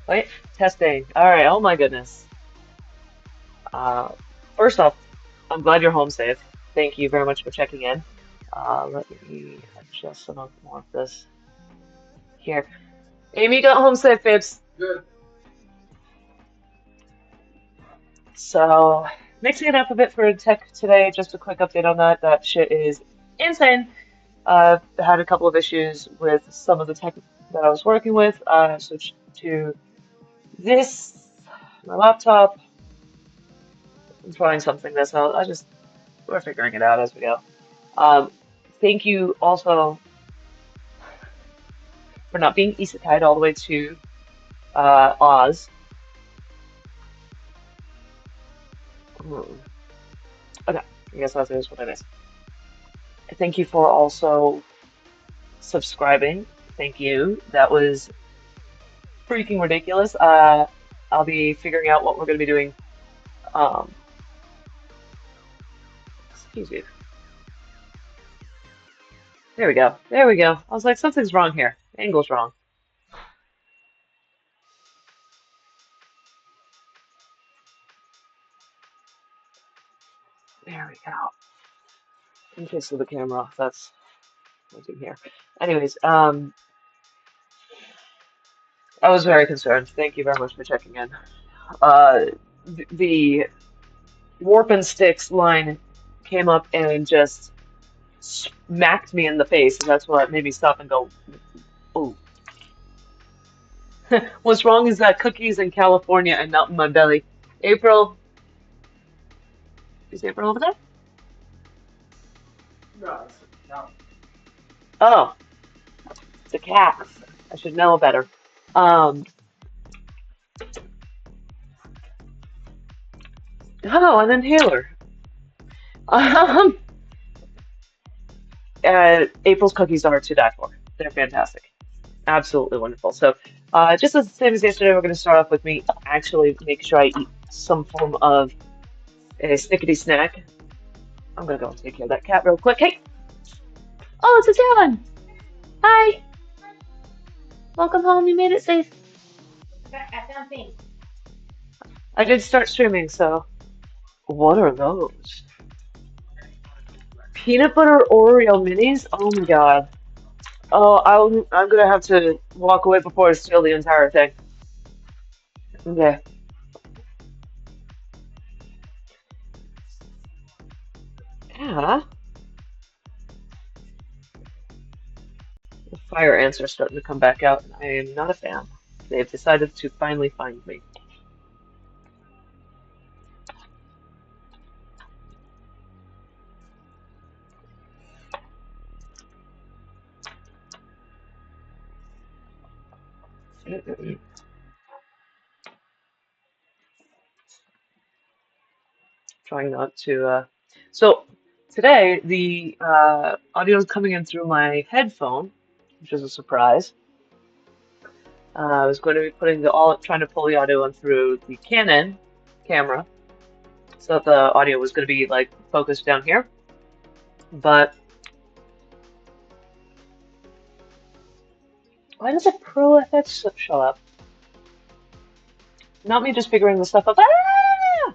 Wait, testing. All right. Oh my goodness. Uh, First off, I'm glad you're home safe. Thank you very much for checking in. Let me adjust some more of this here. Amy got home safe, babes. So, mixing it up a bit for tech today. Just a quick update on that. That shit is insane. Had a couple of issues with some of the tech that I was working with. Switched to this, my laptop. I'm trying something this out. We're figuring it out as we go. Um, Thank you also for not being isekai'd all the way to Oz. Hmm. Okay, I guess that is what it is. Thank you for also subscribing. Thank you. That was freaking ridiculous. I'll be figuring out what we're going to be doing. Um, Excuse me. There we go. There we go. I was like, something's wrong here. Angle's wrong. There we go. In case of the camera, that's what's in here. Anyways, I was very concerned. Thank you very much for checking in. The warp and sticks line came up and just smacked me in the face, and that's what made me stop and go, "Oh, what's wrong is that cookies in California and not in my belly." April, is April over there? Oh, it's a cat. I should know better. Um, oh, an inhaler. Um, April's cookies are to die for. They're fantastic. Absolutely wonderful. So, just as the same as yesterday, we're going to start off with me actually making sure I eat some form of a snickety snack. I'm going to go and take care of that cat real quick. Hey! Oh, it's a Talon! Hi! Welcome home. You made it safe. I did start streaming, so. What are those? Peanut butter Oreo minis? Oh my god. Oh, I'm gonna have to walk away before I steal the entire thing. Okay. Yeah. The fire ants are starting to come back out, and I am not a fan. They've decided to finally find me. Trying not to. So today the audio is coming in through my headphone, which is a surprise. I was going to be putting trying to pull the audio in through the Canon camera, so that the audio was going to be like focused down here. But why does a Pro FX show up? Not me just figuring this stuff out. Ah!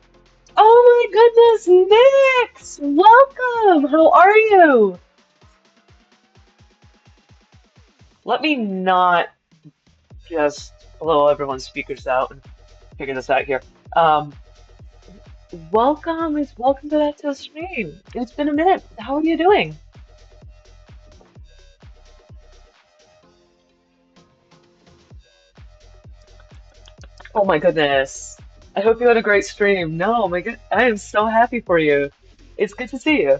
Oh my goodness, Nix! Welcome! How are you? Let me not just blow everyone's speakers out and figure this out here. Um, welcome to that to stream. It's been a minute. How are you doing? Oh my goodness. I hope you had a great stream. No, my good, I am so happy for you. It's good to see you.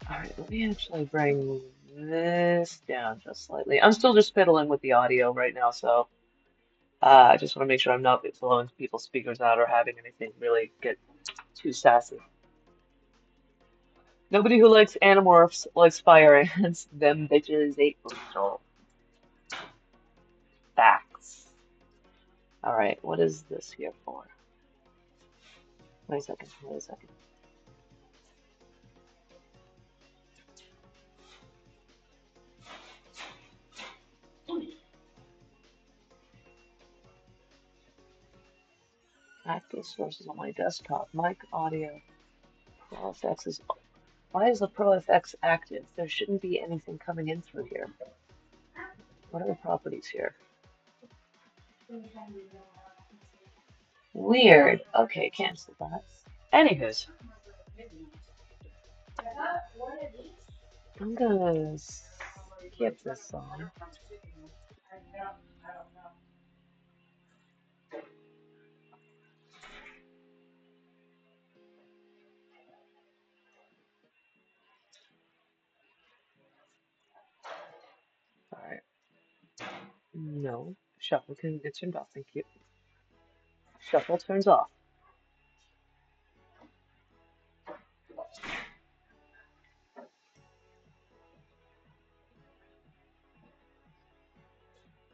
All right, let me actually bring this down just slightly. I'm still just fiddling with the audio right now, so I just want to make sure I'm not blowing people's speakers out or having anything really get too sassy. Nobody who likes Animorphs likes fire ants. Them bitches ate brutal. Facts. All right, what is this here for? Wait a second, wait a second. Active sources on my desktop. Mic, audio, ProFX is. Why is the ProFX active? There shouldn't be anything coming in through here. What are the properties here? Weird. Okay, cancel that. Anywho's, I'm gonna skip this song. Alright. No. Shuffle can get turned off. Thank you. Shuffle turns off.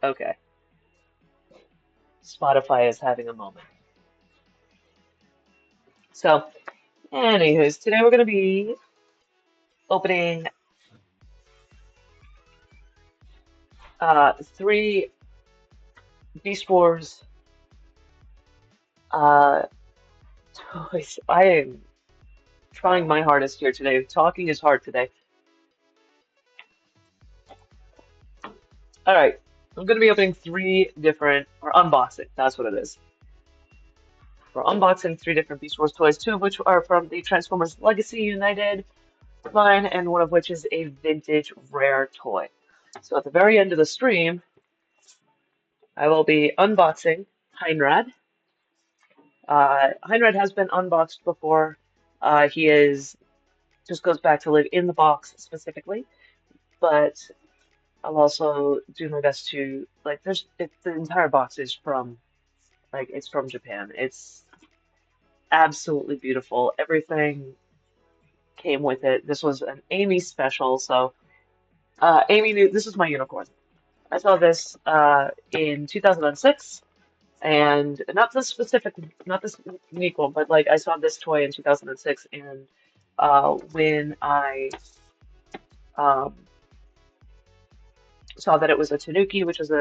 Okay. Spotify is having a moment. So, anyways, today we're going to be opening three Beast Wars uh, toys. I am trying my hardest here today. Talking is hard today. All right, I'm going to be opening three different, or unboxing, that's what it is. We're unboxing three different Beast Wars toys, two of which are from the Transformers Legacy United line, and one of which is a vintage rare toy. So at the very end of the stream, I will be unboxing Heinrad. Heinrad has been unboxed before. He is just goes back to live in the box specifically, but I'll also do my best to like. The entire box is from it's from Japan. It's absolutely beautiful. Everything came with it. This was an Amy special, so Amy knew this is my unicorn. I saw this in 2006, and not this unique one, but like I saw this toy in 2006, and when I um, saw that it was a Tanuki, which was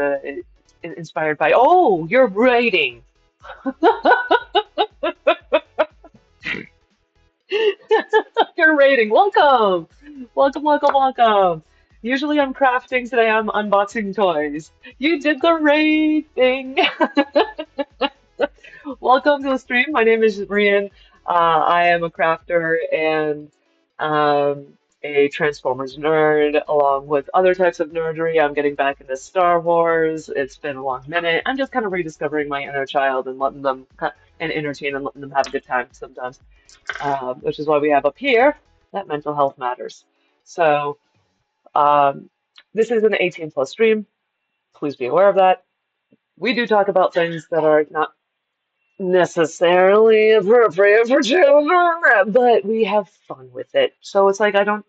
inspired by. Oh, you're raiding. You're raiding. Welcome, welcome, welcome, welcome. Usually I'm crafting. Today I'm unboxing toys. You did the raid thing. Welcome to the stream. My name is Rian. I am a crafter and a Transformers nerd, along with other types of nerdery. I'm getting back into Star Wars. It's been a long minute. I'm just kind of rediscovering my inner child and letting them and entertain and letting them have a good time sometimes, which is why we have up here that mental health matters. So um, this is an 18 plus stream. Please be aware of that. We do talk about things that are not necessarily appropriate for children, but we have fun with it. So it's like I don't.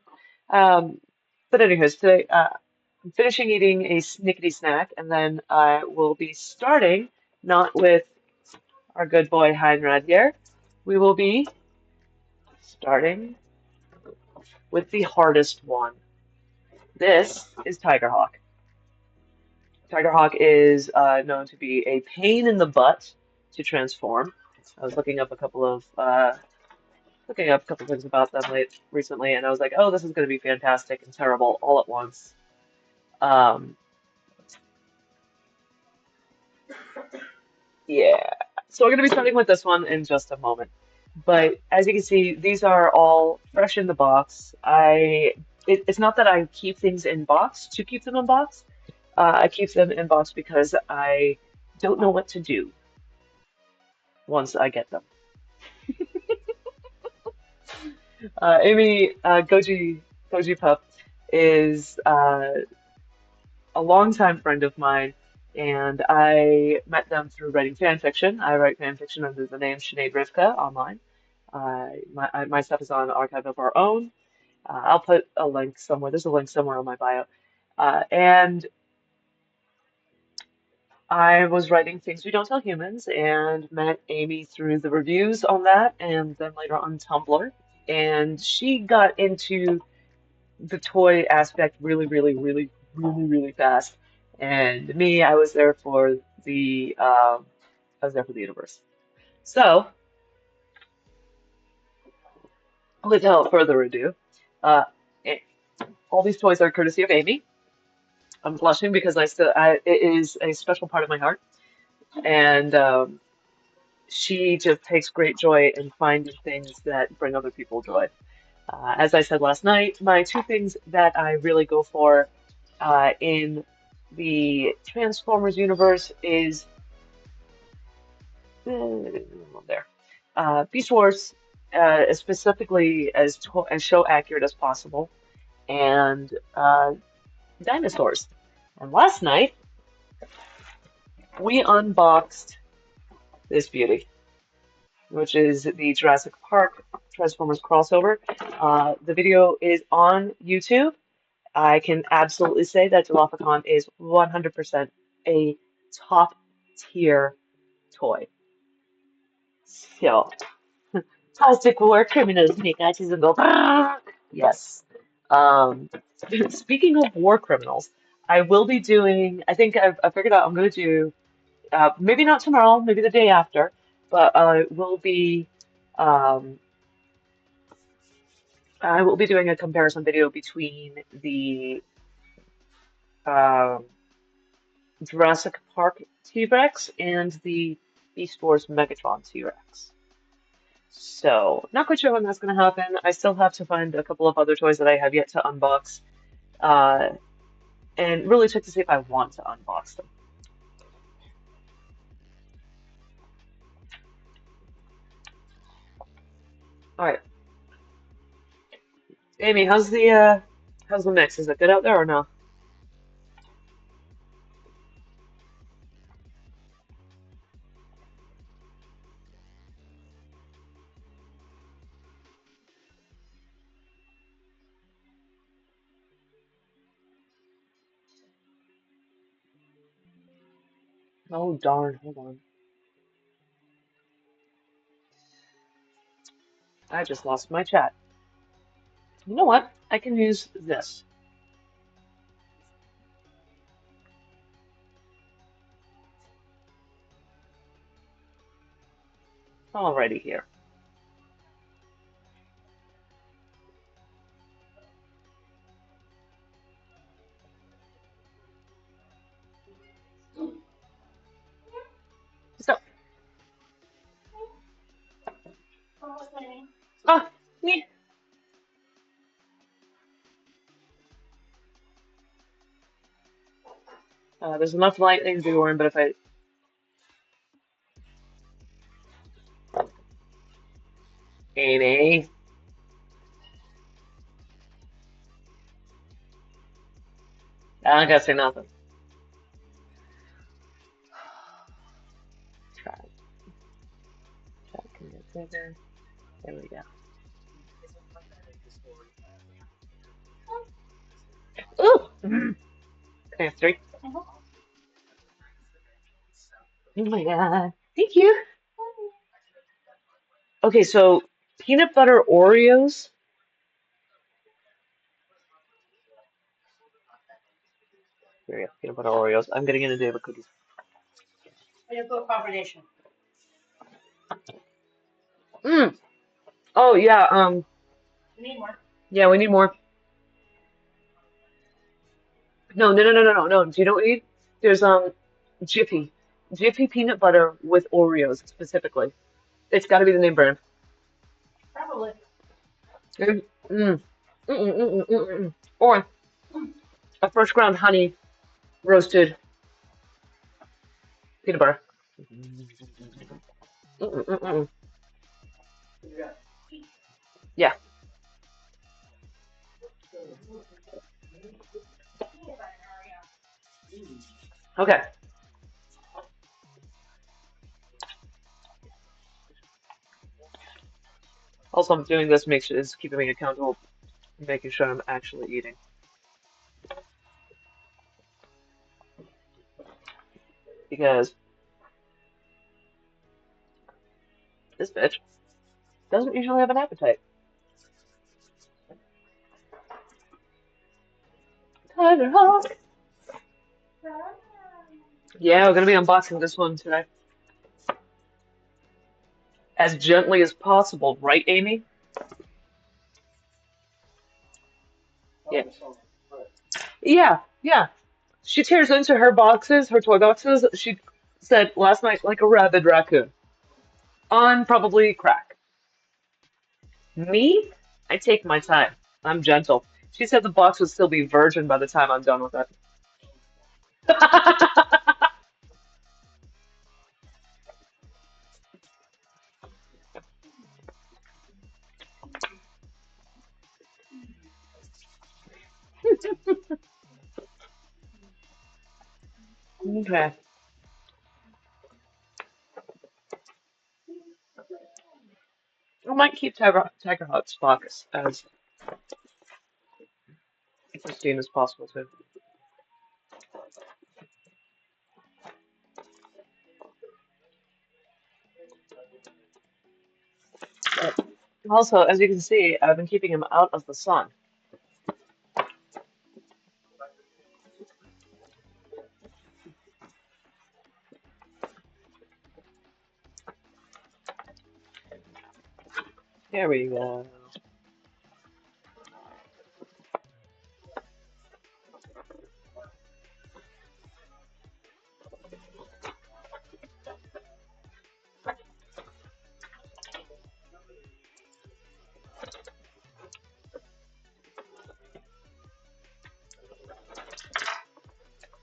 But anyways, today I'm finishing eating a snickety snack, and then I will be starting not with our good boy Heinrad here. We will be starting with the hardest one. This is Tigerhawk. Tigerhawk is known to be a pain in the butt to transform. I was looking up a couple things about them recently, and I was like, oh, this is going to be fantastic and terrible all at once. Um, yeah. So we're going to be starting with this one in just a moment. But as you can see, these are all fresh in the box. It's not that I keep things in box to keep them in box. I keep them in box because I don't know what to do once I get them. Amy Goji Pup is a longtime friend of mine, and I met them through writing fan fiction. I write fan fiction under the name Sinead Rivka online. My stuff is on Archive of Our Own. I'll put a link somewhere. There's a link somewhere on my bio. And I was writing Things We Don't Tell Humans and met Amy through the reviews on that and then later on Tumblr. And she got into the toy aspect really, really, really, really, really fast. And me, I was there for the universe. So, without further ado, uh, eh, all these toys are courtesy of Amy. I'm blushing because it is a special part of my heart, and she just takes great joy in finding things that bring other people joy. As I said last night, my two things that I really go for in the Transformers universe is there. Beast Wars, specifically as show accurate as possible, and dinosaurs. And last night we unboxed this beauty, which is the Jurassic Park Transformers crossover. The video is on YouTube. I can absolutely say that Dilophoton is 100% a top tier toy. So, plastic war criminals make eyes and go, "Ah!" Yes. Um, speaking of war criminals, I will be doing, I figured out I'm going to do, maybe not tomorrow, maybe the day after, but um, I will be doing a comparison video between the um, Jurassic Park T-Rex and the Beast Wars Megatron T-Rex. So, not quite sure when that's going to happen. I still have to find a couple of other toys that I have yet to unbox, uh, and really check to see if I want to unbox them. All right, Amy, how's the mix? Is it good out there or no? Oh darn, hold on. I just lost my chat. You know what? I can use this. Alrighty here. So, oh, me. There's enough lightning to be worn, but if I Amy, I don't gotta say nothing. Try, can get bigger. There we go. Ooh! Can I have three? Oh my God. Thank you. Okay, so peanut butter Oreos. Here we go. Peanut butter Oreos. I'm getting into David cookies. Mm. Oh yeah. Yeah, we need more. No, no, no, no, no, no, no. Do you know what we need? There's Jiffy, Jiffy peanut butter with Oreos specifically. It's got to be the name brand. Mm, mm, Or a fresh ground honey roasted peanut butter. Mm, mm, mm, mm. Yeah. Okay. Also, I'm doing this makes is keeping me accountable, making sure I'm actually eating because this bitch doesn't usually have an appetite. Tigerhawk. Yeah, we're gonna be unboxing this one today. As gently as possible, right, Amy? Yeah. Yeah, yeah. She tears into her boxes, her toy boxes. She said last night, like a rabid raccoon. On probably crack. Me? I take my time. I'm gentle. She said the box would still be virgin by the time I'm done with it. Okay. I might keep Tigerhawk's box as pristine as possible too. But also, as you can see, I've been keeping him out of the sun. There we go.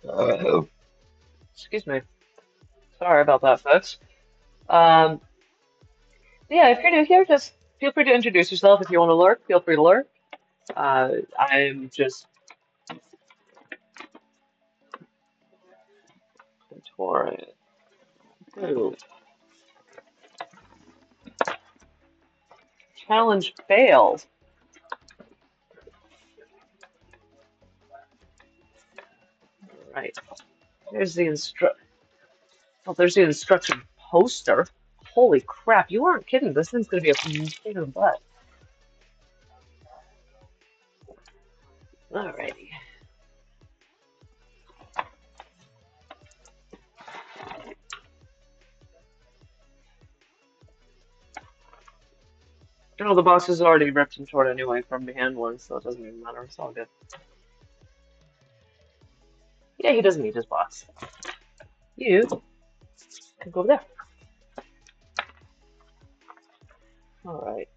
Oh. Excuse me. Sorry about that, folks. Um, yeah, if you're new here, just feel free to introduce yourself. If you want to lurk, feel free to lurk. I'm just Torrent. Ooh. Challenge failed. Right. There's the Oh, there's the instruction poster. Holy crap! You aren't kidding. This thing's gonna be a pain in the butt. Alrighty. Oh, the box is already ripped and torn anyway from the hand one, so it doesn't even matter. It's all good. Yeah, he doesn't need his box. You can go over there. Alright.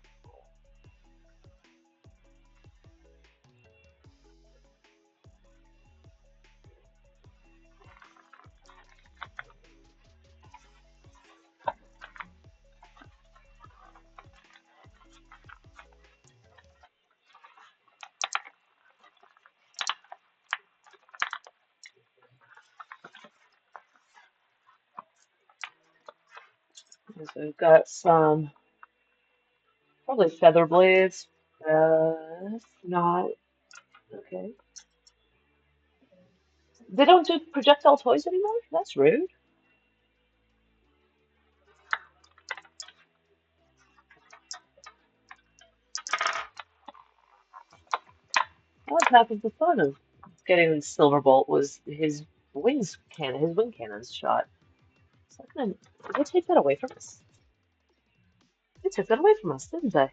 So we've got some probably feather blades. Not okay. They don't do projectile toys anymore? That's rude. That was half of the fun of getting Silverbolt was his wing cannons shot. So did they take that away from us? They took that away from us, didn't they?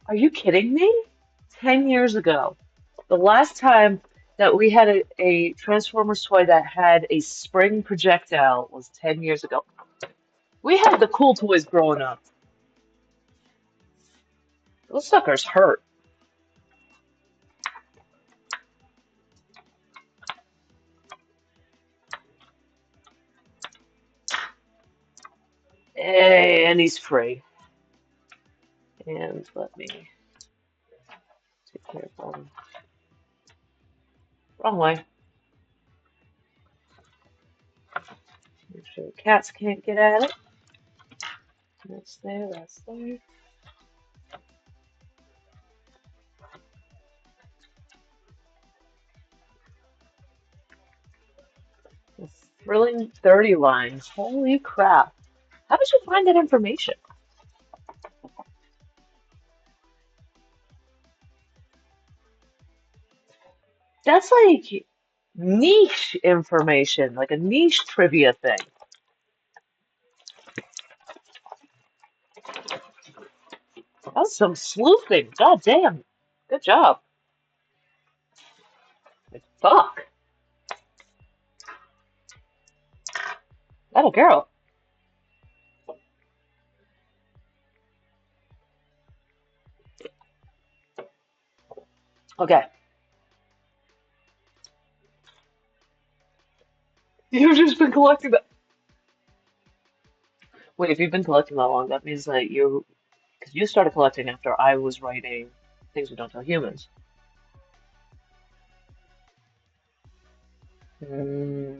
Are you kidding me? 10 years ago. The last time that we had a Transformers toy that had a spring projectile was 10 years ago. We had the cool toys growing up. Those suckers hurt. And he's free. And let me take care of them. Wrong way. Make sure the cats can't get at it. That's there, that's there. The thrilling 30 lines. Holy crap. How did you find that information? That's like niche information, like a niche trivia thing. That's some sleuthing. God damn. Good job. Like, fuck. That a girl. Okay. You've just been collecting that. Wait, if you've been collecting that long, that means that because you started collecting after I was writing Things We Don't Tell Humans. Hmm.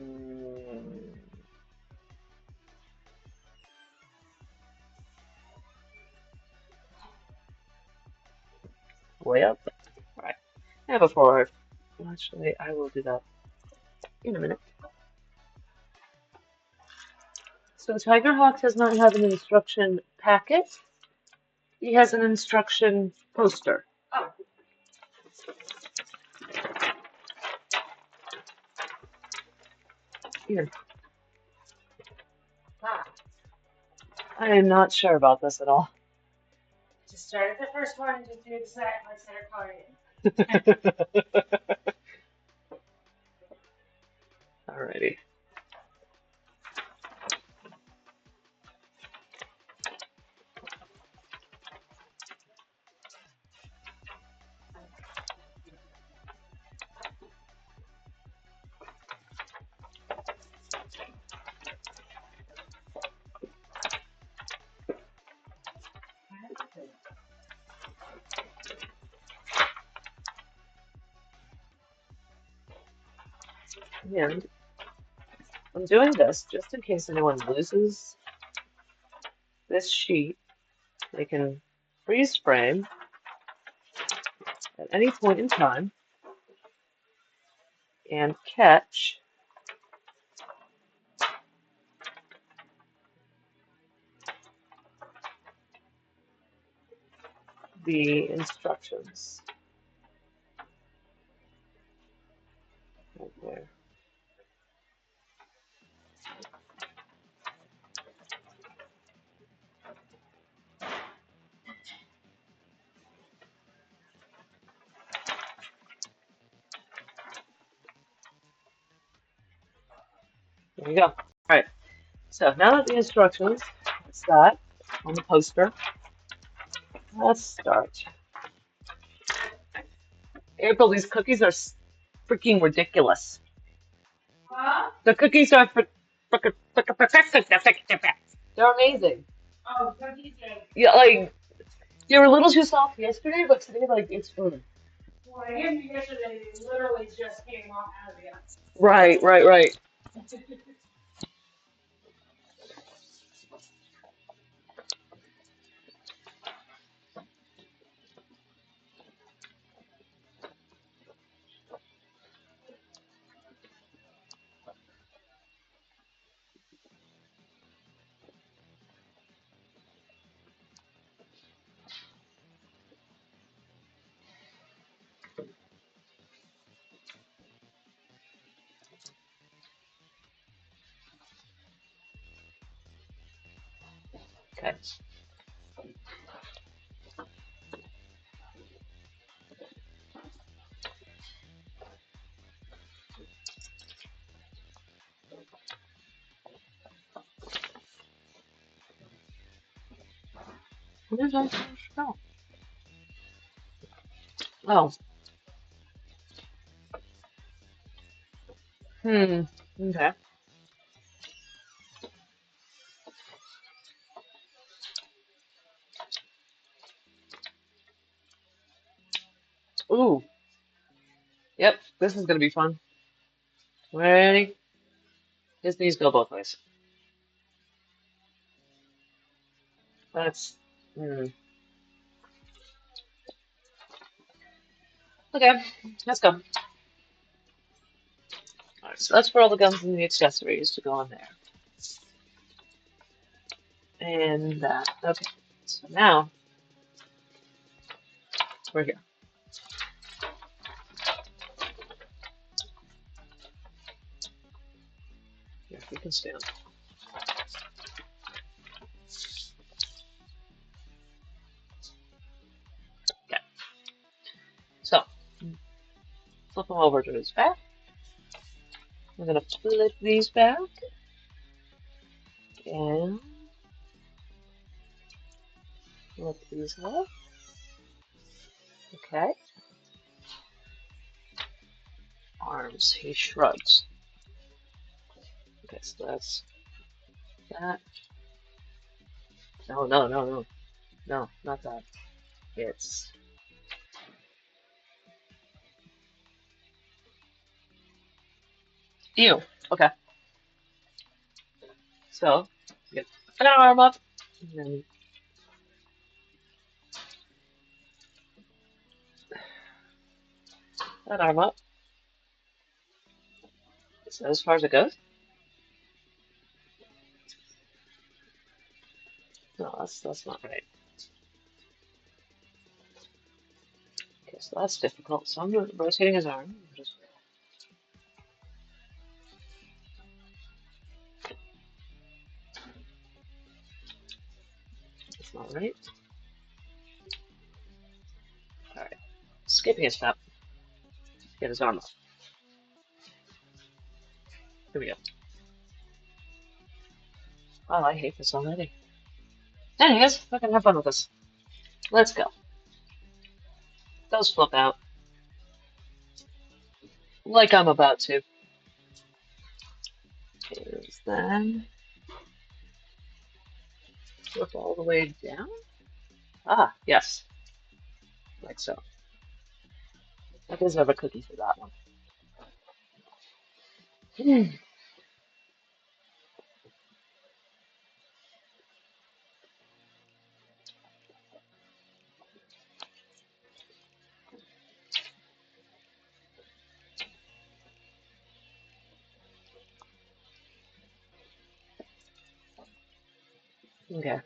Way up. All right. And before, actually, I will do that in a minute. So Tigerhawk does not have an instruction packet. He has an instruction poster. Oh. Here. Ah. I am not sure about this at all. Just start at the first one and just do exactly center card. Alrighty. And I'm doing this just in case anyone loses this sheet. They can freeze frame at any point in time and catch the instructions. Right there. There you go. All right. So now that the instructions, that's that on the poster. Let's start. April, these cookies are freaking ridiculous. Huh? The cookies are they're amazing. Oh, cookies are. Yeah, like they were a little too soft yesterday, but today, like it's good. Well, I gave you yesterday. They literally just came off out of the oven. Right, right, right. Okay. What is that spell? Oh. Hmm. Okay. Ooh. Yep. This is gonna be fun. Ready? His knees go both ways. That's. Hmm. Okay. Let's go. Alright, so that's for all the guns and the accessories to go in there. And that. Okay. So now we're here. You can stand. Okay. So, flip him over to his back. We're gonna flip these back. And flip these up. Okay. Arms. He shrugs. Okay, so that's that. No, no, no, no. No, not that. It's you. Okay. So, get an arm up. And then that arm up. Is that as far as it goes? No, that's not right. Okay, so that's difficult. So I'm rotating his arm. Just, that's not right. Alright. Skipping a step. Get his arm up. Here we go. Oh, I hate this already. Anyways, we're gonna have fun with this. Let's go. Those flip out. Like I'm about to. Is then flip all the way down? Ah, yes. Like so. I deserve a cookie for that one. Okay.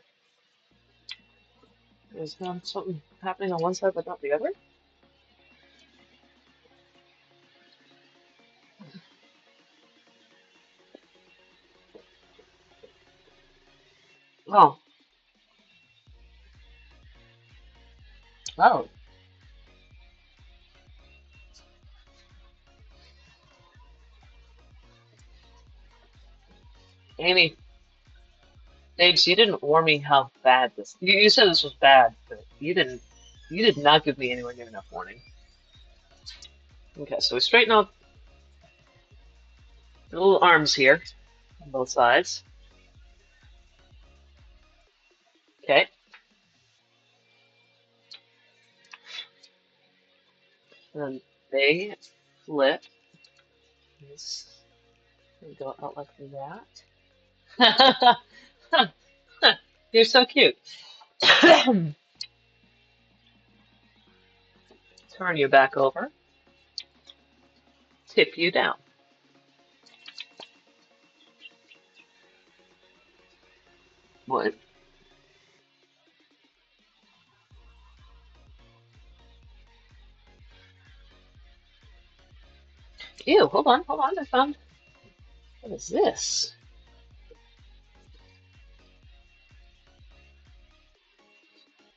Is something happening on one side but not the other? Oh. Oh. Amy, Babes, you didn't warn me how bad this. You said this was bad, but you didn't. You did not give me anywhere near enough warning. Okay, so we straighten out the little arms here on both sides. Okay. And then they flip. This and go out like that. You're so cute. Turn you back over. Tip you down. What? Ew, hold on, hold on. I found. What is this?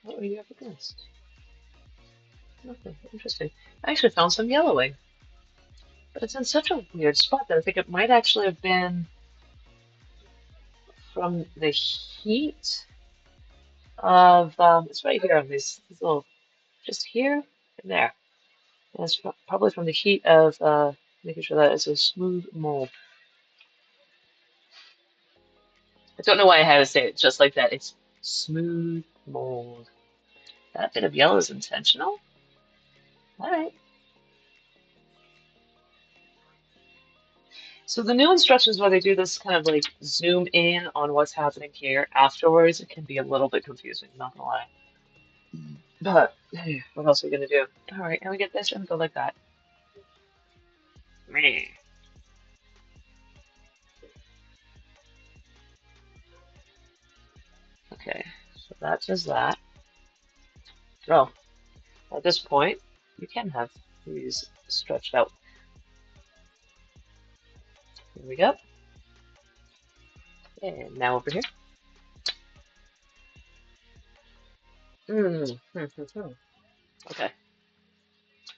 What were you up against? Nothing. Interesting. I actually found some yellowing, but it's in such a weird spot that I think it might actually have been from the heat of. It's right here on these little, just here and there. And it's probably from the heat of making sure that it's a smooth mold. I don't know why I had to say it just like that. It's smooth mold. That bit of yellow is intentional. All right. So the new instructions where they do this kind of like zoom in on what's happening here afterwards, it can be a little bit confusing, not gonna lie. But hey, what else are we gonna do? All right, and we get this and go like that. Meh. Okay, so that does that. Oh, at this point, you can have these stretched out. Here we go. And now over here. Mm. Okay,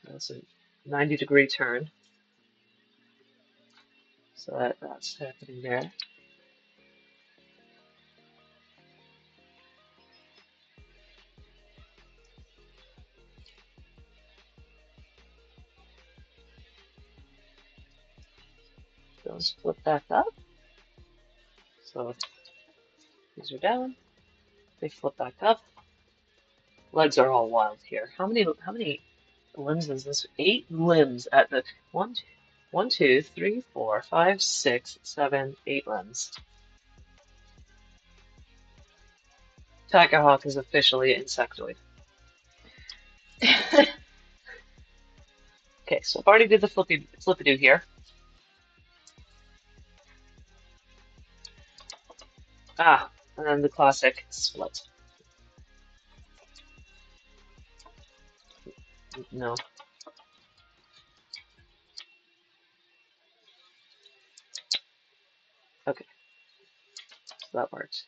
that's a 90-degree turn. So that's happening there. Those flip back up. So these are down. They flip back up. Legs are all wild here. How many limbs is this? 8 limbs at the one, two, 3, 4, 5, 6, 7, 8 limbs. Tigerhawk is officially insectoid. Okay, so I've already did the flippy-doo here. Ah, and then the classic split. No. Okay, so that worked.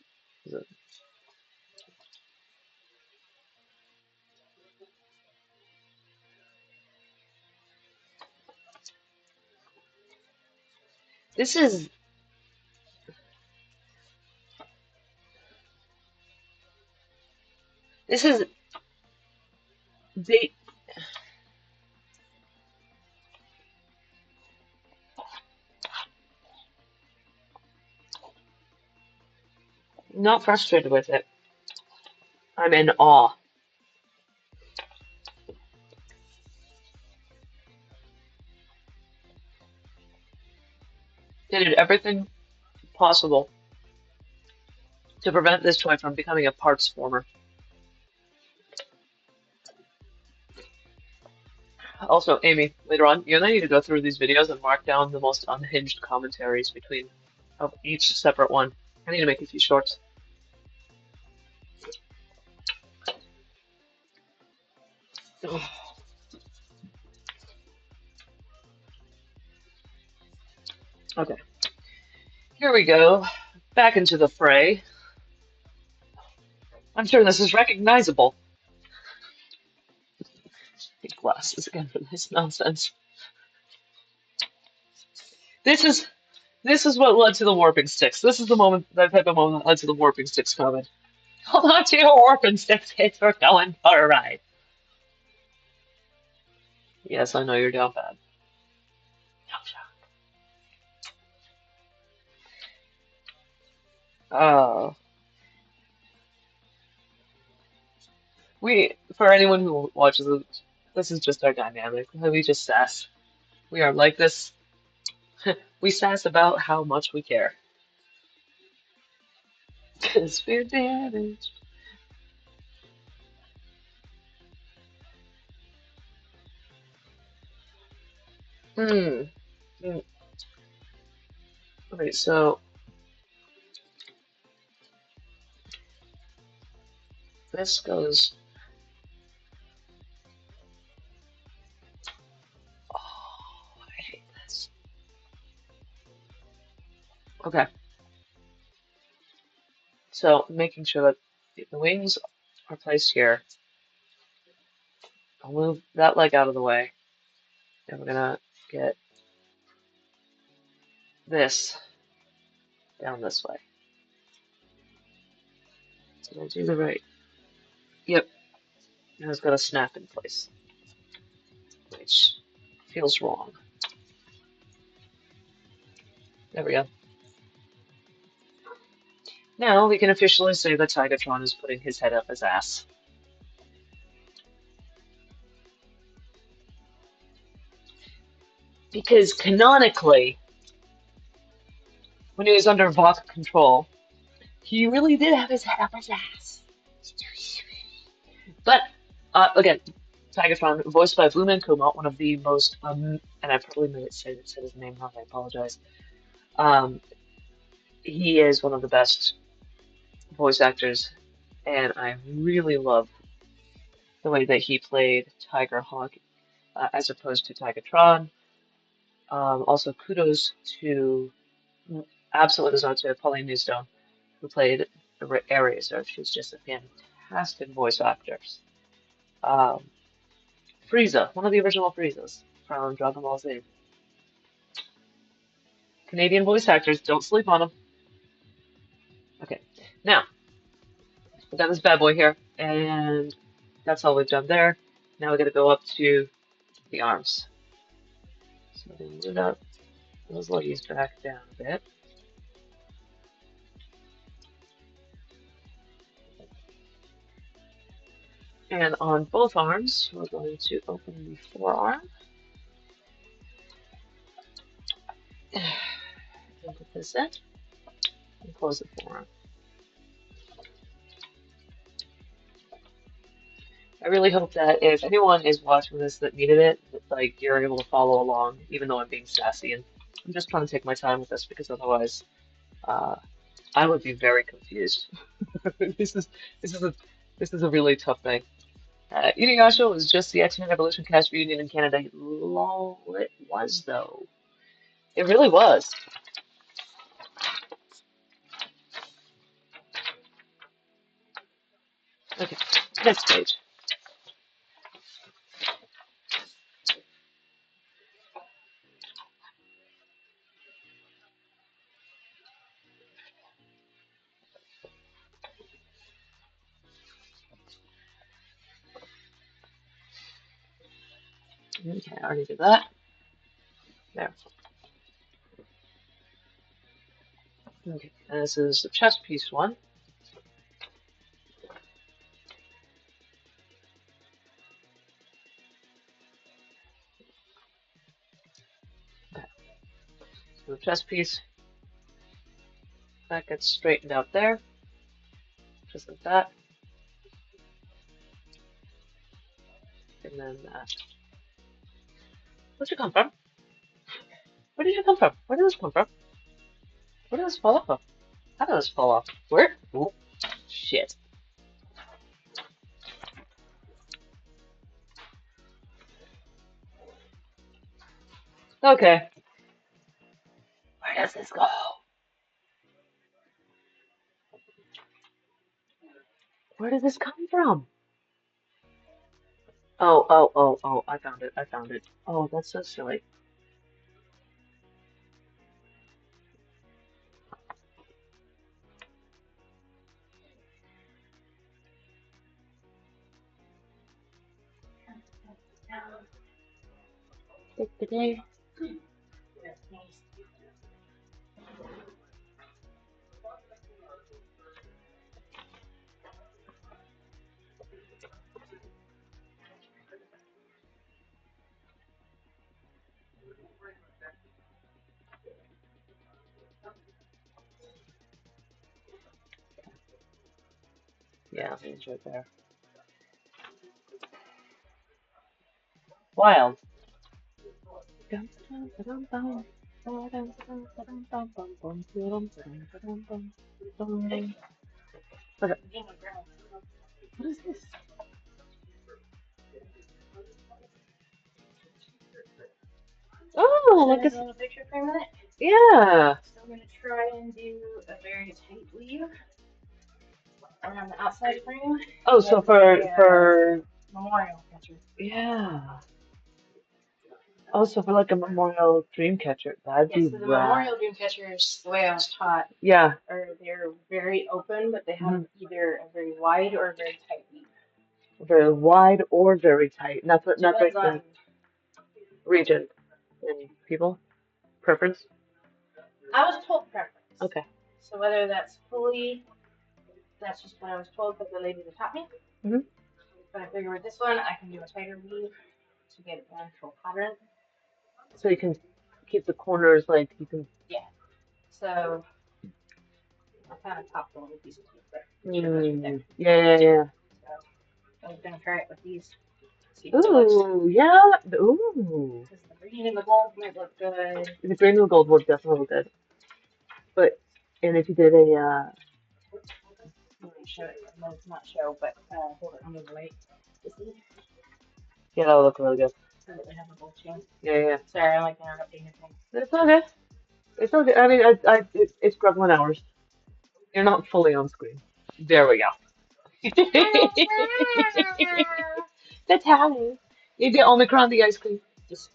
This is they not frustrated with it. I'm in awe. They did everything possible to prevent this toy from becoming a parts former. Also, Amy, later on, you and I need to go through these videos and mark down the most unhinged commentaries between of each separate one. I need to make a few shorts. Okay, here we go. Back into the fray. I'm sure this is recognizable. Take glasses again for this nonsense. This is this is what led to the warping sticks. This is the moment, that type of moment that led to the warping sticks comment. Hold on to your warping sticks, kids. We're going for a ride. Yes, I know you're down bad. Oh. For anyone who watches this is just our dynamic. We just sass. We are like this. We sass about how much we care. Because we're damaged. Hmm. Mm. Okay, so this goes. Oh, I hate this. Okay, so making sure that the wings are placed here. I'll move that leg out of the way, and we're gonna get this down this way. Did I do the right? Yep, and it's got to snap in place, which feels wrong. There we go. Now we can officially say that Tigatron is putting his head up his ass. Because canonically, when he was under Vok control, he really did have his head up his ass. But, again, Tigatron, voiced by Blue Man Kuma, one of the most, and I probably may have said his name wrong, I apologize. Um, he is one of the best voice actors, and I really love the way that he played Tigerhawk as opposed to Tigatron. Also, kudos to absolutely was on to Pauline Newstone, who played Ares. So she's just a fantastic voice actor. Um, Frieza, one of the original Friezas from Dragon Ball Z. Canadian voice actors, don't sleep on them. Okay, now we've got this bad boy here, and that's all we've done there. Now we're gonna go up to the arms. So we're gonna move up those leggies back down a bit. And on both arms, we're going to open the forearm. And put this in and close the forearm. I really hope that if anyone is watching this that needed it, that like you're able to follow along, even though I'm being sassy and I'm just trying to take my time with this because otherwise, uh, I would be very confused. This is this is a this is a really tough thing. Inuyasha was just the X-Men Evolution cast reunion in Canada. Lol, it was though. It really was. Okay, next page. Okay, I already did that. There. Okay, and this is the chest piece one. Okay, so the chest piece, that gets straightened out there, just like that. And then, where'd you come from? Where did you come from? Where did this come from? Where did this fall off of? How did this fall off? Where? Oh, shit. Okay. Where does this go? Where did this come from? Oh, oh, oh, oh, I found it, I found it. Oh, that's so silly. Yeah, it's right there. Wild. Okay. What is this? Oh, look at a picture frame of it. yeah. So I'm going to try and do a very tight weave around the outside frame. Oh, so for Memorial picture. yeah. Oh, so for like a memorial dream catcher, that'd Yeah, be so the rad. memorial dream catchers, the way I was taught, Yeah. they're very open, but they have either a very wide or a very tight weave. Very wide or very tight. Not like Depends the on, region and people preference. I was told preference. Okay. So whether that's fully, that's just what I was told, but the lady that taught me. Mhm. But I figure with this one, I can do a tighter weave to get an actual pattern. So you can keep the corners like you can. Yeah. So I kind of topped a little piece of teeth there. Yeah. So I'm gonna try it with these. See Ooh, yeah. Ooh. Because the green and the gold might look good. The green and gold would definitely look good. But and if you did a I'm gonna show it. No, not show, but hold it under the light. See? yeah, that'll look really good. So that they have a gold chain. Yeah. Sorry, I'm like interrupting your thing. It's okay. It's okay. I mean, it's Gremlin hours. You're not fully on screen. There we go. The tally. You get Omicron the ice cream. Just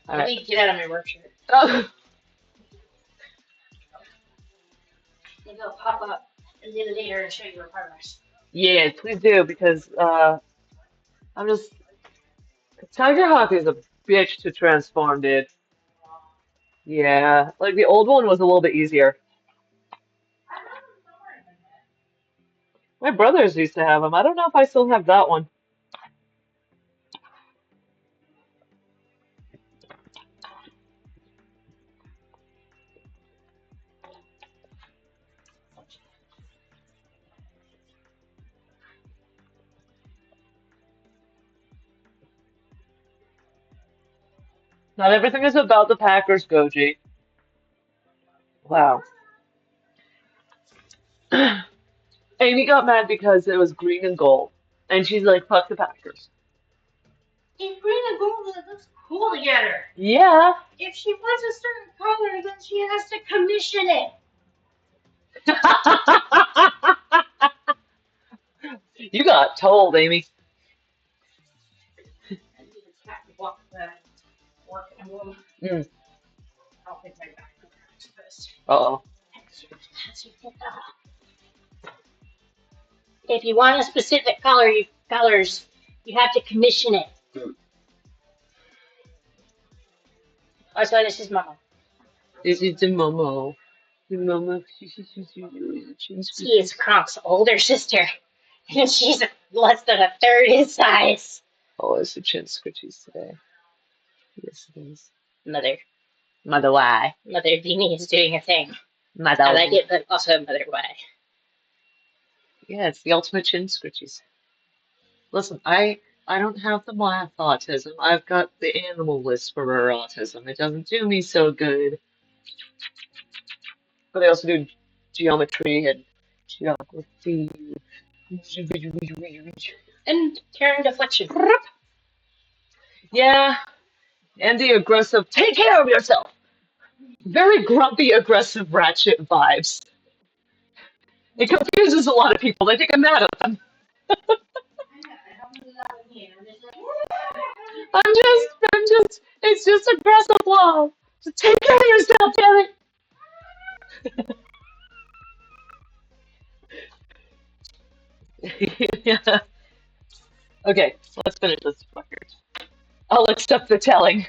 All let right. me get out of my work shirt. Oh, Maybe I'll pop up a little later and show you our progress. yeah, please do because I'm just Tigerhawk is a bitch to transform, dude. Yeah, like the old one was a little bit easier. My brothers used to have them. I don't know if I still have that one. Not everything is about the Packers, Goji. Wow. Amy got mad because it was green and gold, and she's like, "Fuck the Packers." If green and gold looks cool together. Yeah. If she wants a certain color, then she has to commission it. You got told, Amy. I just have to walk the work and we'll Mm. I'll think my back first. Uh-oh. If you want a specific colors, you have to commission it. Oh, so this is Mama. This is the Momo. The Momo. She is Kronk's older sister, and she's less than a third his size. Oh, it's the chin scritchies today. Yes, it is. Mother. Mother Y. Mother Beanie is doing a thing. Mother. I like it, but also Mother Y. Yeah, it's the ultimate chin scritchies. Listen, I don't have the math autism. I've got the animal list for her autism. It doesn't do me so good. But I also do geometry and geography. And Karen deflection. Yeah, and the aggressive, take care of yourself. Very grumpy, aggressive ratchet vibes. It confuses a lot of people. They think I'm mad at them. It's just aggressive love. Just take care of yourself, damn it. Yeah. Okay, let's finish this record. I'll accept the telling.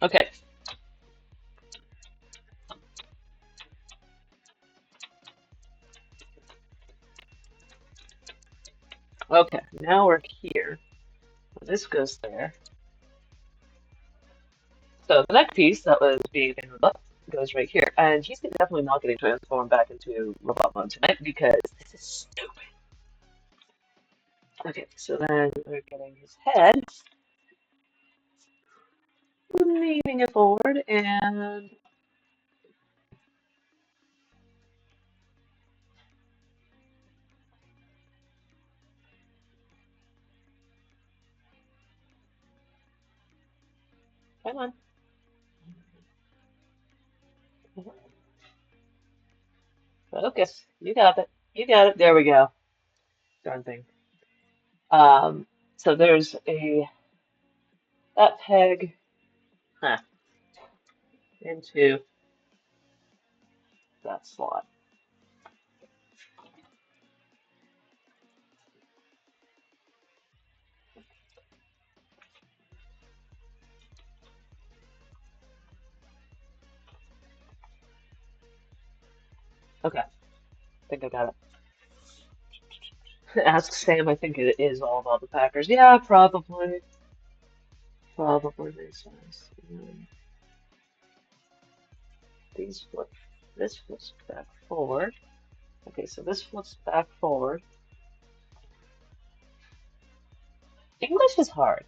Okay. Okay, now we're here. This goes there. So the next piece that was being in Robot goes right here. And he's definitely not getting transformed back into robot mode tonight because this is stupid. Okay, so then we're getting his head, moving it forward, and come on. Focus. You got it. You got it. There we go. Darn thing. So there's a that peg huh, into that slot. Okay, I think I got it. Ask Sam. I think it is all about the Packers. Yeah, probably. Probably makes sense. These flip. This flips back forward. Okay, so this flips back forward. English is hard.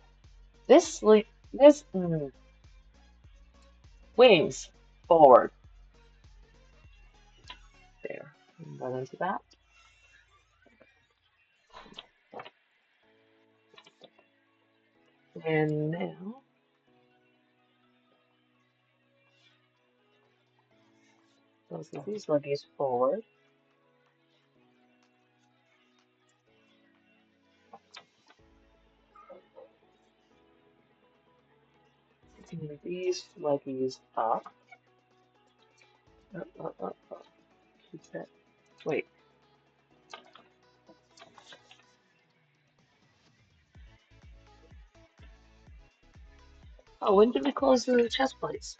This like this wings forward. There. And run into that. And now Both of these luggies forward. Move these luggies up. Up, up, up, up. Keep that. Wait. Oh, when did we close the chest plates?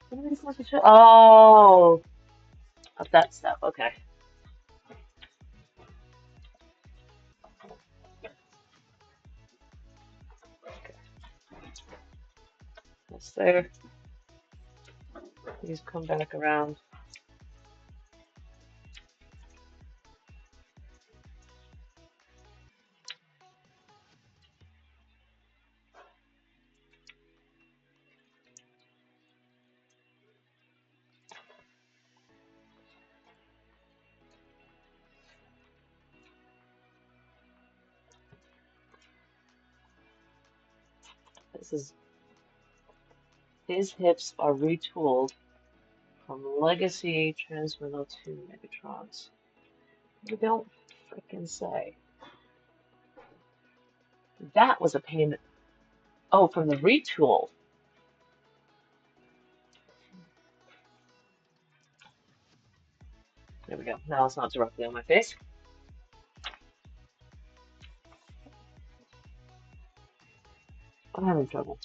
When did we close the chest? Oh, up that step. Okay. Okay. That's there. These come back around. This is his hips are retooled from Legacy Transmittal to Megatrons. You don't frickin' say. That was a pain. Oh, from the retool. There we go. Now it's not directly on my face. I'm having trouble.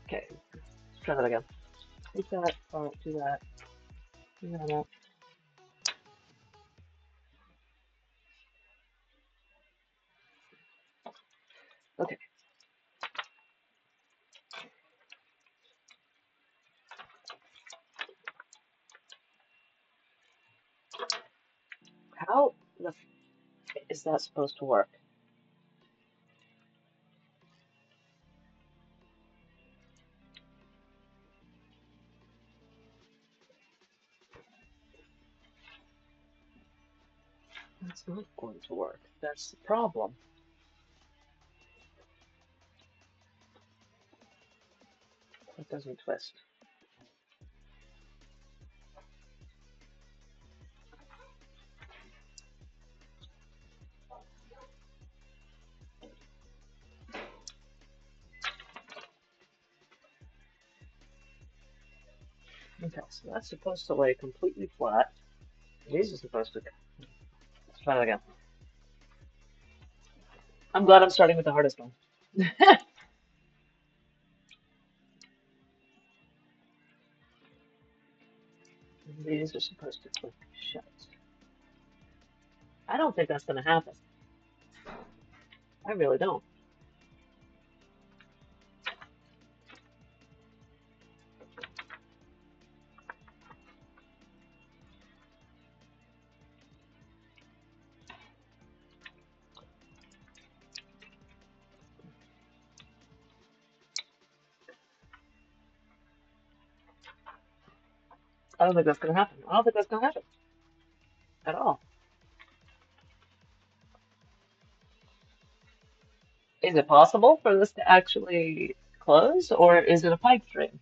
Okay, let's try that again. Take that part, do that, do that up. Okay. How the f is that supposed to work? That's not going to work. That's the problem. It doesn't twist. Okay, so that's supposed to lay completely flat. These are supposed to. Let's try that again. I'm glad I'm starting with the hardest one. These are supposed to click shut. I don't think that's going to happen. I really don't. I don't think that's going to happen. I don't think that's going to happen at all. Is it possible for this to actually close, or is it a pipe dream?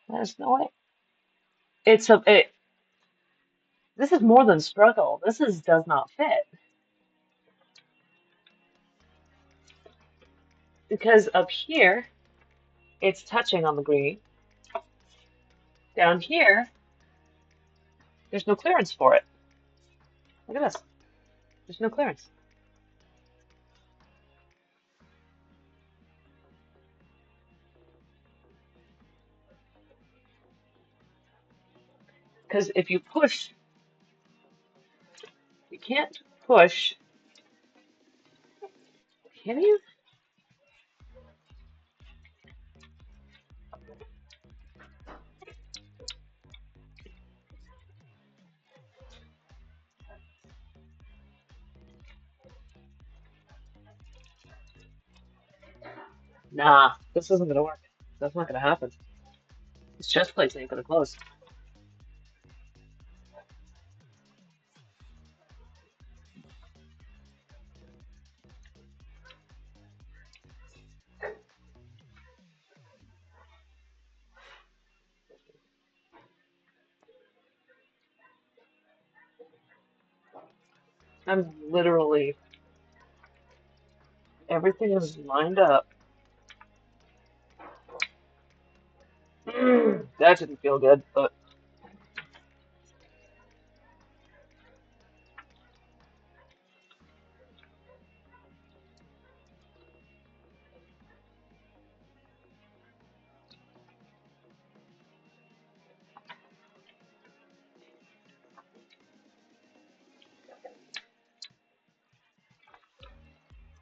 There's no way. It's a. This is more than struggle. This is does not fit because up here it's touching on the green. Down here, there's no clearance for it. Look at this. There's no clearance. Because if you push, you can't push, can you? Nah, this isn't gonna work. That's not gonna happen. This chest plates ain't gonna close. I'm literally, everything is lined up. That didn't feel good, but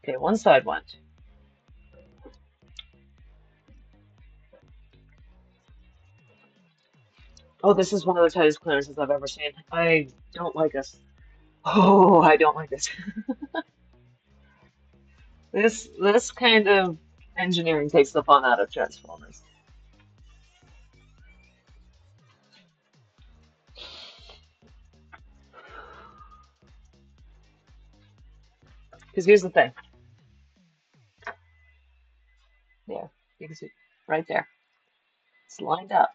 okay, one side went. Oh, this is one of the tightest clearances I've ever seen. I don't like this. Oh, I don't like this. This kind of engineering takes the fun out of Transformers. Because here's the thing. There, you can see right there. It's lined up.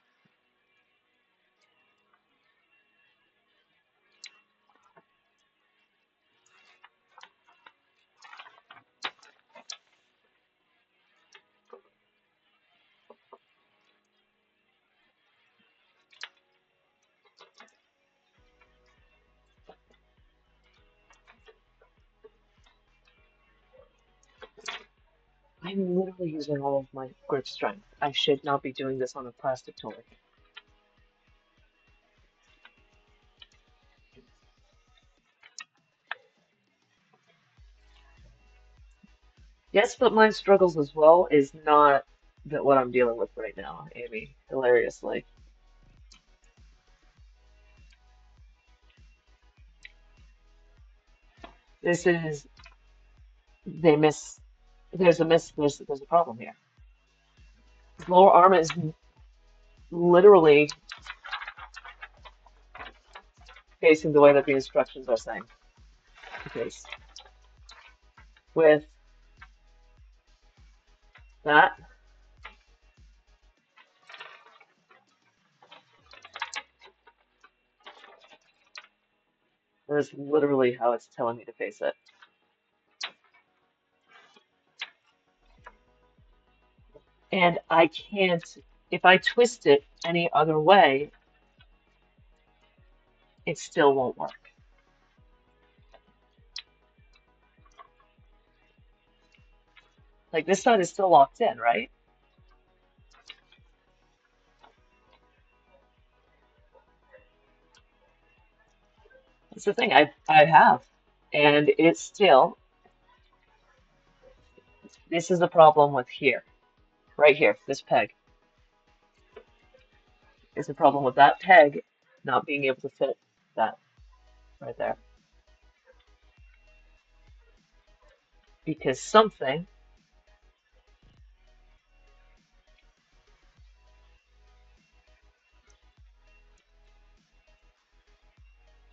I'm literally using all of my grip strength. I should not be doing this on a plastic toy. Yes, but my struggles as well is not that what I'm dealing with right now, Amy, hilariously. This is, they miss, there's a problem here. His lower arm is literally facing the way that the instructions are saying. Because with that, that is literally how it's telling me to face it. And I can't, if I twist it any other way, it still won't work. Like this side is still locked in, right? That's the thing, I have. And it's still, this is a problem with here, right here, this peg. It's a problem with that peg not being able to fit that right there. Because something,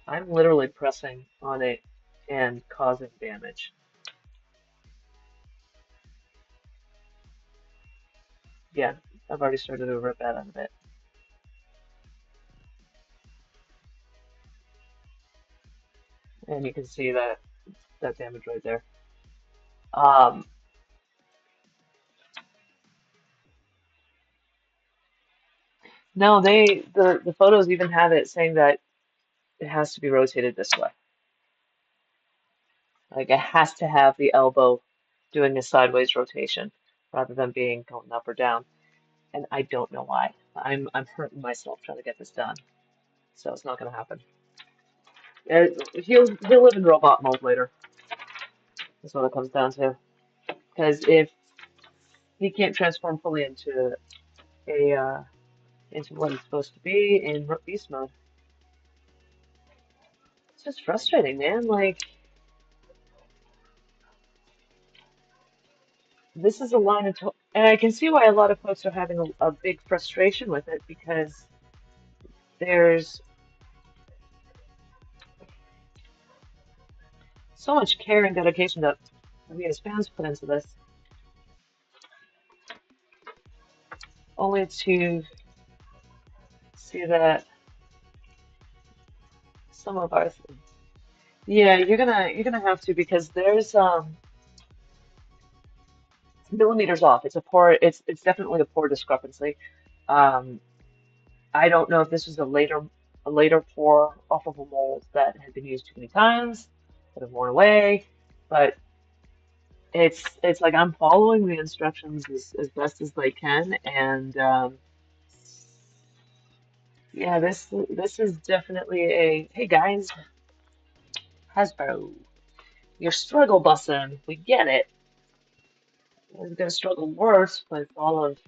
I'm literally pressing on it and causing damage. Yeah, I've already started to rip that out of it. And you can see that damage right there. Um, no, the photos even have it saying that it has to be rotated this way. Like it has to have the elbow doing a sideways rotation rather than being going up or down. And I don't know why. I'm hurting myself trying to get this done. so it's not going to happen. He'll live in robot mode later. That's what it comes down to. Because if he can't transform fully a into what he's supposed to be in beast mode, it's just frustrating, man. Like this is a line of, and I can see why a lot of folks are having a big frustration with it because there's so much care and dedication that we as fans put into this, only to see that some of our, yeah, you're gonna have to because there's millimeters off. It's definitely a poor discrepancy. Um, I don't know if this was a later pour off of a mold that had been used too many times, that have worn away, but it's like I'm following the instructions as best as they can, and yeah, this is definitely a hey guys, Hasbro, you're struggle bussing. We get it. We're gonna struggle worse with all of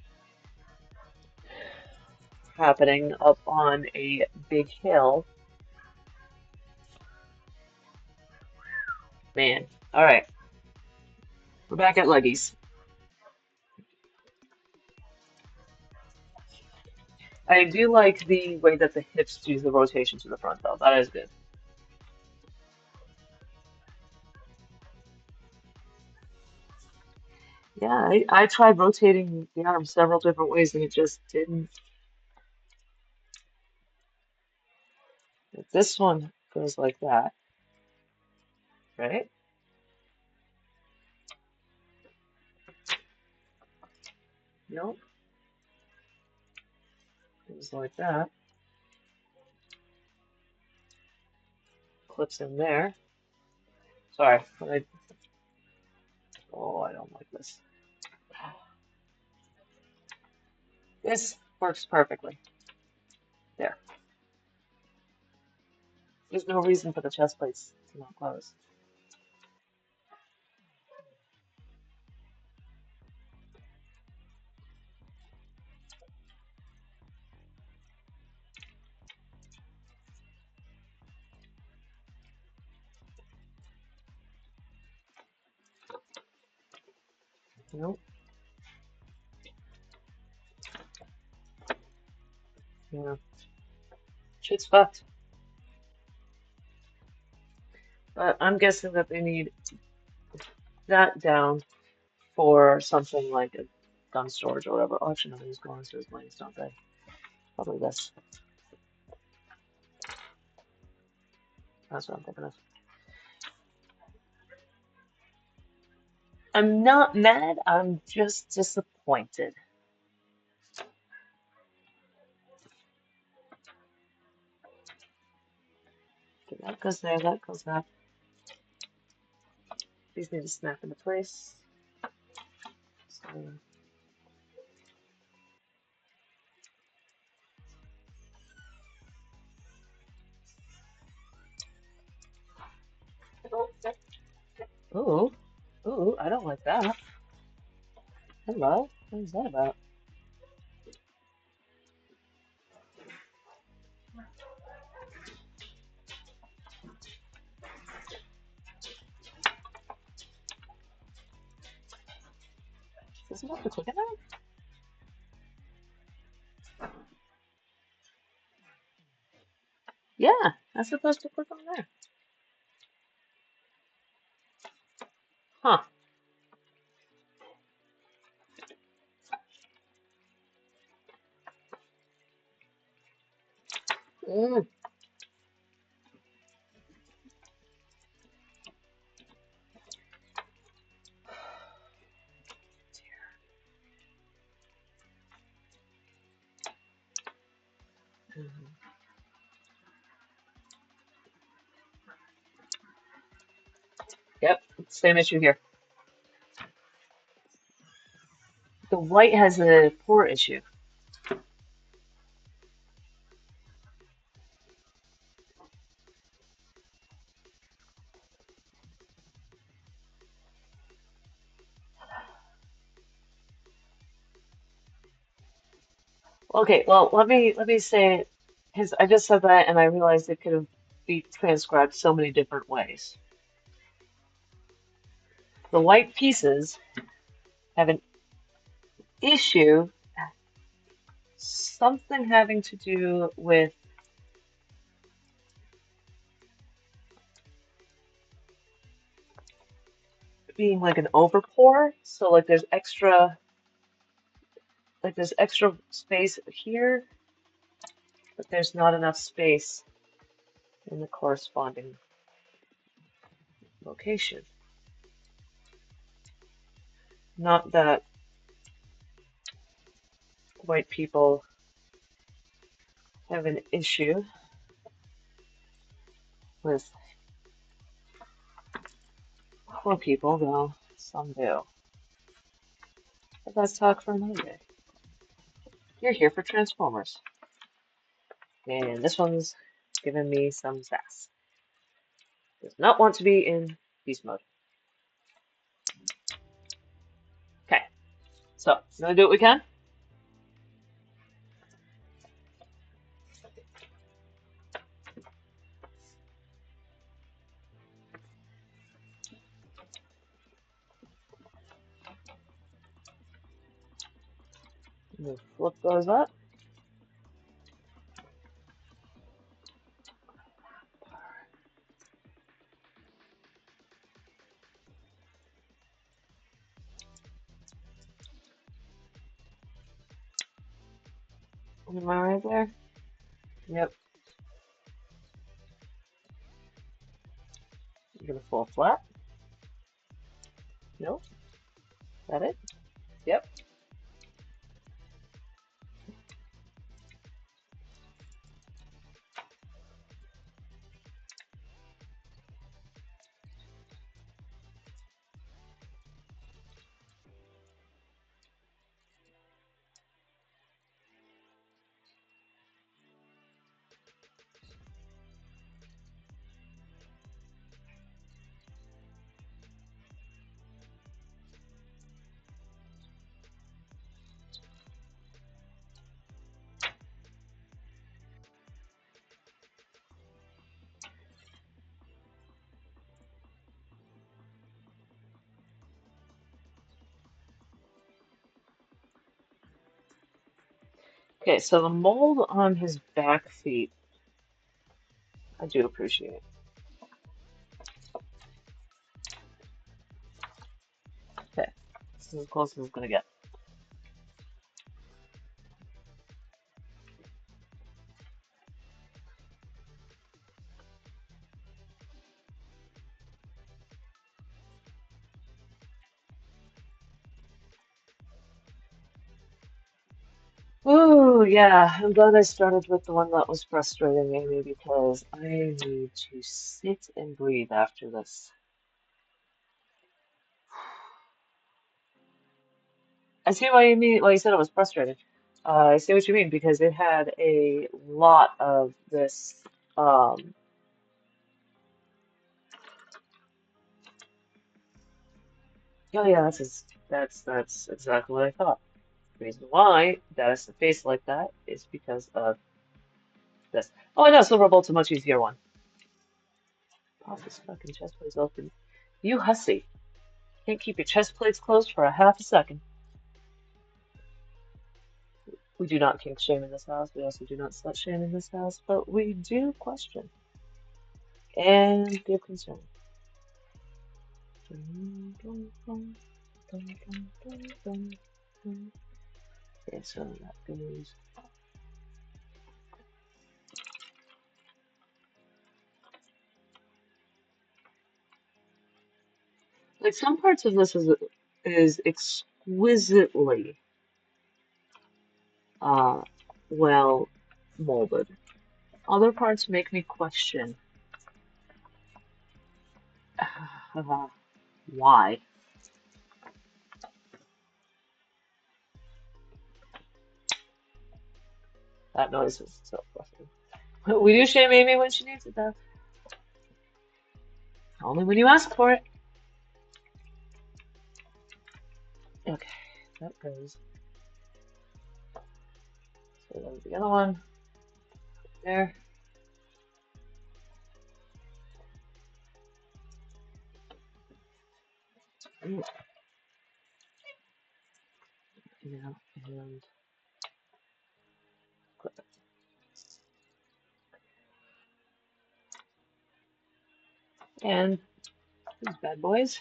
happening up on a big hill. Man. All right, we're back at Leggies. I do like the way that the hips do the rotation to the front, though. That is good. Yeah, I tried rotating the arm several different ways and it just didn't. This one goes like that, right? Nope, goes like that. Clips in there. Sorry, oh, I don't like this. This works perfectly. There. There's no reason for the chest plates to not close. Nope. Yeah. Shit's fucked. But I'm guessing that they need that down for something like a gun storage or whatever. Oh, actually, no, these go into his lanes, don't they? Probably this. That's what I'm thinking of. I'm not mad, I'm just disappointed. Okay, that goes there, that goes there. These need to snap into place. So, ooh, ooh, I don't like that. Hello, what is that about? Does it have to click in there? Yeah, that's supposed to click on there. Huh. Mm. Yep, same issue here. The white has a pore issue. Okay, well, let me say, because I just said that and I realized it could have be transcribed so many different ways. The white pieces have an issue, something having to do with being like an overpour. So like there's extra space here, but there's not enough space in the corresponding location. Not that white people have an issue with poor people, though some do. But that's talk for another day. You're here for Transformers. And this one's giving me some sass. Does not want to be in beast mode. Okay, so I'm gonna do what we can. I'm gonna flip those up. Am I right there? Yep. I'm gonna fall flat. Nope. Is that it? Yep. Okay, so the mold on his back feet, I do appreciate. Okay, this is as close as it's gonna get. Ooh, yeah, I'm glad I started with the one that was frustrating me because I need to sit and breathe after this. I see why you mean, why you said it was frustrating. I see what you mean because it had a lot of this. Um, oh yeah, that's exactly what I thought. The reason why that is the face like that is because of this. Oh, I know, Silverbolt's a much easier one. Pop his fucking chest plates open. You hussy. Can't keep your chest plates closed for a half a second. We do not kink shame in this house. We also do not slut shame in this house, but we do question and give concern. Okay, so that goes. Like some parts of this is exquisitely uh well molded. Other parts make me question why. That noise is so frustrating. We do shame Amy when she needs it though. Only when you ask for it. Okay, that goes. There's the other one there. Yeah, and clip it. And these bad boys,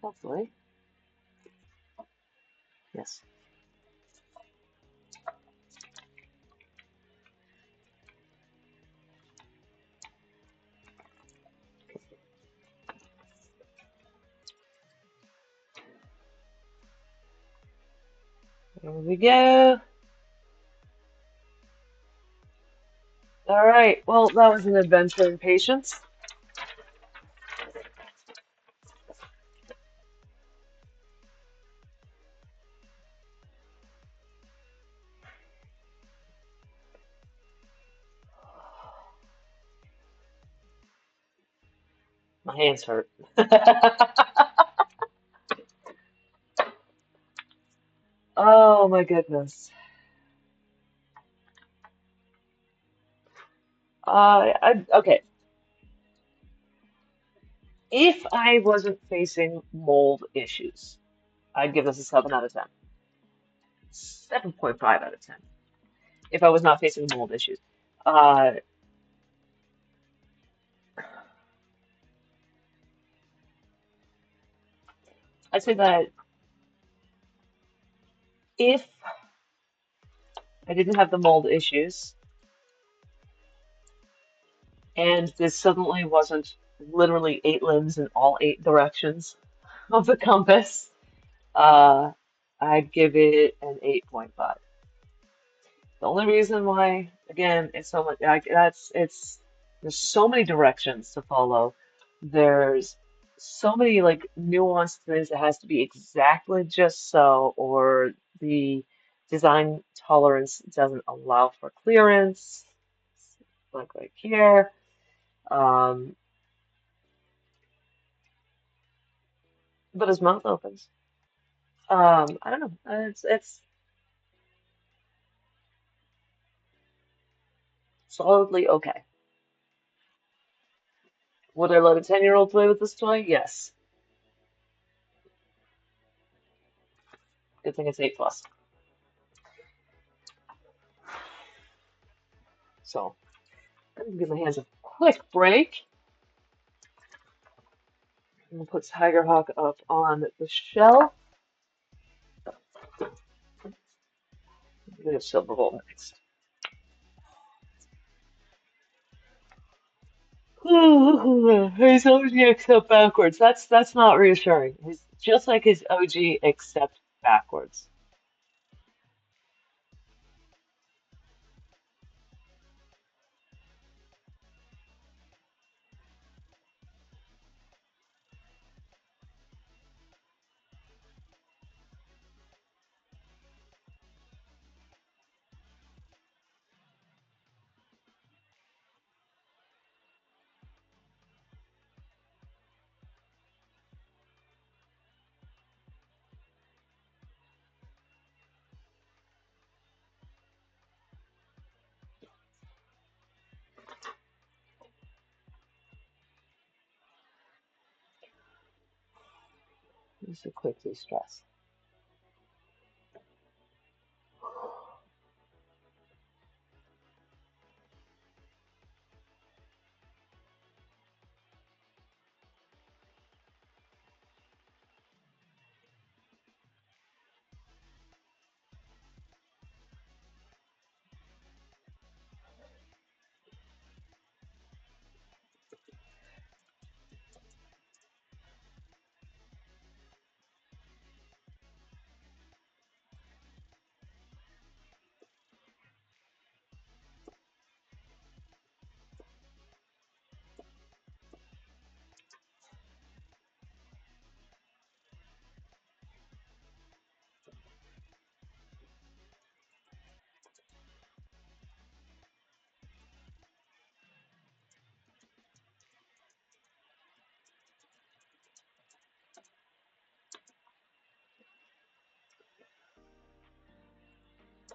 hopefully, yes. There we go. All right. Well, that was an adventure in patience. My hands hurt. Oh my goodness. Okay. If I wasn't facing mold issues, I'd give this a 7 out of 10. 7.5 out of 10. If I was not facing mold issues. Uh, I'd say that if I didn't have the mold issues and this suddenly wasn't literally 8 limbs in all 8 directions of the compass, uh, I'd give it an 8.5. The only reason why, again, it's so much like there's so many directions to follow. There's so many like nuanced things that has to be exactly just so, or the design tolerance doesn't allow for clearance, like right here. Um, but his mouth opens. I don't know. It's solidly okay. Would I let a 10-year-old play with this toy? Yes. Good thing it's 8 plus. So I'm gonna give my hands a quick break. I'm gonna put Tigerhawk up on the shelf. We have Silverbolt next. His OG except backwards. That's not reassuring. He's just like his OG except backwards. Just a quick de-stress.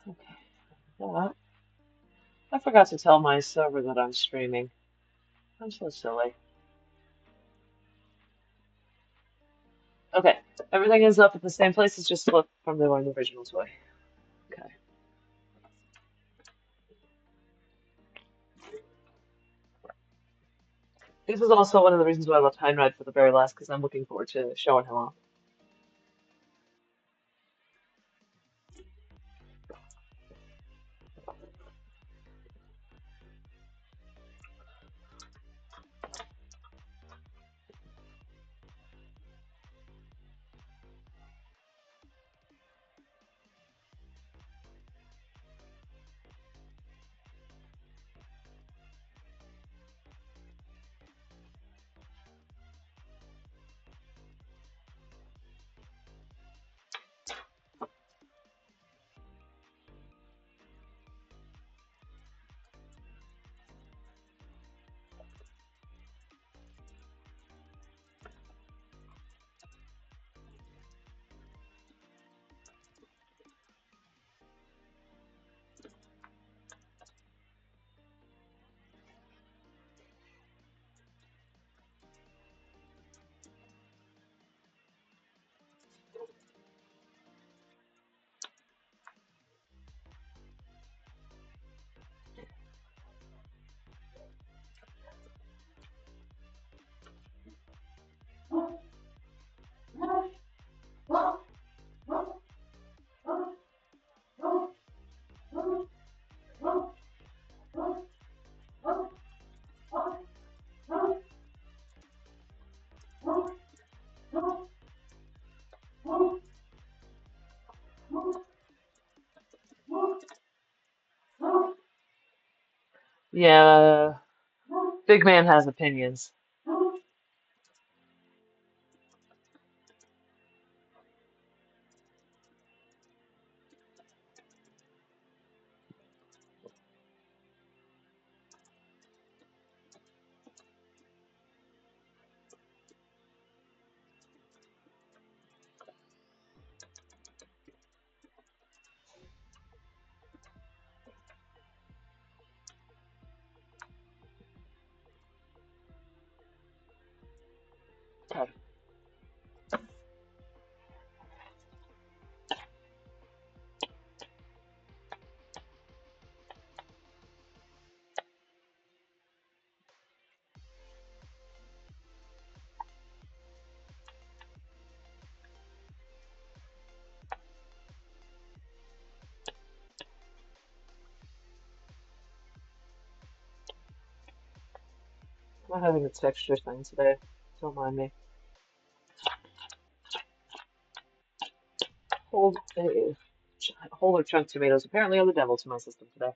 Okay. That. I forgot to tell my server that I'm streaming. I'm so silly. Okay, everything is up at the same place. It's just flipped from the original toy. Okay. This is also one of the reasons why I left Heinrad for the very last, because I'm looking forward to showing him off. Yeah, big man has opinions. Okay. I'm not having a texture thing today. Don't mind me. Hold a whole or chunk tomatoes apparently are the devil to my system today.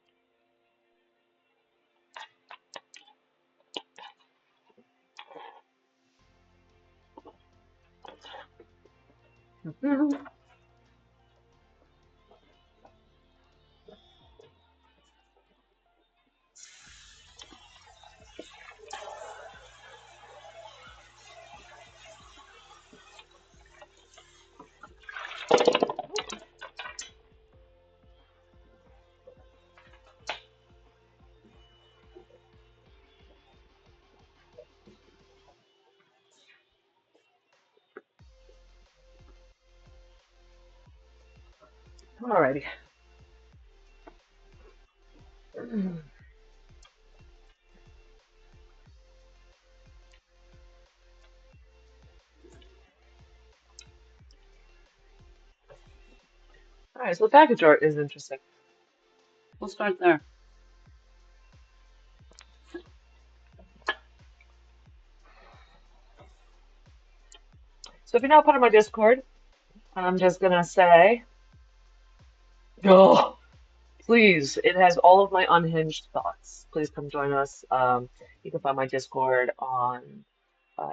Alrighty. Alright, so the package art is interesting. We'll start there. So if you're not part of my Discord, I'm just gonna say, oh, please, it has all of my unhinged thoughts. Please come join us. You can find my Discord on,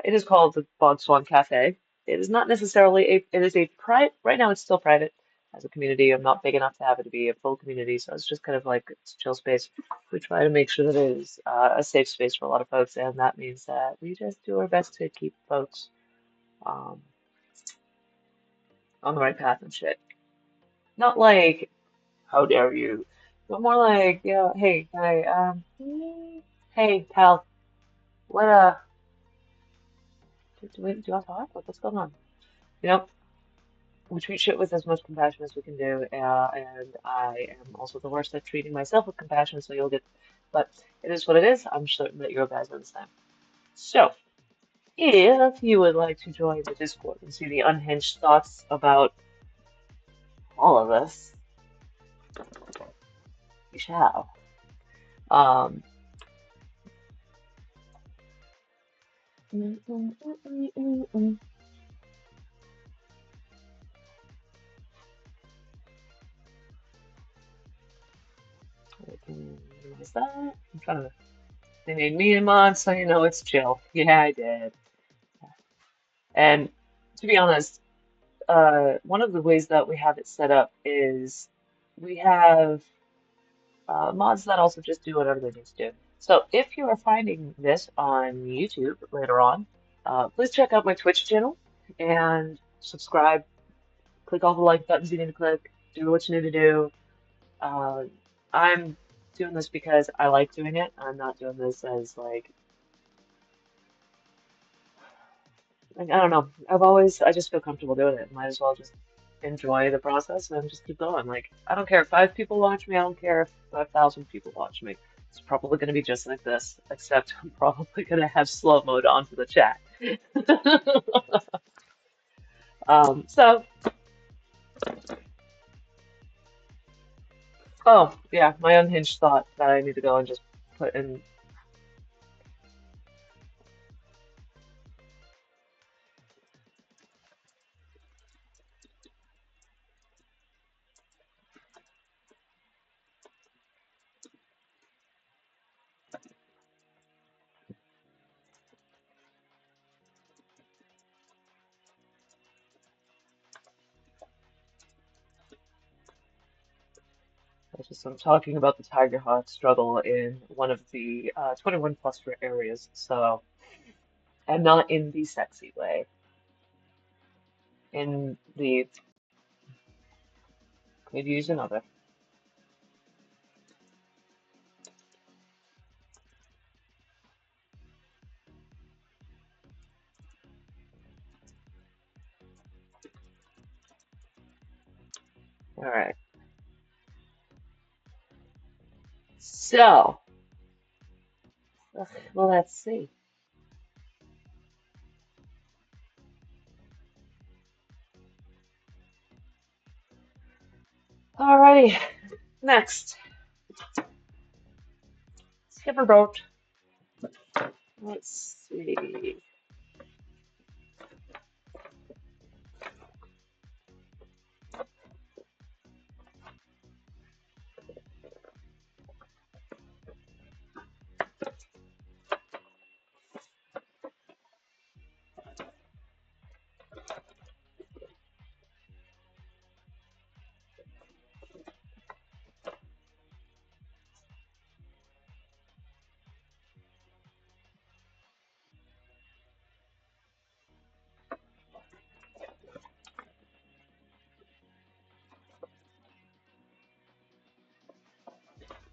it is called the Botcon Cafe. It is not necessarily it is a private, right now it's still private as a community. I'm not big enough to have it to be a full community, so it's just kind of like it's a chill space. We try to make sure that it is a safe space for a lot of folks, and that means that we just do our best to keep folks um, on the right path and shit. Not like How dare you? But more like, yeah, hey, guy, hey, pal, what, do you want to talk? What's going on? You know, we treat shit with as much compassion as we can do, and I am also the worst at treating myself with compassion, so you'll get, but it is what it is. I'm certain that you're guys are the same. So, if you would like to join the Discord and see the unhinged thoughts about all of this, you shall. Um, mm, mm, mm, mm, mm, mm. I can minimize that. I'm trying to. They made me a mod, so you know it's chill. Yeah, I did. And to be honest, one of the ways that we have it set up is we have mods that also just do whatever they need to do. So if you are finding this on YouTube later on, please check out my Twitch channel and subscribe. Click all the like buttons you need to click. Do what you need to do. Uh, I'm doing this because I like doing it. I'm not doing this as like I don't know. I just feel comfortable doing it. Might as well just enjoy the process and just keep going. Like, I don't care if 5 people watch me. I don't care if 5,000 people watch me. It's probably going to be just like this, except I'm probably going to have slow mode onto the chat. So, oh, yeah, my unhinged thought that I need to go and just put in. I'm talking about the Tigerhawk struggle in one of the 21 cluster areas, so, and not in the sexy way, in the, could use another. All right. So, well, let's see. Alrighty, next, Silverbolt. Let's see.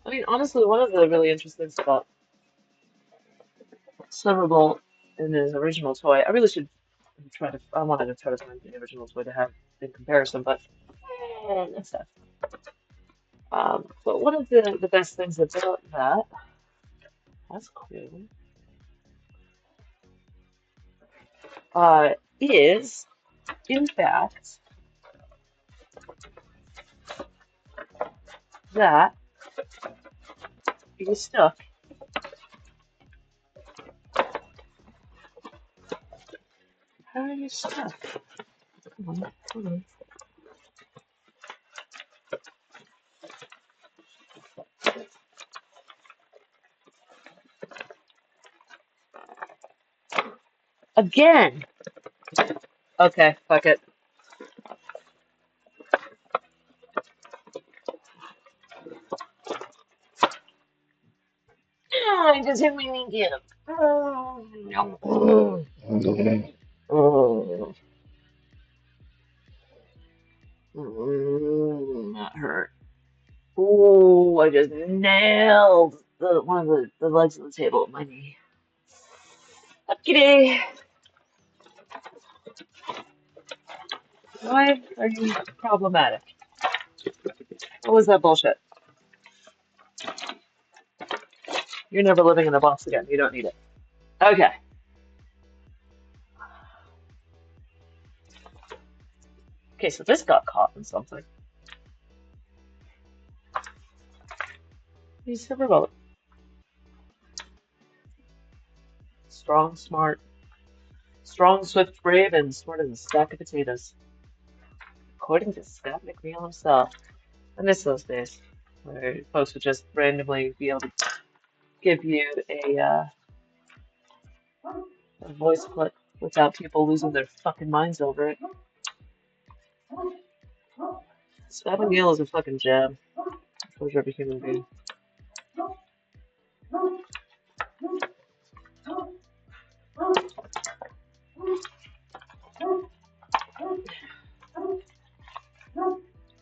I mean, honestly, one of the really interesting things about Silverbolt in his original toy, I really should try to, I wanted to try to find the original toy to have in comparison, but that's stuff. But one of the best things about that, that's cool, is, in fact, that you stuck. How are you stuck? Come on, come on. Again! Okay, fuck it. Oh, I just hit my kneecap. Oh, no. Oh, that hurt. I just nailed one of the legs of the table with my knee. Okay. Why are you problematic? What was that bullshit? You're never living in a box again. You don't need it. Okay. Okay, so this got caught in something. He's Silverbolt. Strong, smart. Strong, swift, brave, and smart as a stack of potatoes. According to Scott McNeil himself. I miss those days where folks would just randomly be able to give you a voice clip without people losing their fucking minds over it. Scott McNeil is a fucking gem for every human being.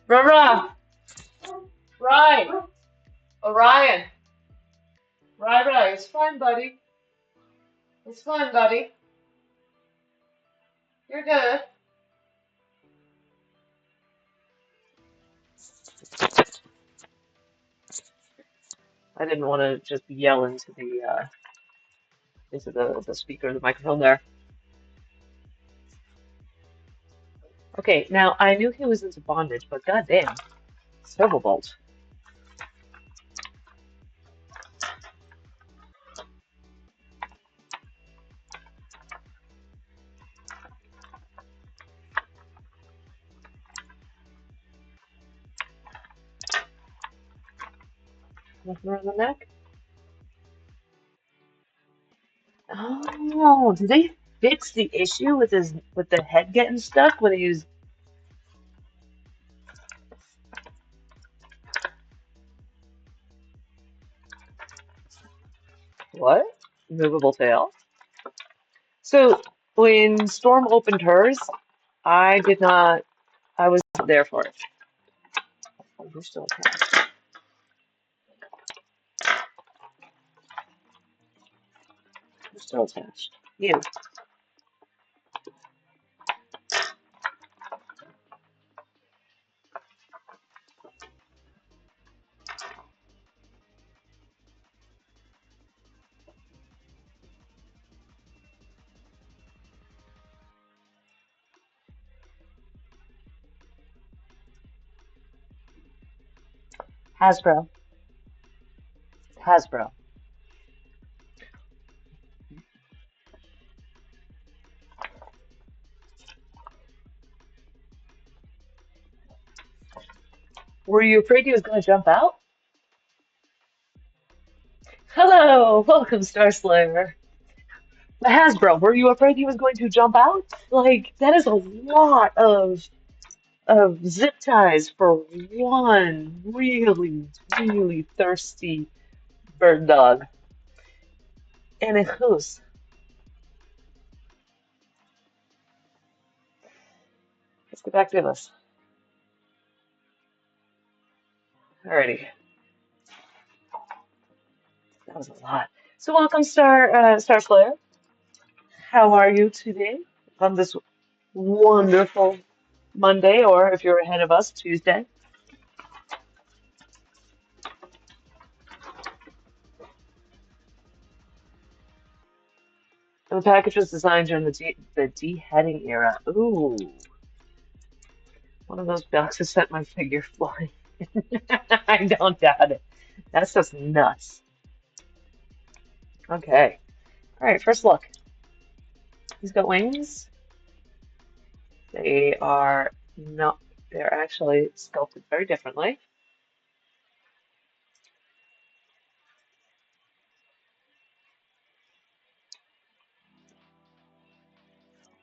Rah-rah! Right! Orion! Right, it's fine, buddy. It's fine, buddy. You're good. I didn't want to just yell into the speaker, the microphone there. Okay, now I knew he was into bondage, but goddamn, Silverbolt. Nothing around the neck? Oh, did they fix the issue with the head getting stuck when he was what? Movable tail? So when Storm opened hers, I did not. I was not there for it. Oh, you're still attached. You're still attached. You. Hasbro. Hasbro. Were you afraid he was going to jump out? Hello, welcome, Star Slayer. Hasbro, were you afraid he was going to jump out? Like, that is a lot of zip ties for one really, really thirsty bird dog. And a goose. Let's get back to this. Alrighty, that was a lot. So welcome, Star Slayer. How are you today on this wonderful Monday, or if you're ahead of us, Tuesday? And the package was designed during the deheading era. Ooh, one of those boxes sent my figure flying. I don't doubt it. That's just nuts. Okay. All right, first look. He's got wings. They are not, they're actually sculpted very differently.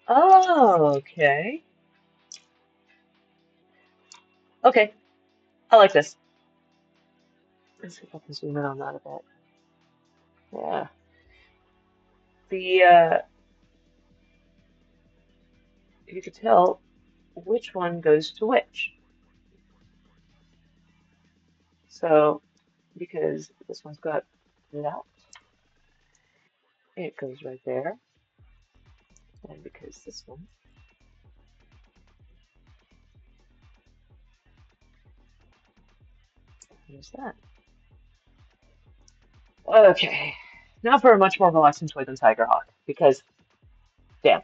Oh, okay. Okay, I like this. Let's see if I can zoom in on that a bit. Yeah. The you can tell which one goes to which. So because this one's got that. It goes right there. And because this one is that. Okay. Now for a much more relaxing toy than Tigerhawk, because damn.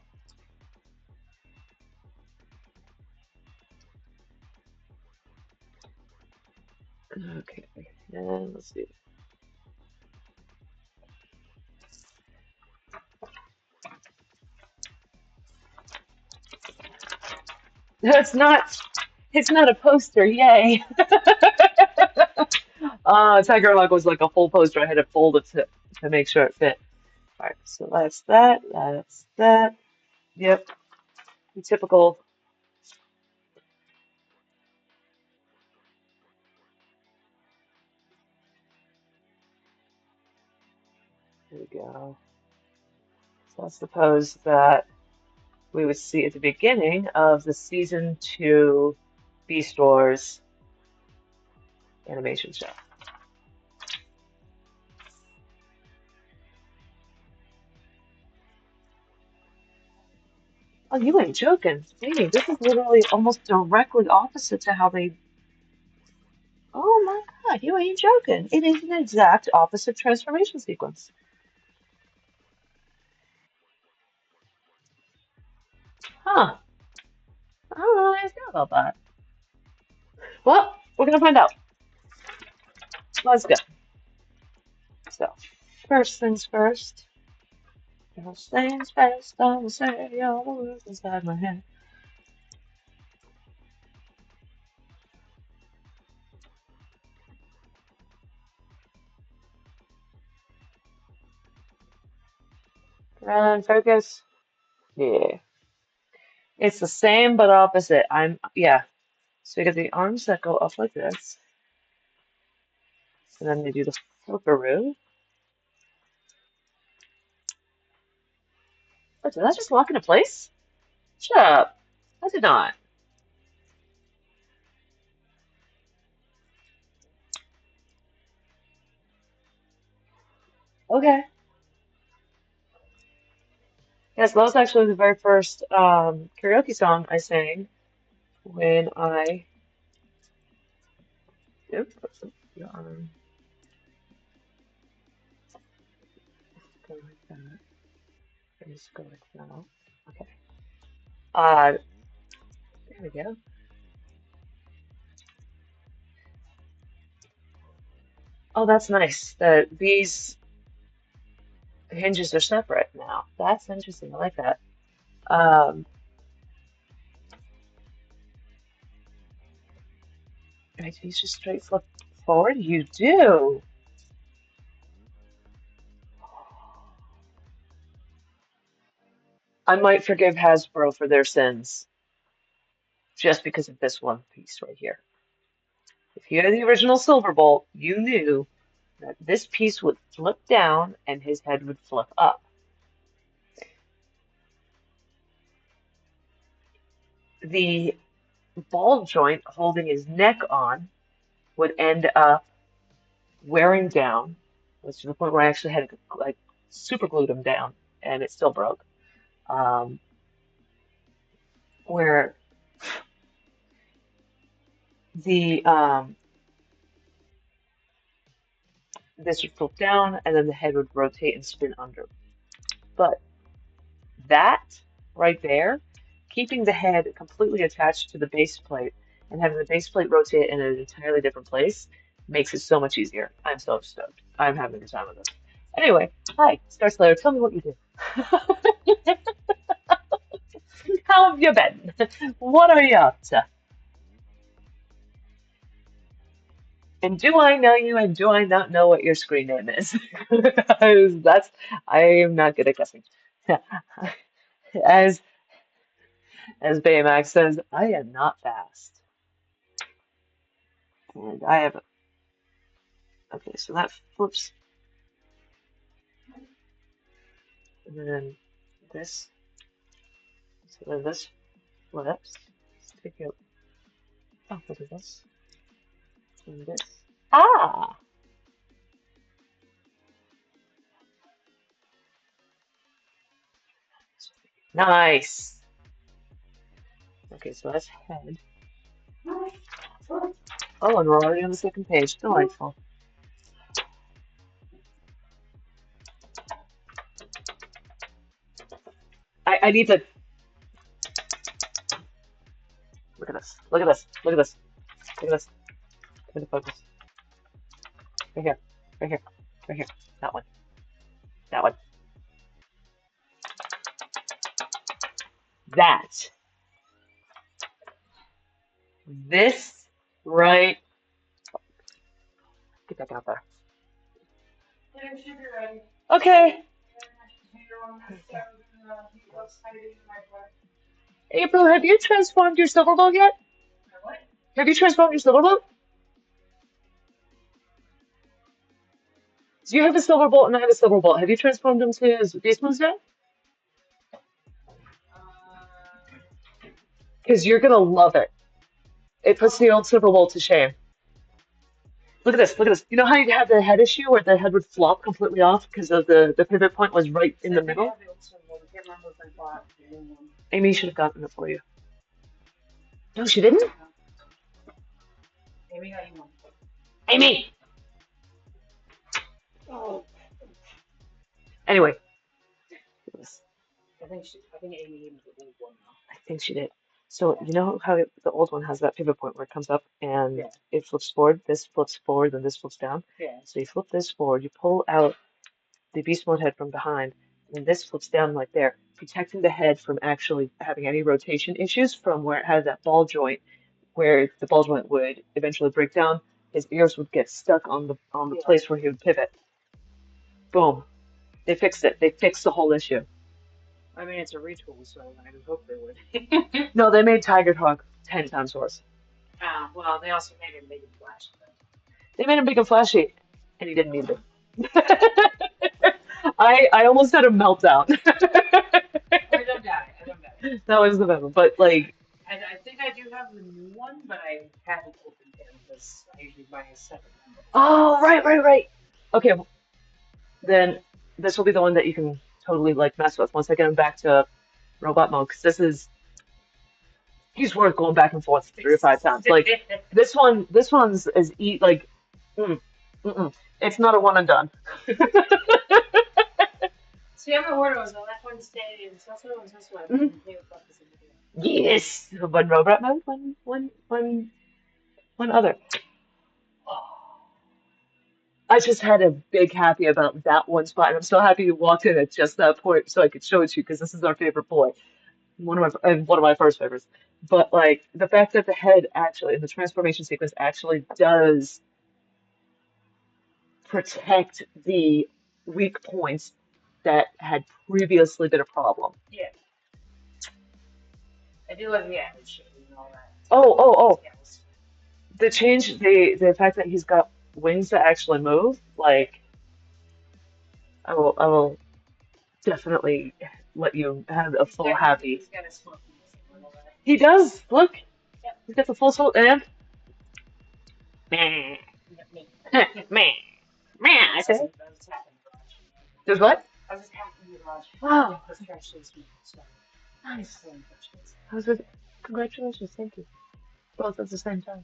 Okay, and let's see. It's not a poster, yay. Tigerhawk was like a full poster. I had to fold it to make sure it fit. All right, so that's that. Yep, the typical. There we go. So that's the pose that we would see at the beginning of the season 2 Beast Wars animation show. Oh, you ain't joking. Hey, this is literally almost directly opposite to how they. Oh my God, you ain't joking. It is an exact opposite transformation sequence. Huh. I don't know how I feel about that. Well, we're gonna find out. Let's go. So, first things first. First things first, I will say all the words inside my head. Run, focus. Yeah. It's the same but opposite. Yeah. So you get the arms that go up like this, and then they do the flipperoo. Oh, did that just lock into place? Shut up. I did not. Okay. Yes, that was actually the very first karaoke song I sang when I. Yep. Your arm. Go like that. Just go like that. Okay. Uh, there we go. Oh, that's nice. These hinges are separate now. That's interesting. I like that. Um, right, these just straight flip forward. You do. I might forgive Hasbro for their sins just because of this one piece right here. If you had the original Silverbolt, you knew that this piece would flip down and his head would flip up. The ball joint holding his neck on would end up wearing down, which to the point where I actually had to like super glued him down, and it still broke. Um, where the this would flip down, and then the head would rotate and spin under. But that right there, keeping the head completely attached to the base plate and having the base plate rotate in an entirely different place makes it so much easier. I'm so stoked. I'm having a time with this. Anyway, hi, Star Slayer. Tell me what you do. How have you been? What are you up to? And do I know you and do I not know what your screen name is? That's I am not good at guessing. As as Baymax says, I am not fast. And I have okay, so that flips and then this so then this flips. Let's take it oh look at this. And this. Ah! Nice. Okay, so that's head. Oh, and we're already on the second page. Delightful. I need to look at this. Look at this. Look at this. Look at this. Look at the focus. Right here. Right here. Right here. That one. That one. That. This right. Get back out there. Okay. April, have you transformed your Silverbolt yet? Have you transformed your Silverbolt? Do you have a Silverbolt and I have a Silverbolt? Have you transformed them to Beast Moves yet? Because you're gonna love it. It puts the old Silverbolt to shame. Look at this. Look at this. You know how you had the head issue where the head would flop completely off because of the pivot point was right in the middle? Amy should have gotten it for you. No, she didn't? Amy! Anyway. I think she did. So you know how the old one has that pivot point where it comes up and it flips forward, this flips forward, and this flips down? Yeah. So you flip this forward, you pull out the beast mode head from behind, and this flips down like there, protecting the head from actually having any rotation issues from where it has that ball joint, where the ball joint would eventually break down. His ears would get stuck on the place where he would pivot. Boom. They fixed it. They fixed the whole issue. I mean, it's a retool, so I would hope they would. No, they made Tigerhawk 10 times worse. Well, they also made him big and flashy. They made him big and flashy, and he didn't need it. I almost had a meltdown. I don't doubt it. I don't doubt it. That was the memo, but like. I think I do have the new one, but I haven't opened it because I usually buy a separate one. Oh, right. Okay, then this will be the one that you can totally like mess with once I get him back to robot mode, because he's worth going back and forth 3 or 5 times. Like this one's is like, it's not a one and done. See, I'm a horde. I was the last one to stay in Sassuolo and Sassuolo. Yes, one robot mode, one other. I just had a big happy about that one spot, and I'm so happy you walked in at just that point so I could show it to you because this is our favorite boy, one of my first favorites. But like the fact that the head actually in the transformation sequence actually does protect the weak points that had previously been a problem. Yeah. I do love the average and all that. Oh. The fact that he's got wings that actually move, like I will definitely let you have a full happy. He's got a smoke. He does. Look. Yep. He's got the full soul and I say. There's what? I was just happy in the garage. Wow. Nice. I was with. Congratulations. Thank you. Both at the same time.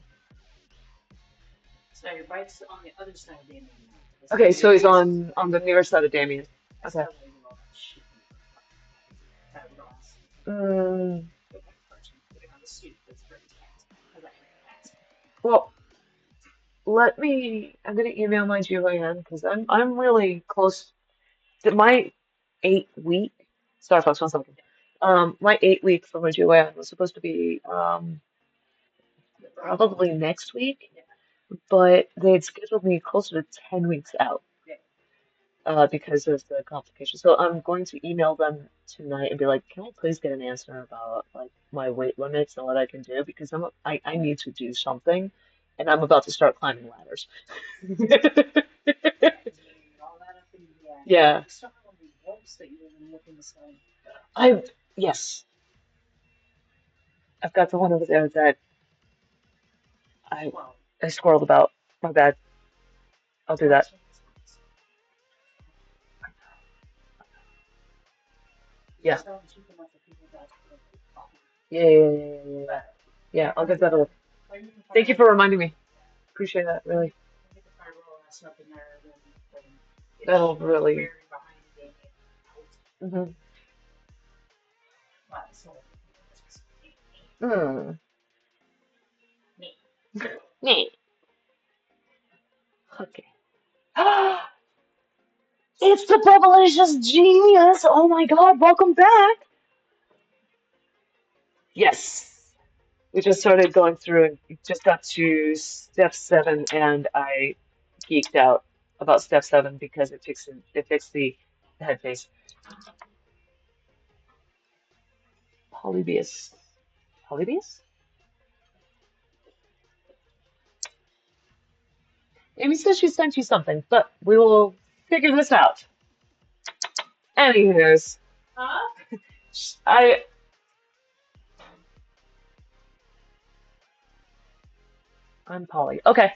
So your bike's on the other side of Damien. Okay, so he's on the near side of Damien. Okay. Well, I'm gonna email my GYN because I'm really close to my 8 week. Sorry, folks, 1 second. My 8 week for my GYN was supposed to be probably next week, but they had scheduled me closer to 10 weeks out. Because of the complications. So I'm going to email them tonight and be like, can I please get an answer about like my weight limits and what I can do because I need to do something and I'm about to start climbing ladders. Yeah. Yes. I've got the one over there that I squirreled about. My bad. I'll do that. Yeah. Just don't cheap enough for people to actually talk. Yeah. Yeah, I'll give that a look. Thank you for reminding me. Appreciate that, really. You get the firewall ass up in there, then That'll it's really. buried behind the out. Mm-hmm. But so Hmm. me. Neat. Okay. It's the Bubblicious Genius! Oh my god, welcome back! Yes. We just started going through and just got to step 7 and I geeked out about step 7 because it fixed the head face. Polybius. Polybius? Amy says she sent you something, but we will figure this out. Anyways, Huh? I I'm Polly. Okay.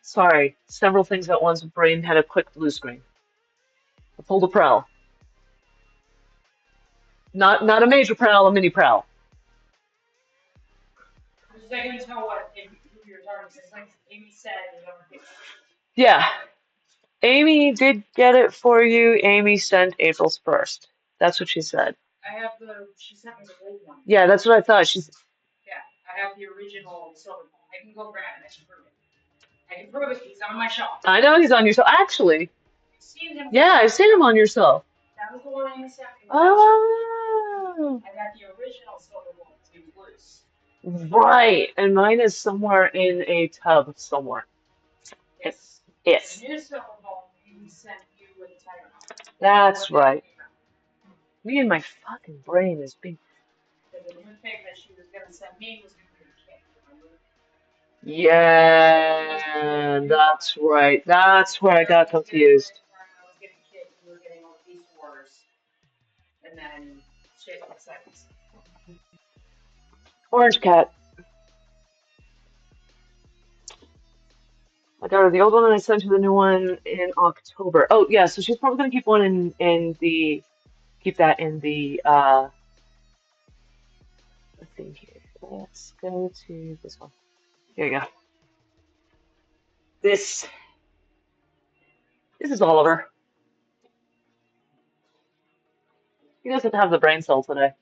Sorry. Several things at once. Brain had a quick blue screen. I pulled a prowl. Not a major prowl, a mini prowl. Because I can tell who you're talking to. It's like Amy said, you don't think. Yeah. Amy did get it for you. Amy sent April's first. That's what she said. I have she sent me the old one. Yeah, that's what I thought. Yeah, I have the original Silverbolt. I can go grab it. I can prove it. I can prove it. He's on my shelf. I know he's on your shelf. Actually, I've seen him. yeah, I've seen him on your shelf. That was the one Amy sent me. Oh. I got the original Silverbolt. He was loose. Right, and mine is somewhere in a tub somewhere. Yes. Yes. The new Silverbolt Amy sent you with the Tigerhawk. That's right. Me and my fucking brain is being. The new thing that she was going to send me was going to be the kit, remember? Yeah, that's right. That's where I got confused. I was getting kit, you were getting all the Beast Wars. And then shit in seconds. Orange cat. I got her the old one and I sent her the new one in October. Oh yeah, so she's probably gonna keep one in the keep that in the let's see here. Let's go to this one. Here you go. This is Oliver. He doesn't have the brain cell today.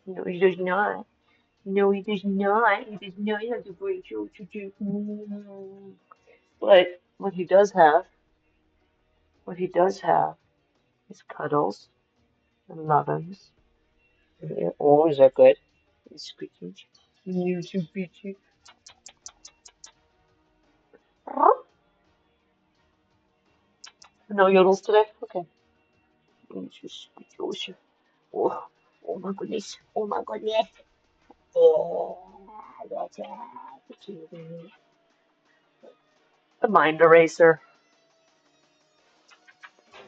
No, he does not. No, he does not. He does not have the brain cell today. But what he does have is cuddles and lovin's. Oh, is that good? It's squeaky. You too bitchy. No yodels today? Okay. Oh, oh my goodness. Oh my goodness. Oh, that's it. The mind eraser.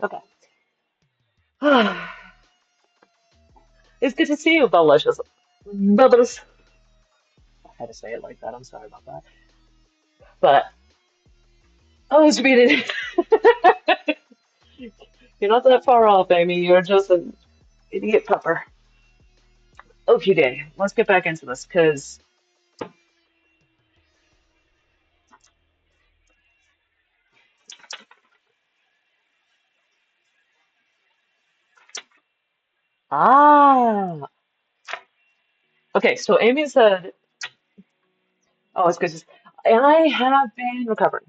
Okay. It's good to see you, Delicious. Bubbles. I had to say it like that. I'm sorry about that. But, oh, it's beating. You're not that far off, Amy. You're just an idiot pupper. Okay, day. Let's get back into this, because ah, okay. So Amy said, "Oh, it's good." And I have been recovering.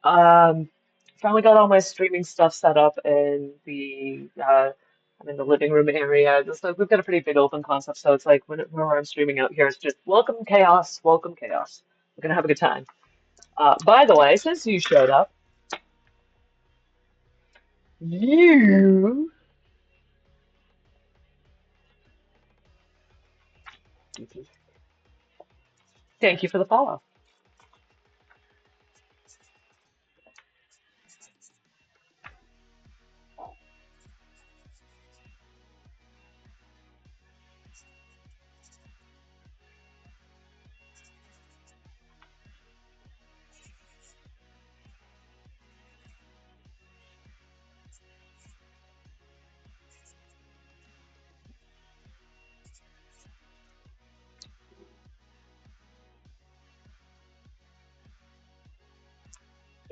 Um, Finally got all my streaming stuff set up in the I'm in the living room area. Just like we've got a pretty big open concept, so it's like whenever I'm streaming out here, it's just welcome chaos, welcome chaos. We're gonna have a good time. By the way, since you showed up, you thank you for the follow.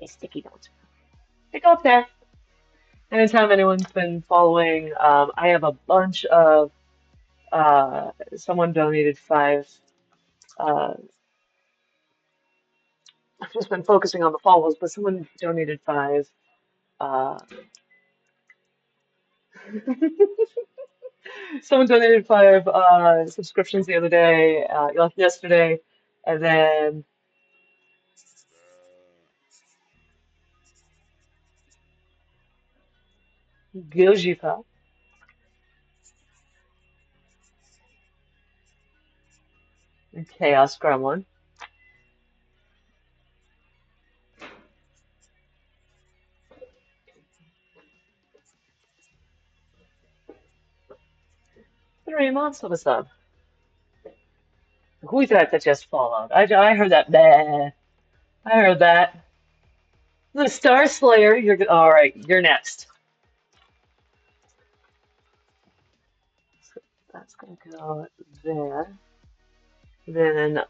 A sticky note. They go up there. Anytime anyone's been following, I have a bunch of, someone donated 5, uh, I've just been focusing on the follows, but someone donated 5, uh, someone donated 5, subscriptions the other day, like yesterday, and then Gojipa, and Chaos Gremlin. Three months of a sub. Who's that just followed? I heard that. Bah. I heard that. The Star Slayer. All right. You're next. So that's gonna go there. Then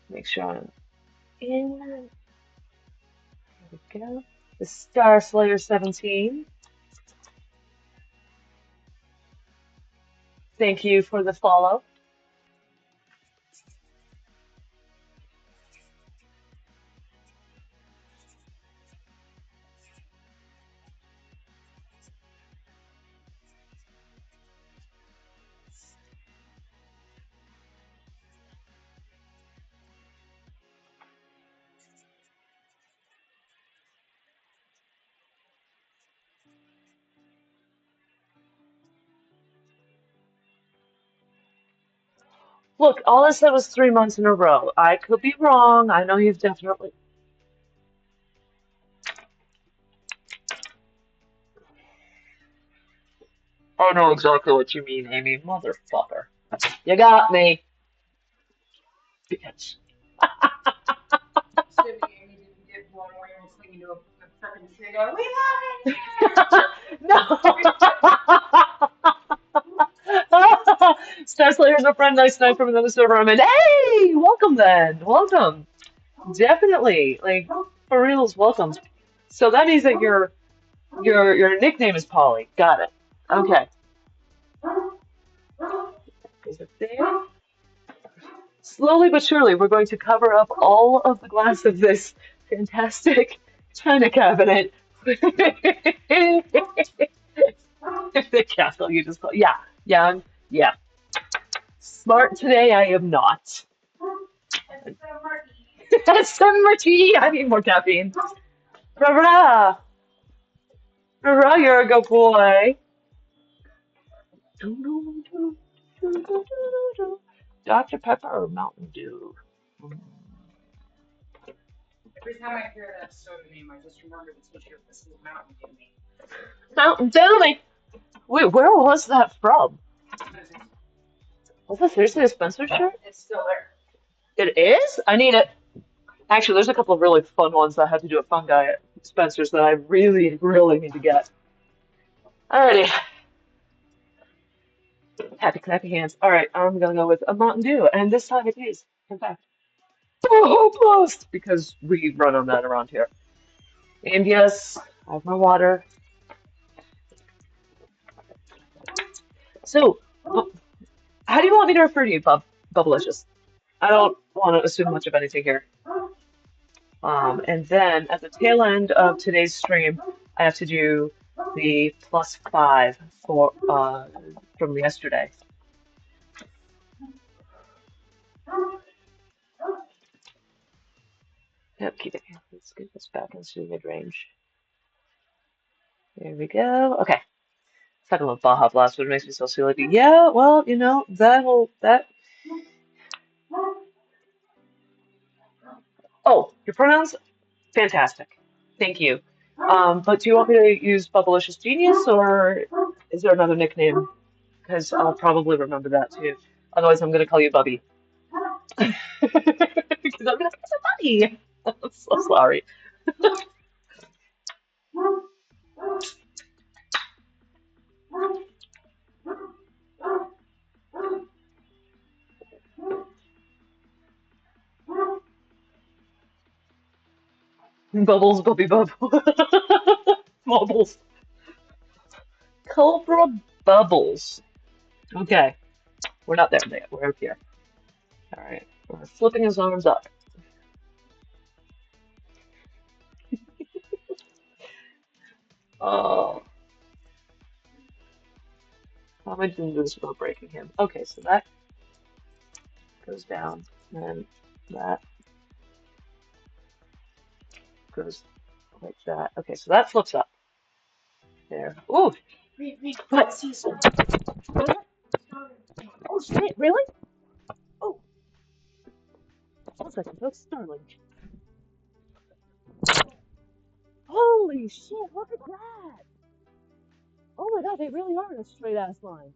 make sure I'm in. There we go. The Star Slayer 17. Thank you for the follow. Look, all I said was 3 months in a row. I could be wrong. I know you've definitely. I know exactly what you mean, Amy. Motherfucker. You got me. Bitch. Assuming Amy didn't get blown away and clinging to a freaking tree going, we love it! No. Star Slayer's a friend. Nice night from another server. I'm in. Hey, welcome then. Welcome. Definitely. Like for reals, welcome. So that means that your nickname is Polly. Got it. Okay. Goes up there. Slowly but surely, we're going to cover up all of the glass of this fantastic china cabinet. The castle you just call. Yeah, yeah, yeah. Smart today, I am not. It's so murky. Some more tea. I need more caffeine. Rah rah, you're a good boy. Dr. Pepper or Mountain Dew? Every time I hear that soda name, I just remember the t-shirt that says Mountain Dew Me. Mountain Dew me. Wait, where was that from? Was that seriously a Spencer shirt? It's still there. It is? I need it. Actually, there's a couple of really fun ones that I had to do at Fun Guy at Spencer's that I really, really need to get. Alrighty. Happy clappy hands. Alright, I'm gonna go with a Mountain Dew, and this time it is, in fact, Blast! Because we run on that around here. And yes, I have my water. So, how do you want me to refer to you, Bubblicious? I don't want to assume much of anything here. And then at the tail end of today's stream, I have to do the +5 for from yesterday. Yep, keep it. Let's get this back into mid range. There we go. Okay. Talking about Baja Blast, but it makes me so silly. Yeah, well, you know, that. Oh, your pronouns? Fantastic. Thank you. But do you want me to use Bubblicious Genius, or is there another nickname? Because I'll probably remember that too. Otherwise, I'm going to call you Bubby. Because I'm going to say Bubby. I'm so sorry. Bubbles, Bubby Bub. Bubbles. Cobra Bubbles. Okay, we're not there yet. We're up here. All right. We're flipping his arms up. Oh, how am I doing this without breaking him? Okay, so that goes down, and that goes like that. Okay, so that flips up there. Ooh, what? What? Oh shit, really? Oh, 1 second, folks. Starling. Holy shit, look at that! Oh my god, they really are in a straight ass line.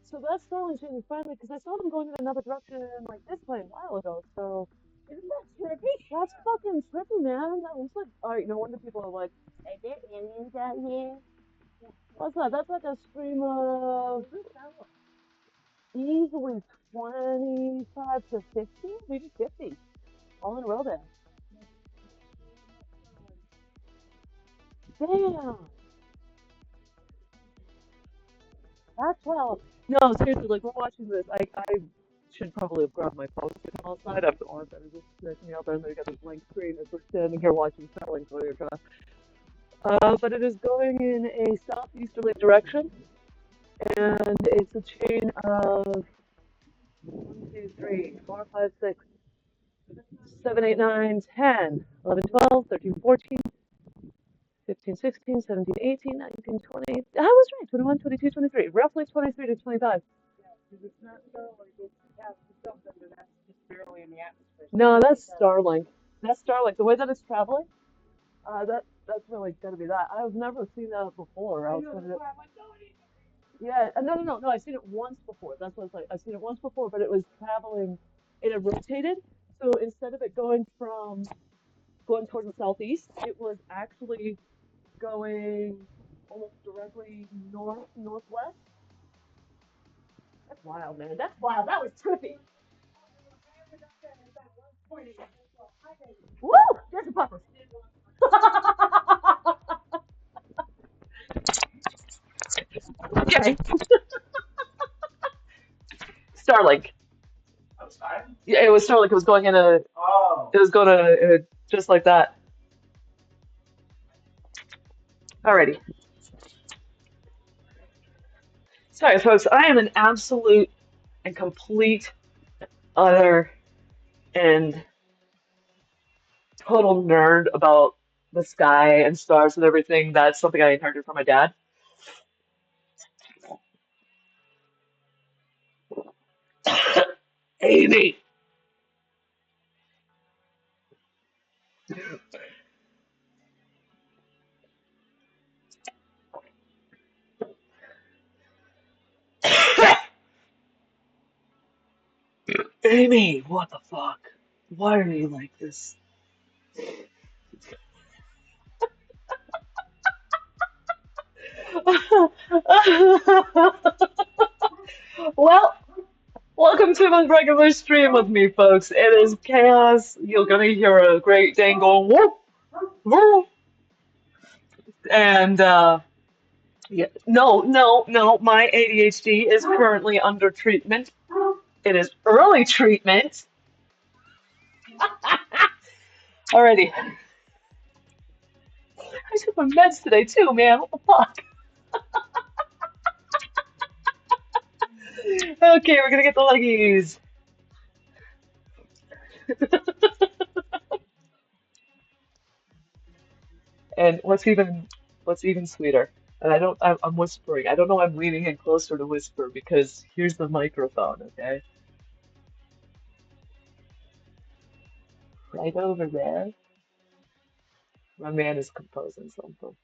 So that's Starling changing finally, because I saw them going in another direction like this way a while ago, so. Isn't that trippy? That's fucking trippy, man. That looks like. Alright, no wonder people are like, are there aliens out here? What's that? That's like a stream of easily 25 to 50, maybe 50. All in a row there. Damn! That's wild. No, seriously, like we're watching this. I should probably have grabbed my phone last night after all that is just sitting out there and they got this blank screen as we're standing here watching Starlink choreograph. But it is going in a southeasterly direction, and it's a chain of 1, 2, 3, 4, 5, 6, 7, 8, 9, 10, 11, 12, 13, 14, 15, 16, 17, 18, 19, 20. I was right, 21, 22, 23. Roughly 23 to 25. No, that's Starlink. That's Starlink. The way that it's traveling, that's really gonna be that. I've never seen that before. Yeah, no. I've seen it once before. That's what it's like. I've seen it once before, but it was traveling. It had rotated. So instead of it going towards the southeast, it was actually going almost directly northwest. That's wild, man. That's wild. That was trippy. Woo! There's a puffer. Okay. Starlink. Yeah, it was Starlink. It was going in a. Oh. It was going to just like that. Alrighty. Sorry, folks. I am an absolute and complete utter and total nerd about the sky and stars and everything. That's something I inherited from my dad. Amy. Amy, what the fuck? Why are you like this? Well, welcome to my regular stream with me, folks. It is chaos. You're gonna hear a great Dane going whoop, whoop, and yeah, no. My ADHD is currently under treatment. It is early treatment. Alrighty, I took my meds today too, man. What the fuck? Okay, we're gonna get the leggies. And what's even sweeter, and I'm whispering. I don't know. I'm leaning in closer to whisper because here's the microphone. Okay, right over there. My man is composing something.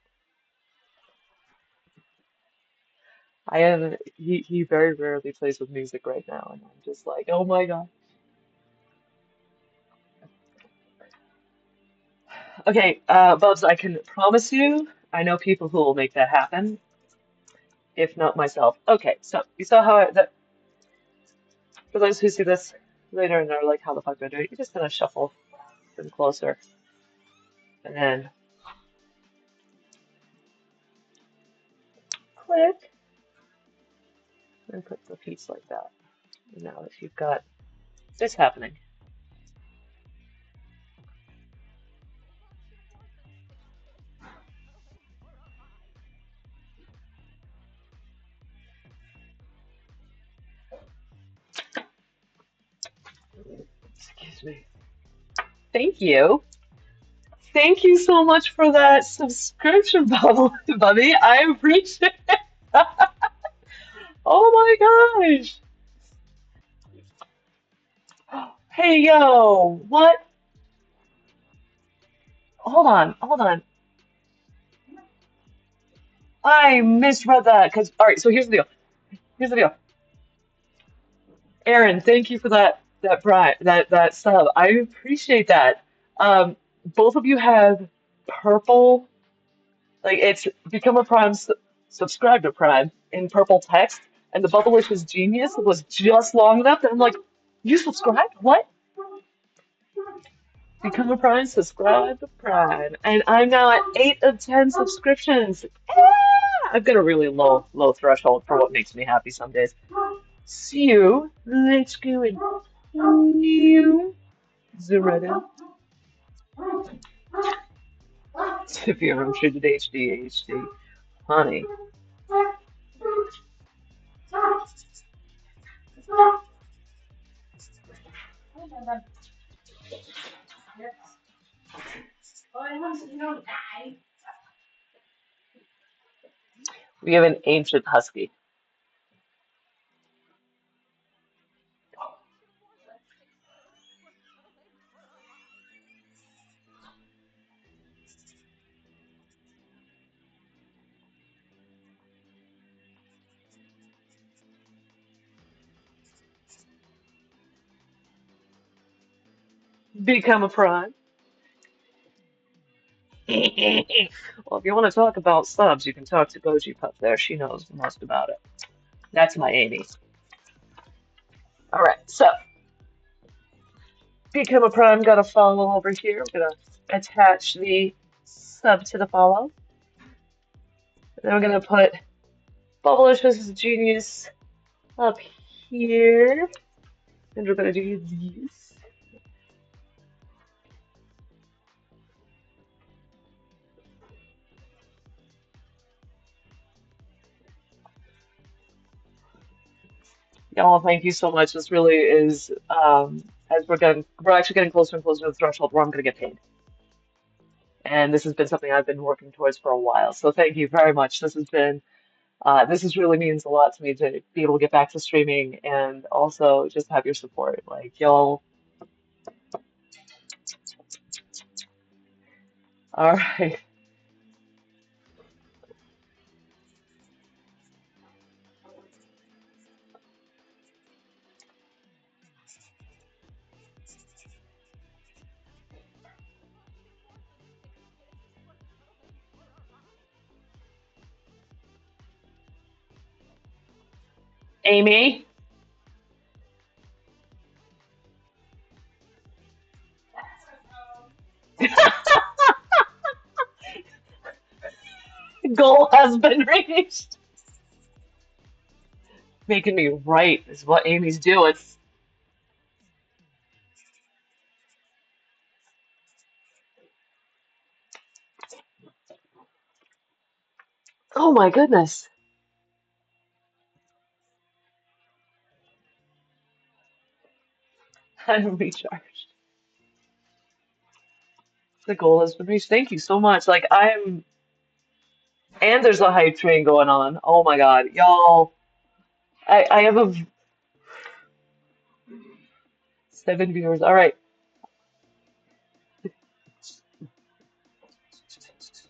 I have he very rarely plays with music right now, and I'm just like, oh my God. Okay, Bubs, I can promise you, I know people who will make that happen, if not myself. Okay, so you saw how that for those who see this later and are like, how the fuck do I do it? You just kind of shuffle. them closer. And then click and put the piece like that. And now if you've got this happening. Excuse me. Thank you. Thank you so much for that subscription, buddy. I appreciate it. Oh my gosh. Hey, yo. What? Hold on. Hold on. I misread that because, all right, so here's the deal. Here's the deal. Aaron, thank you for that sub. I appreciate that. Um, Both of you have purple, like it's become a Prime, subscribe to Prime in purple text, and the Bubblicious Genius was just long enough that I'm like, you subscribed? What? Become a Prime, subscribe to Prime, and I'm now at 8 of 10 subscriptions. I've got a really low threshold for what makes me happy some days. So let's go and zoom right in. If you're interested in HD, honey. We have an ancient husky. Become a prime. Well, if you want to talk about subs, you can talk to Goji Pup there. She knows the most about it. That's my Amy. All right, so become a prime. Got a follow over here. I'm gonna attach the sub to the follow. Then we're gonna put Bubblicious Genius up here, and we're gonna do this. Y'all, thank you so much. This really is, as we're actually getting closer and closer to the threshold where I'm gonna get paid. And this has been something I've been working towards for a while. So thank you very much. This has really means a lot to me to be able to get back to streaming and also just have your support. Like y'all, all right. Amy, goal has been reached. Making me right is what Amy's doing. Oh my goodness. I'm recharged. The goal has been reached. Thank you so much. And there's a hype train going on. Oh my God, y'all. I have a 7 viewers. All right.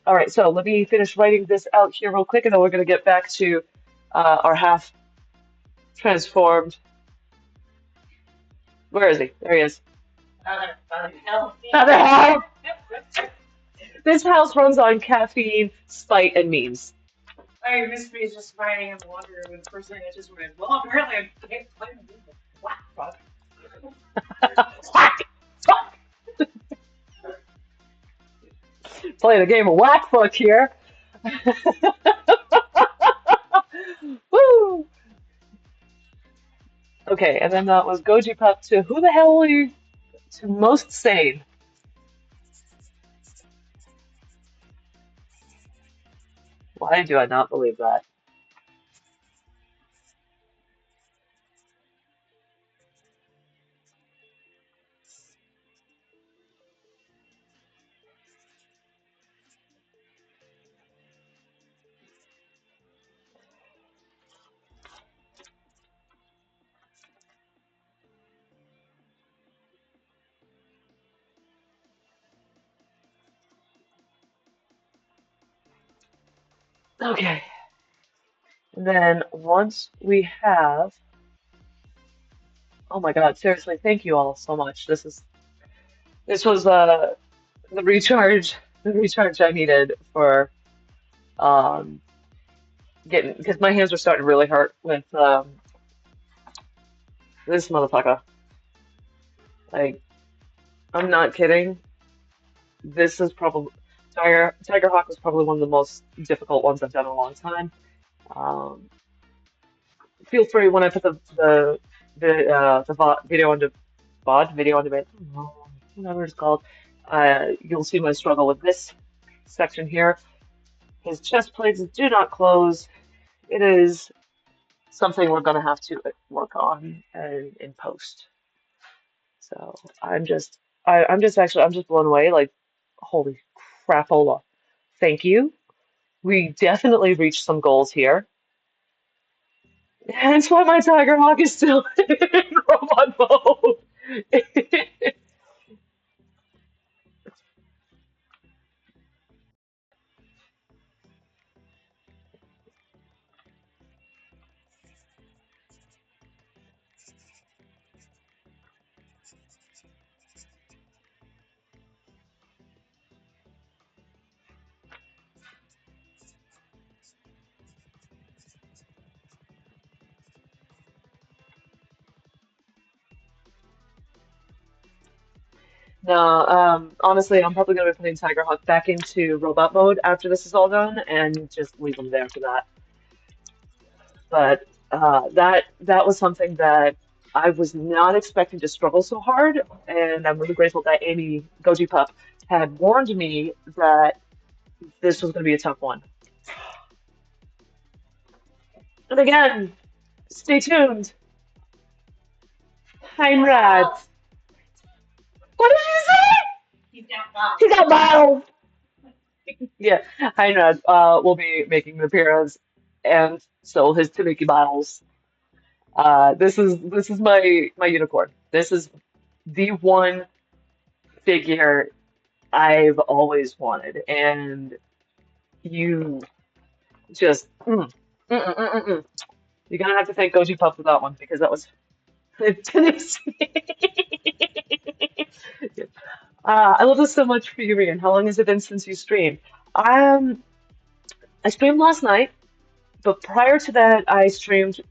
All right, so let me finish writing this out here real quick, and then we're going to get back to our half transformed. Where is he? There he is. Other hell. Other half. This house runs on caffeine, spite, and memes. I missed me just fighting in the laundry room, and the first thing I just went, well, apparently I can't find the fuck. Fuck! Fuck! playing a game of whack fuck here. Woo! Okay, and then that was Goji Pup to who the hell are you to most sane? Why do I not believe that? Okay, and then once we have, oh my God, seriously, thank you all so much. This was the recharge I needed for um getting because my hands were starting to really hurt with this motherfucker. Like, I'm not kidding. This is probably Tigerhawk was probably one of the most difficult ones I've done in a long time. Um, Feel free when I put the video on video on demand, whatever it's called. You'll see my struggle with this section here. His chest plates do not close. It is something we're gonna have to work on in post. So I'm just blown away. Like, holy crapola! Thank you. We definitely reached some goals here. Hence why my Tigerhawk is still in robot mode. No, honestly, I'm probably gonna be putting Tigerhawk back into robot mode after this is all done, and just leave him there for that. But that was something that I was not expecting to struggle so hard, and I'm really grateful that Amy Goji Pup had warned me that this was going to be a tough one. And again, stay tuned. Heinrad. Well, What did you say? he's got balls. He got miles. Yeah, Heinrad will be making an appearance, and so his Tanuki Miles. This is my unicorn. This is the one figure I've always wanted, and you just you're gonna have to thank Goji Puff for that one because that was I love this so much for you, Rian. How long has it been since you streamed? Um, I streamed last night, but prior to that, I streamed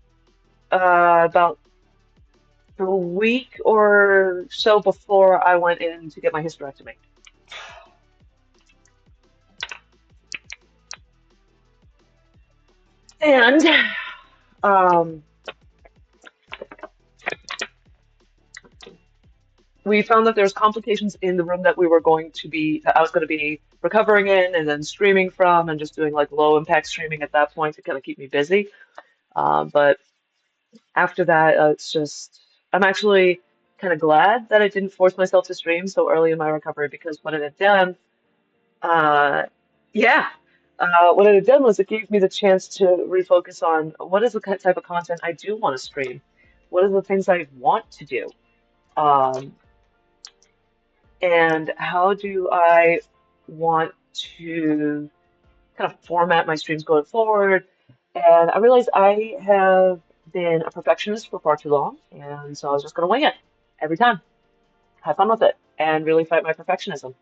about a week or so before I went in to get my hysterectomy. And um, we found that there's complications in the room that I was going to be recovering in and then streaming from and just doing like low impact streaming at that point to kind of keep me busy. But after that, I'm actually kind of glad that I didn't force myself to stream so early in my recovery because what it had done, uh, yeah, what it had done was it gave me the chance to refocus on what is the type of content I do want to stream, what are the things I want to do. Um, and how do I want to kind of format my streams going forward. And I realized I have been a perfectionist for far too long, and so I was just going to wing it every time, have fun with it, and really fight my perfectionism.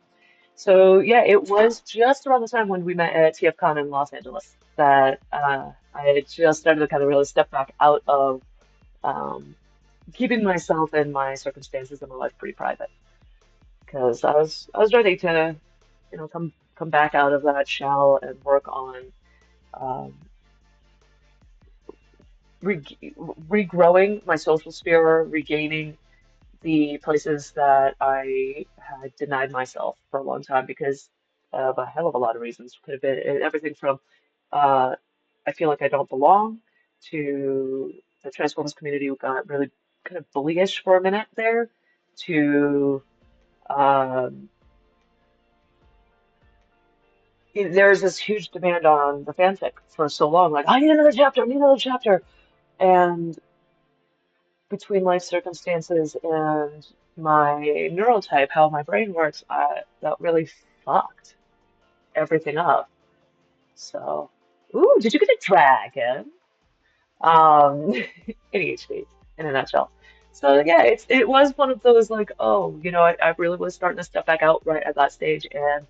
So yeah, it was just around the time when we met at TFCon in Los Angeles that I had just started to kind of really step back out of um, keeping myself and my circumstances in my life pretty private because I was ready to come come back out of that shell and work on um, re regrowing my social sphere, regaining the places that I had denied myself for a long time because of a hell of a lot of reasons. Could have been everything from uh, I feel like I don't belong to the Transformers community got really kind of bullyish for a minute there to um, there's this huge demand on the fanfic for so long, like I need another chapter, I need another chapter, and between life circumstances and my neurotype, how my brain works, that really fucked everything up. So, ooh, did you get a dragon? ADHD in a nutshell. So yeah, it was one of those like, oh, I really was starting to step back out right at that stage, and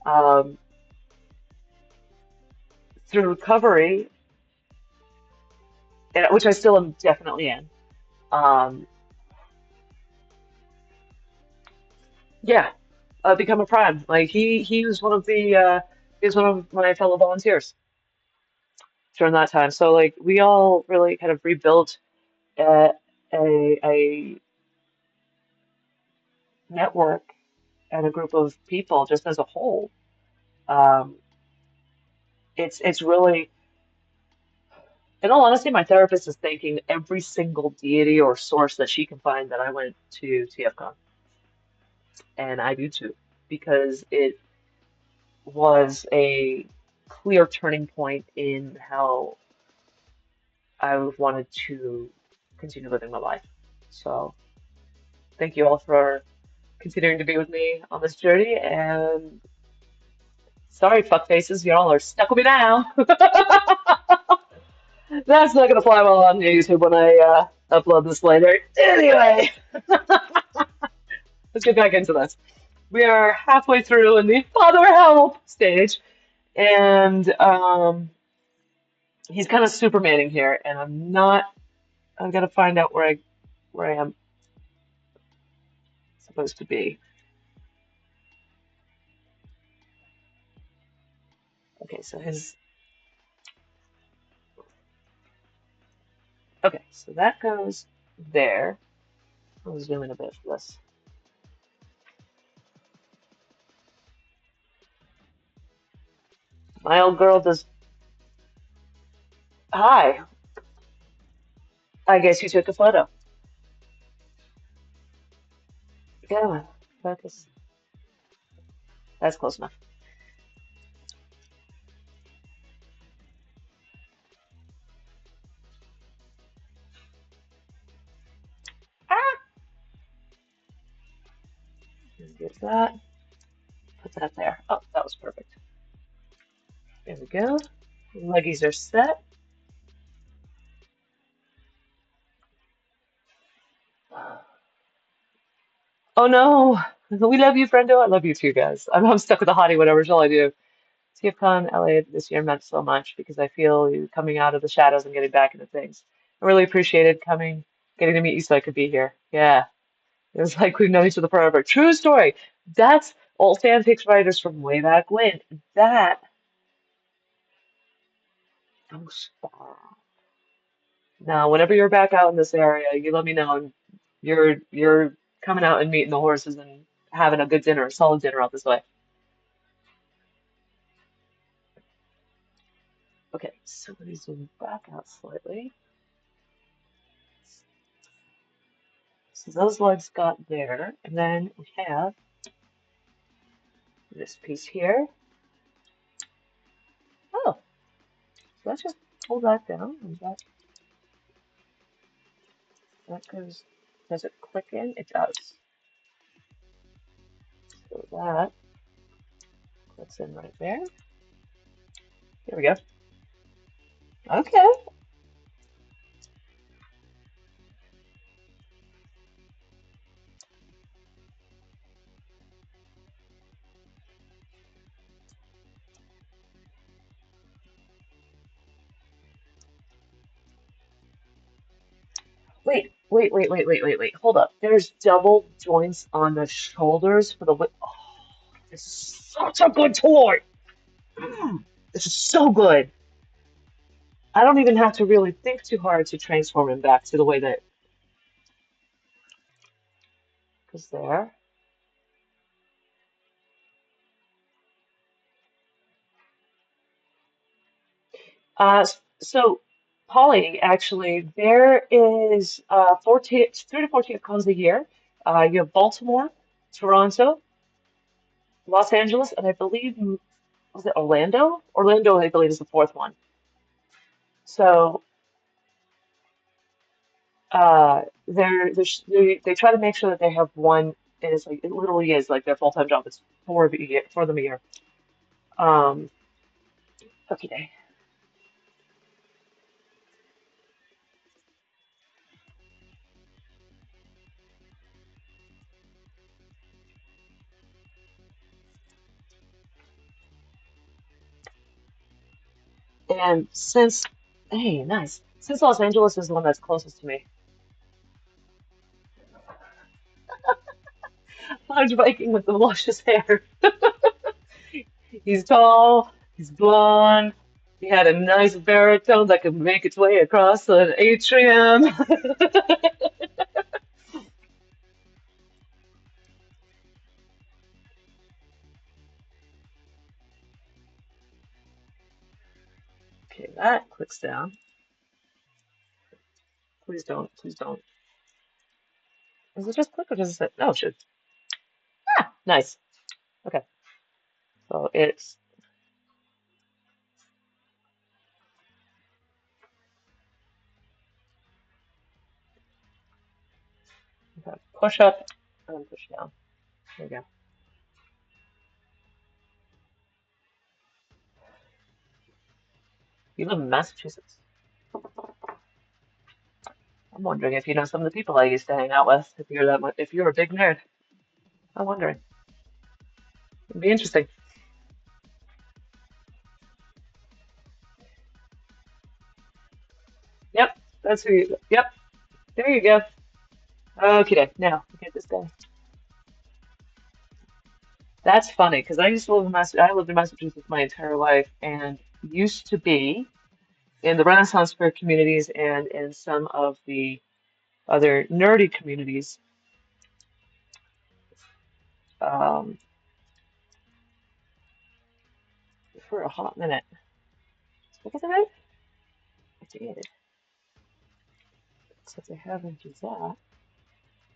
um, through recovery, which I still am definitely in. Um, yeah, become a prime. Like he was one of he was one of my fellow volunteers during that time. So like we all really kind of rebuilt a a network and a group of people just as a whole. Um, it's really, in all honesty, my therapist is thanking every single deity or source that she can find that I went to TFCon, and I do too, because it was a clear turning point in how I wanted to continue living my life. So thank you all for continuing to be with me on this journey. And sorry, fuck faces, y'all are stuck with me now. That's not gonna fly well on YouTube when I upload this later. Anyway, let's get back into this. We are halfway through in the father help stage, and he's kind of Supermaning here, and I'm not. I've got to find out where I am supposed to be. Okay, so his. Okay, so that goes there. I'll zoom in a bit for this. My old girl does. Hi. I guess you took a photo. Yeah, focus. That's close enough. Ah! Get that. Put that there. Oh, that was perfect. There we go. Leggies are set. Oh no! We love you, friendo. I love you too, guys. I'm stuck with the hottie, whatever shall I do? TFCon LA this year meant so much because I feel you coming out of the shadows and getting back into things. I really appreciated getting to meet you so I could be here. Yeah, it was like we've known each other forever. True story. That's old fanfics writers from way back when. That, oh, stop. Now, whenever you're back out in this area, you let me know, and you're coming out and meeting the horses and having a good dinner, a solid dinner out this way. Okay, so let me zoom back out slightly. So those legs got there, and then we have this piece here. Oh, so let's just pull that down, and that goes. Does it click in? It does. So that clicks in right there. Here we go. Okay. Wait. Hold up. There's double joints on the shoulders for the width. Oh, It's such a good toy. This is so good. I don't even have to really think too hard to transform him back to the way that was there. So, Polly, actually, there is 14, 3 to 14 cons a year. You have Baltimore, Toronto, Los Angeles, and I believe, was it Orlando? Orlando, I believe, is the fourth one. So, they try to make sure that they have one, and it's like, it literally is like their full-time job. It's for them a year. Um, okay. And since, hey, nice. Since Los Angeles is the one that's closest to me, large Viking with the luscious hair. He's tall, he's blonde, he had a nice baritone that could make its way across an atrium. Okay, that clicks down. Please don't, please don't. Does it just click or does it say, no, it should. Ah, nice. Okay, so it's okay, push up and push down. There we go. You live in Massachusetts. I'm wondering if you know some of the people I used to hang out with. If you're that much, if you're a big nerd, I'm wondering. It'd be interesting. Yep, that's who you. Yep, there you go. Okay, now get this guy. That's funny because I used to live in I lived in Massachusetts my entire life and used to be in the Renaissance fair communities and in some of the other nerdy communities um, for a hot minute. Look at that. I did. Except I haven't do that.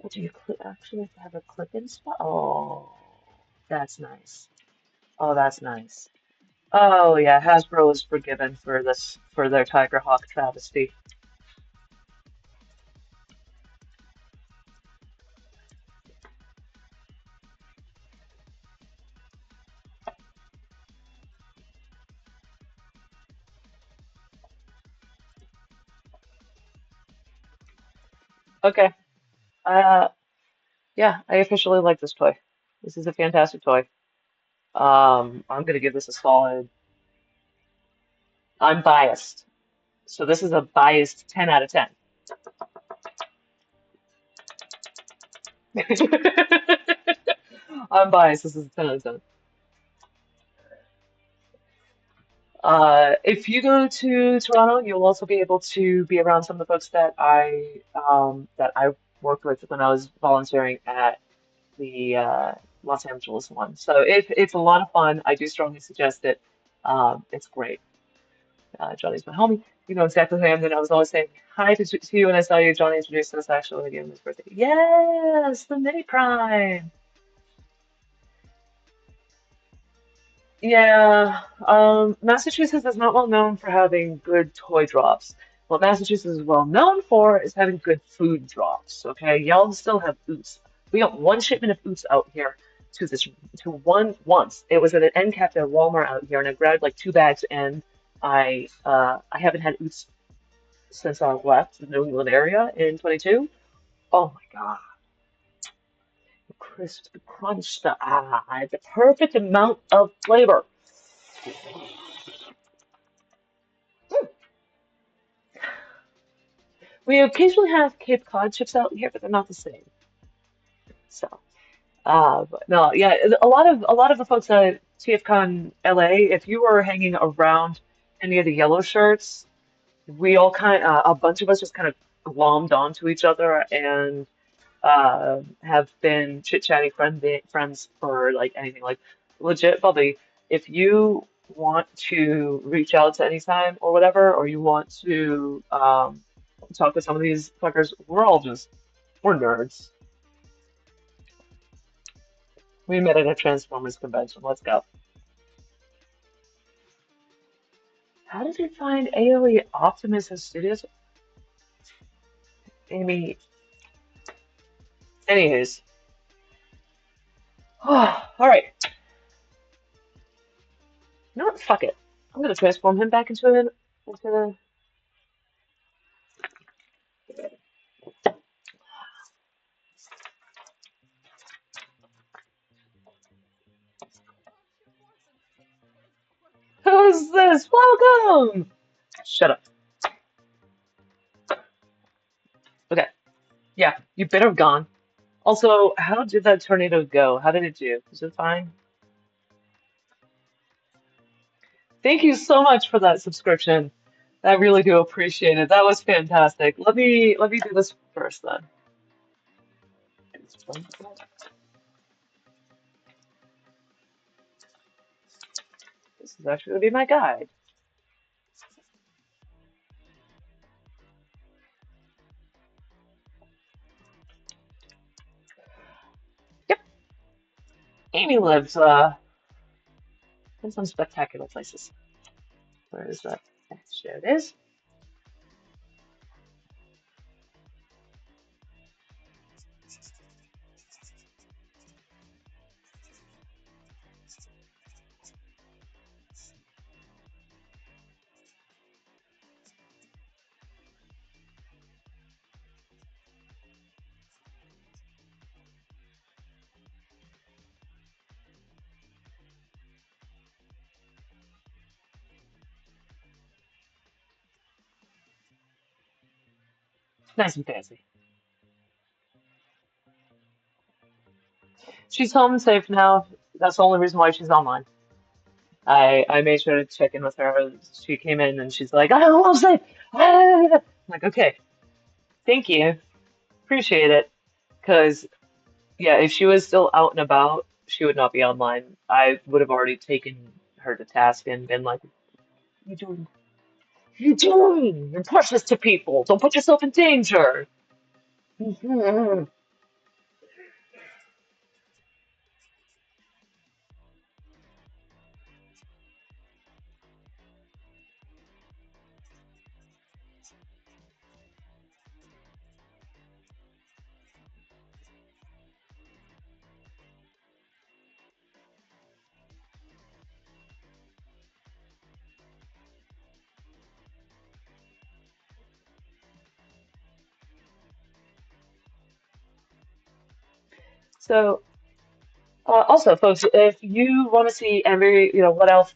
Oh, do you actually have a click-in spot? Oh, that's nice. Oh, that's nice. Oh yeah, Hasbro is forgiven for this for their Tigerhawk travesty. Okay. Uh, yeah, I officially like this toy. This is a fantastic toy. I'm gonna give this a solid. I'm biased, so this is a biased 10 out of 10. I'm biased. This is a 10 out of 10. If you go to Toronto, you'll also be able to be around some of the folks that I worked with when I was volunteering at the Los Angeles one. So it's a lot of fun. I do strongly suggest it. It's great. Johnny's my homie. You know exactly who I am. Then I was always saying hi to you when I saw you. Johnny introduced us actually when I gave him his birthday. Yes, the mini prime. Yeah, Massachusetts is not well known for having good toy drops. What Massachusetts is well known for is having good food drops. Okay, y'all still have oots. We got one shipment of oots out here to this to one once. It was at an end cap at Walmart out here, and I grabbed like 2 bags, and I haven't had oots since I left the New England area in 22. Oh my God, the crisp, the crunch, the perfect amount of flavor. We occasionally have Cape Cod chips out here, but they're not the same. So, But no, yeah, a lot of the folks at TFCon LA, if you were hanging around any of the yellow shirts, we all a bunch of us just kind of glommed onto each other and have been chit-chatty friends for like anything. Like legit, Bobby, if you want to reach out to anytime or whatever, or you want to talk with some of these fuckers, we're nerds. We met at a Transformers convention. Let's go. How did you find AOE Optimus and Studios? Amy. Anyways. All right. You know what? Fuck it. I'm gonna transform him back into the. Who's this? Welcome. Shut up. Okay. Yeah, you better have gone. Also, how did that tornado go? How did it do? Was it fine? Thank you so much for that subscription. I really do appreciate it. That was fantastic. Let me do this first then. This is actually gonna be my guide. Yep, Amy lives in some spectacular places. Where is that? There it is. Nice and fancy. She's home and safe now. That's the only reason why she's online. I made sure to check in with her. She came in and she's like, I'm home safe. I'm like, okay, thank you. Appreciate it. Because, yeah, if she was still out and about, she would not be online. I would have already taken her to task and been like, what are you doing? What are you doing? You're precious to people. Don't put yourself in danger. So, also, folks, if you want to see every, what else,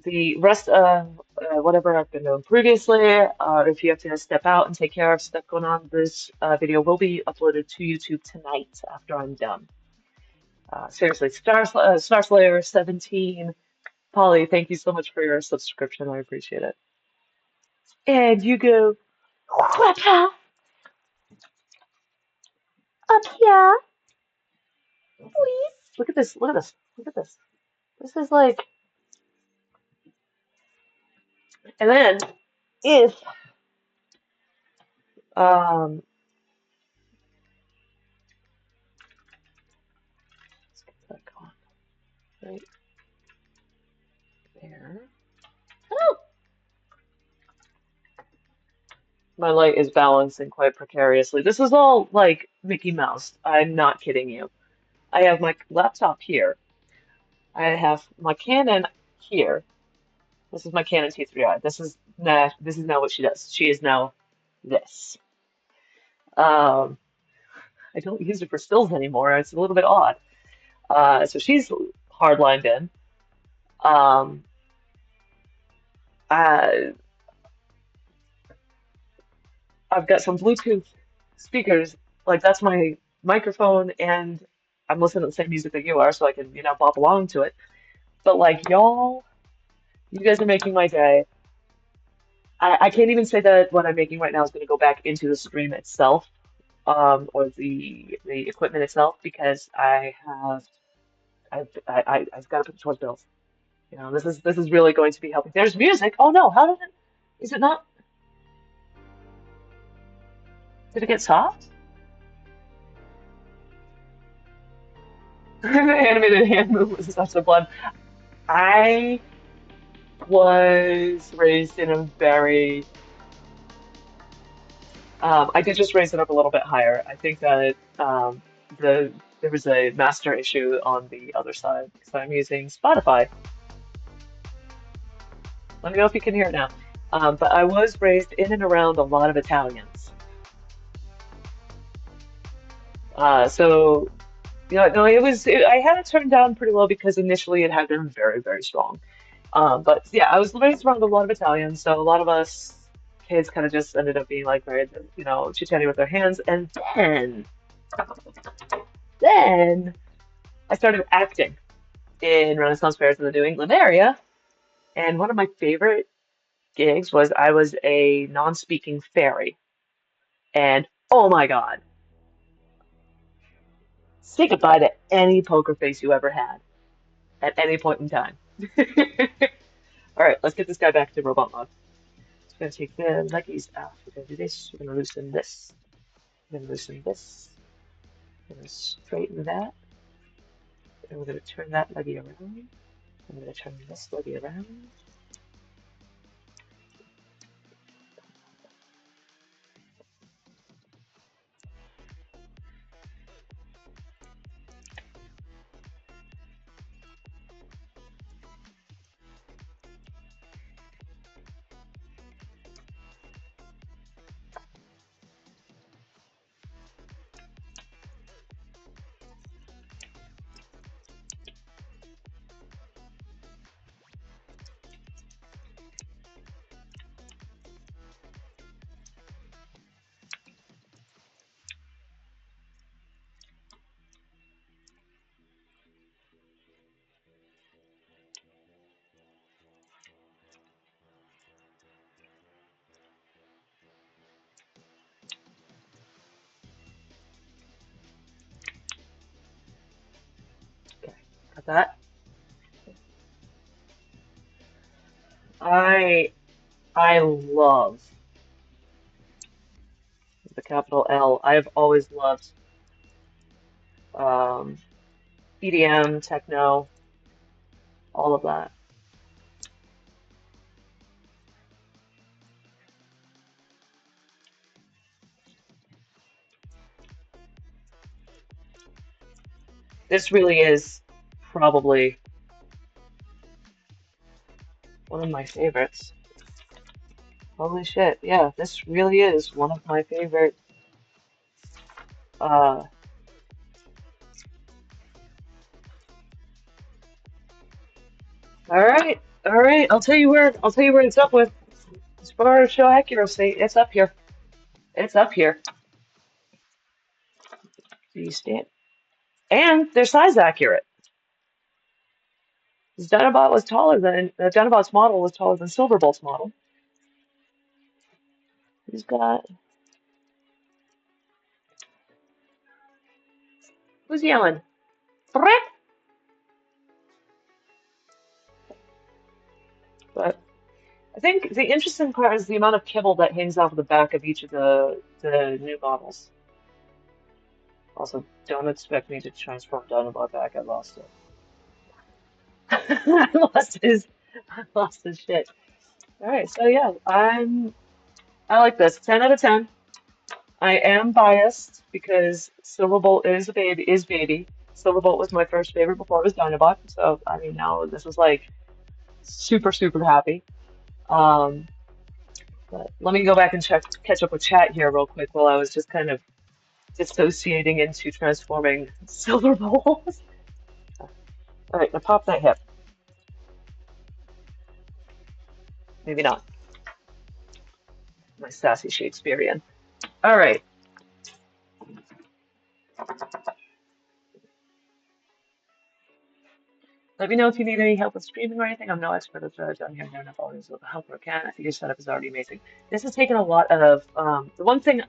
the rest of whatever I've been doing previously, if you have to step out and take care of stuff going on, this video will be uploaded to YouTube tonight after I'm done. Seriously, Star Slayer 17, Polly, thank you so much for your subscription. I appreciate it. And you go, Waka, up here, please. Look at this, look at this, look at this. This is like, and then if um let's get that going right there. Oh, my light is balancing quite precariously. This is all like Mickey Mouse. I'm not kidding you. I have my laptop here. I have my Canon here. This is my Canon T3i. This is now what she does. She is now this. Um, I don't use it for stills anymore. It's a little bit odd. So she's hardlined in. Um, uh, I've got some Bluetooth speakers. Like that's my microphone, and I'm listening to the same music that you are, so I can, bop along to it. But like y'all, you guys are making my day. I can't even say that what I'm making right now is going to go back into the stream itself, or the equipment itself, because I've got to put it towards bills. This is really going to be helping. There's music. Oh no, how did it? Is it not? Did it get soft? The animated hand move was such a blood. I was raised in a very I did just raise it up a little bit higher. I think that there was a master issue on the other side, so I'm using Spotify. Let me know if you can hear it now. But I was raised in and around a lot of Italians. So no, I had it turned down pretty low because initially it had been very, very strong. But yeah, I was raised around a lot of Italians, so a lot of us kids kind of just ended up being like very, chit-chatting with their hands. And then I started acting in Renaissance fairs in the New England area. And one of my favorite gigs was I was a non-speaking fairy. And oh my God, say goodbye to any poker face you ever had at any point in time. All right, let's get this guy back to robot mode. Just gonna take the leggies out. We're gonna do this. We're gonna loosen this. We're gonna loosen this. We're gonna straighten that. And we're gonna turn that leggy around. I'm gonna turn this leggy around. Okay, got that. I I love the capital L. I have always loved um, EDM, techno, all of that. This really is probably one of my favorites. Holy shit, yeah, this really is one of my favorite. Uh, all right. I'll tell you where it's up with. As far as show accuracy, it's up here. It's up here. Do you stand? And they're size accurate. Dinobot's model was taller than Silverbolt's model. He's got who's yelling? Frick! But I think the interesting part is the amount of kibble that hangs off the back of each of the new models. Also, don't expect me to transform Dinobot back. I lost it. I lost his shit. All right, so yeah, I like this. 10 out of 10. I am biased because Silverbolt is baby. Silverbolt was my first favorite before it was Dinobot, so I mean now this is like super super happy. Um, but let me go back and catch up with chat here real quick while I was just kind of dissociating into transforming Silverbolt. All right, now pop that hip. Maybe not. My sassy Shakespearean. All right. Let me know if you need any help with streaming or anything. I'm no expert at that. I'm here and there enough always with the help where I can. I think your setup is already amazing. This has taken a lot of, the one thing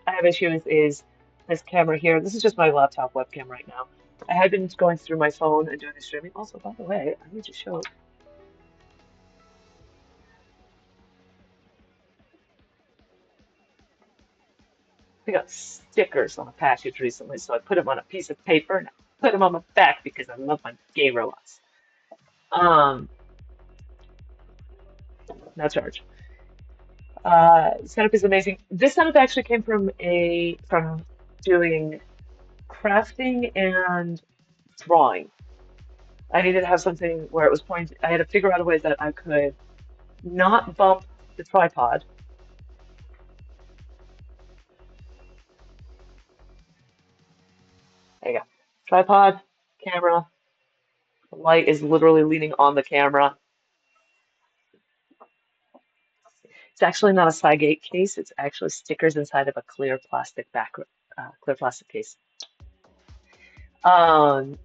I have issue with is this camera here. This is just my laptop webcam right now. I had been going through my phone and doing the streaming. Also, by the way, I need to show. I got stickers on a package recently, so I put them on a piece of paper and I put them on my back because I love my gay robots. No charge. Setup is amazing. This setup actually came from doing crafting and drawing. I needed to have something where it was pointed. I had to figure out a way that I could not bump the tripod. There you go. Tripod, camera. The light is literally leaning on the camera. It's actually not a Seagate case. It's actually stickers inside of a clear plastic case. Um,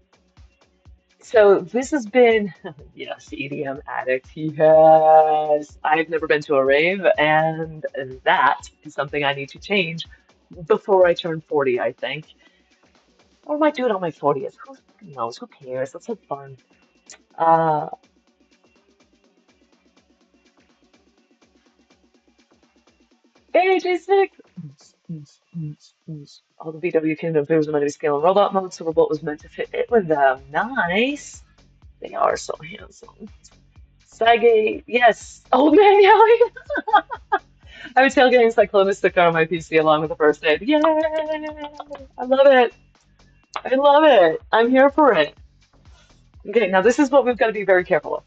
So this has been, yes, EDM addict. Yes, I've never been to a rave, and that is something I need to change before I turn 40, I think. Or I might do it on my 40th. Who knows? Who cares? Let's have fun. Uh, AJ6! All the VW Kingdom figures were meant to be scale and robot mode. Silverbolt was meant to fit it with them. Nice. They are so handsome. Seagate, yes. Oh man, yeah. I was tailgating Cyclonistica on my PC along with the first aid. Yay! I love it. I love it. I'm here for it. Okay, now this is what we've got to be very careful of.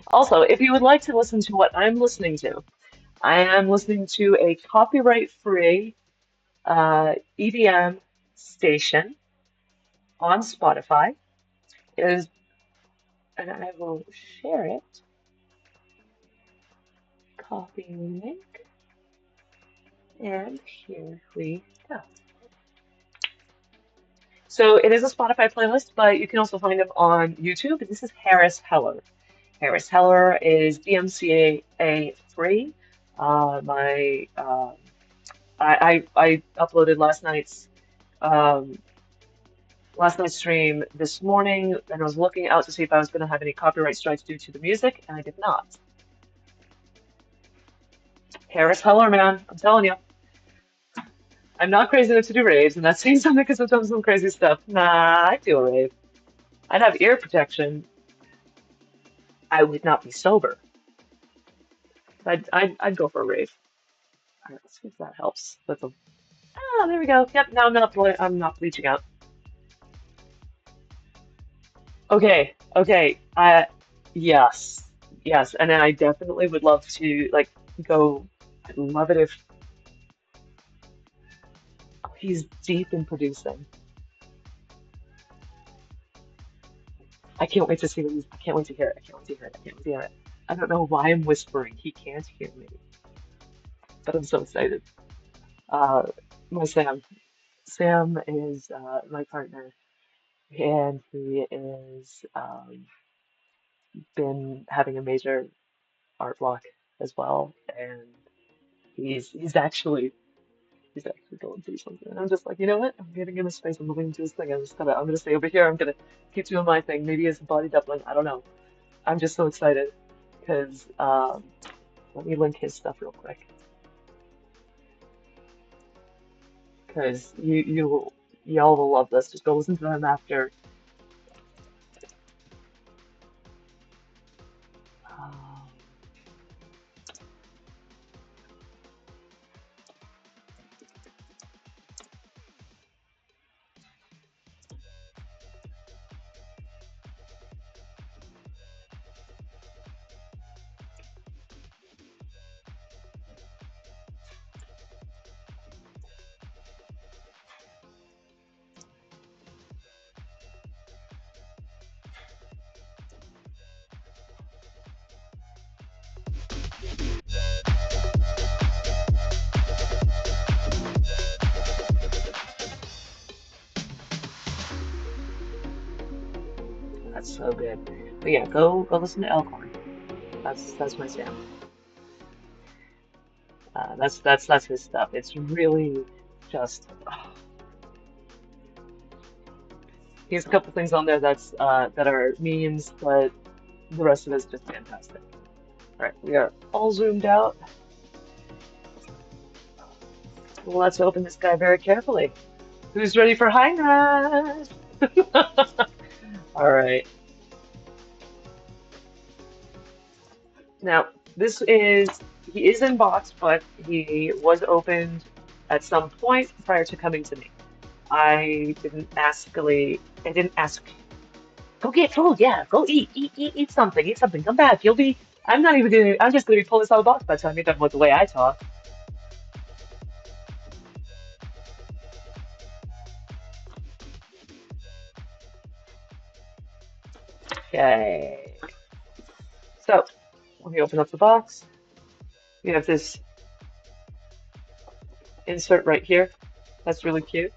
Also, if you would like to listen to what I'm listening to, I am listening to a copyright-free EDM station on Spotify. It is, and I will share it. Copy link, and here we go. So it is a Spotify playlist, but you can also find him on YouTube. This is Harris Heller. Harris Heller is DMCA free. My I uploaded um, last night's stream this morning, and I was looking out to see if I was going to have any copyright strikes due to the music, and I did not. Harris Heller, man, I'm telling you, I'm not crazy enough to do raves, and that's saying something because I've done some crazy stuff. Nah, I'd do a rave. I'd have ear protection. I would not be sober. I'd go for a rave. All right, let's see if that helps. There we go. Yep, now I'm not bleaching out. Okay, okay. Yes, yes, and then I definitely would love to like go. I'd love it if he's deep in producing. I can't wait to see what he's. I can't wait to hear it. I can't wait to hear it. I can't wait to hear it. I don't know why I'm whispering. He can't hear me, but I'm so excited. Uh, my Sam is my partner, and he is been having a major art block as well, and he's actually going through something. And I'm just like, you know what? I'm giving him a space. I'm moving into his thing. I'm gonna stay over here. I'm gonna keep doing my thing. Maybe it's a body doubling. I don't know. I'm just so excited because let me link his stuff real quick because y'all will love this. Just go listen to him after. Um, That's so good. But yeah, go listen to Elkhorn. That's my jam. That's his stuff. It's really just he has a couple things on there that are memes, but the rest of it's just fantastic. All right, we are all zoomed out. Let's open this guy very carefully. Who's ready for Heinrad? All right. Now, he is in box, but he was opened at some point prior to coming to me. I didn't ask. Go get food, yeah. Go eat something, eat something. Come back. I'm just gonna be pulling this out of the box by the time you're done with the way I talk. Okay. So, when you open up the box, you have this insert right here. That's really cute.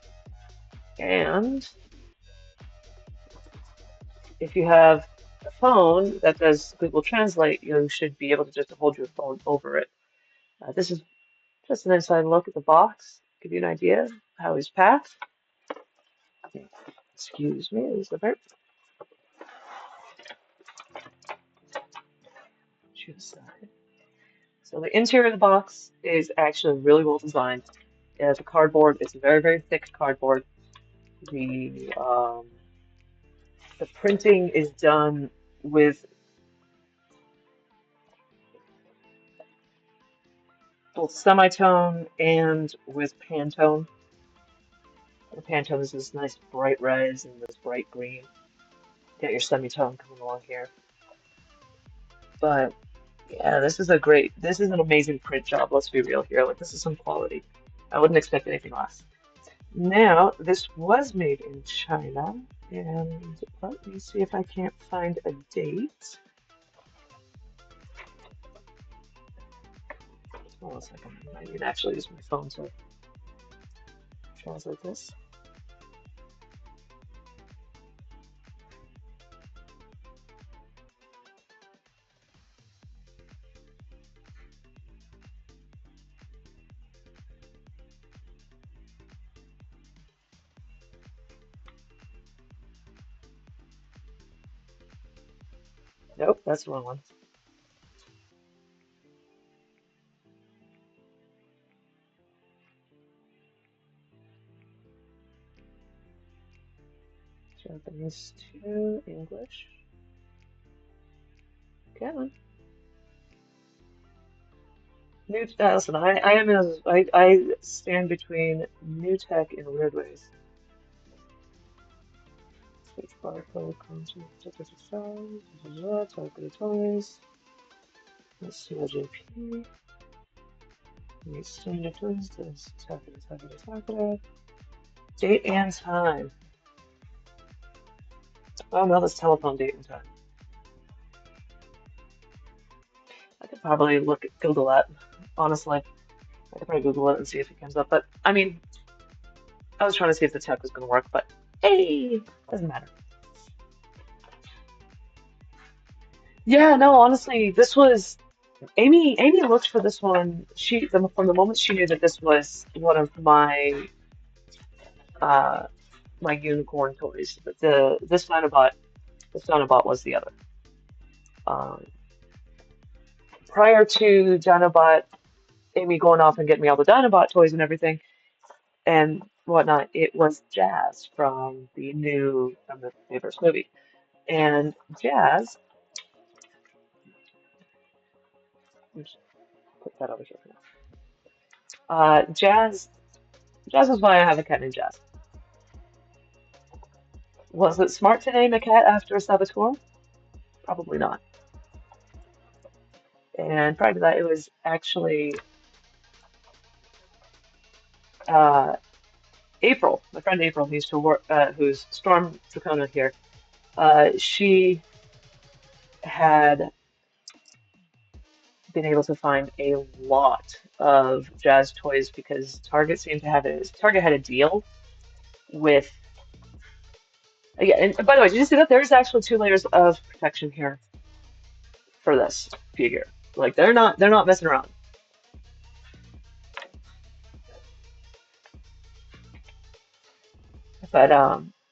And if you have a phone that does Google Translate, you should be able to just hold your phone over it. This is just an inside look at the box, give you an idea of how he's packed. Excuse me, there's the burp. So the interior of the box is actually really well designed. It has a cardboard. It's a very, very thick cardboard. The um, the printing is done with both semitone and with Pantone. The Pantone is this nice bright red and this bright green. Got your semitone coming along here. But yeah, this is an amazing print job. Let's be real here. Like, this is some quality. I wouldn't expect anything less. Now, this was made in China, and let me see if I can't find a date. Hold on a second. I need to actually use my phone to translate this. Nope, that's the wrong one. Japanese to English. Come on. Listen, I stand between new tech in weird ways. Switch barcode, content, targeted toys. Let's see what JP. Standard toys, this, targeted. Date and time. Oh no, that's telephone date and time. I could probably Google that, honestly. I could probably Google it and see if it comes up. But, I mean, I was trying to see if the tech was going to work, but hey, doesn't matter. Yeah, no, honestly, this was Amy looked for this one. From the moment she knew that this was one of uh my unicorn toys. But this Dinobot was the other. Um, Prior to Dinobot, Amy going off and getting me all the Dinobot toys and everything and whatnot, it was Jazz from the first movie. And Jazz, let's put that over here for now. Jazz is why I have a cat named Jazz. Was it smart to name a cat after a saboteur? Probably not. And prior to that, it was actually uh, April, my friend April, who used to work, who's Storm Dracona here. She had been able to find a lot of Jazz toys because Target had a deal with Yeah, and by the way, did you see that there's actually 2 layers of protection here for this figure? Like they're not messing around. But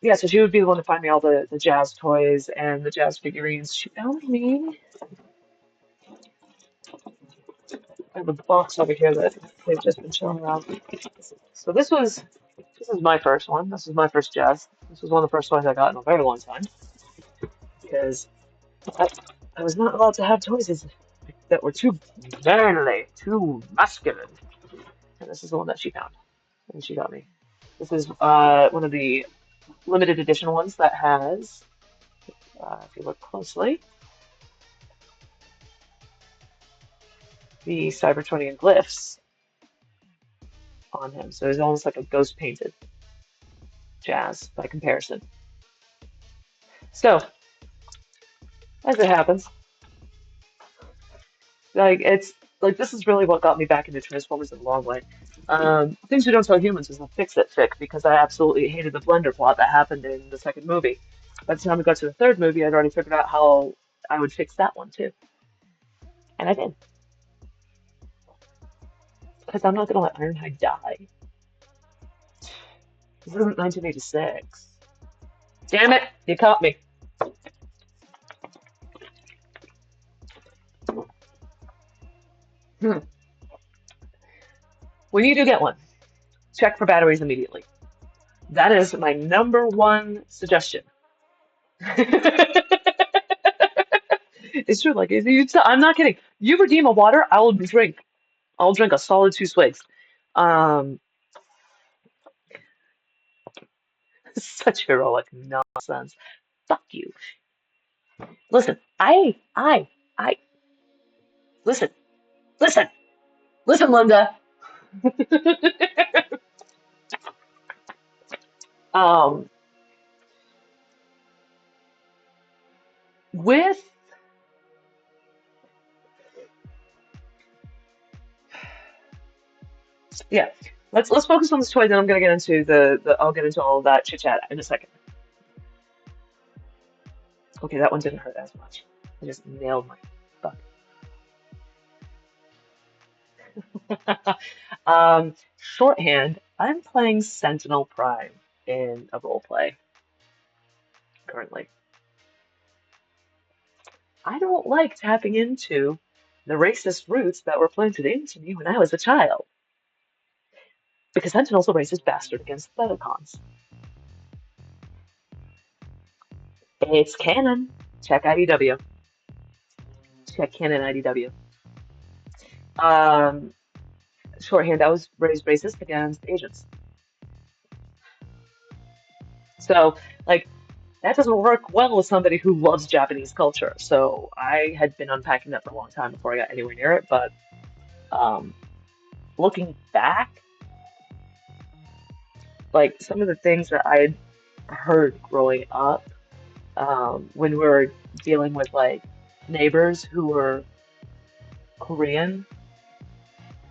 yeah, so she would be the one to find me all the jazz toys and the jazz figurines. She found me. I have a box over here that they've just been showing around. So this is my first one. This is my first jazz. This was one of the first toys I got in a very long time because I, I was not allowed to have toys that were too manly, too masculine. And this is the one that she found, and she got me. This is one of the limited edition ones that has, if you look closely, the Cybertronian glyphs on him. So he's almost like a ghost painted jazz by comparison. So, as it happens, like it's like this is really what got me back into Transformers in a long way. Things We Don't Tell Humans is a fix-it fic because I absolutely hated the blender plot that happened in the second movie. By the time we got to the third movie, I'd already figured out how I would fix that one too, and I did. Because I'm not gonna let Ironhide die. This isn't 1986. Damn it! You caught me. Hmm. When you do get one, check for batteries immediately. That is my number one suggestion. It's true. Like I'm not kidding. You redeem a water, I will drink. I'll drink a solid 2 swigs. Um, such heroic nonsense. Fuck you. Listen, I listen, listen, listen, Linda. Um, with yeah, let's focus on this toy. Then I'm gonna get into the I'll get into all of that chit chat in a second. Okay, that one didn't hurt as much. I just nailed my fuck. Shorthand, I'm playing Sentinel Prime in a role play currently. I don't like tapping into the racist roots that were planted into me when I was a child, because Sentinel's a racist bastard against the Botcons. It's canon. Check IDW. Check canon IDW. Um, Shorthand, I was raised racist against Asians. So, like, that doesn't work well with somebody who loves Japanese culture. So I had been unpacking that for a long time before I got anywhere near it. But um, looking back, like some of the things that I had heard growing up, when we were dealing with like neighbors who were Korean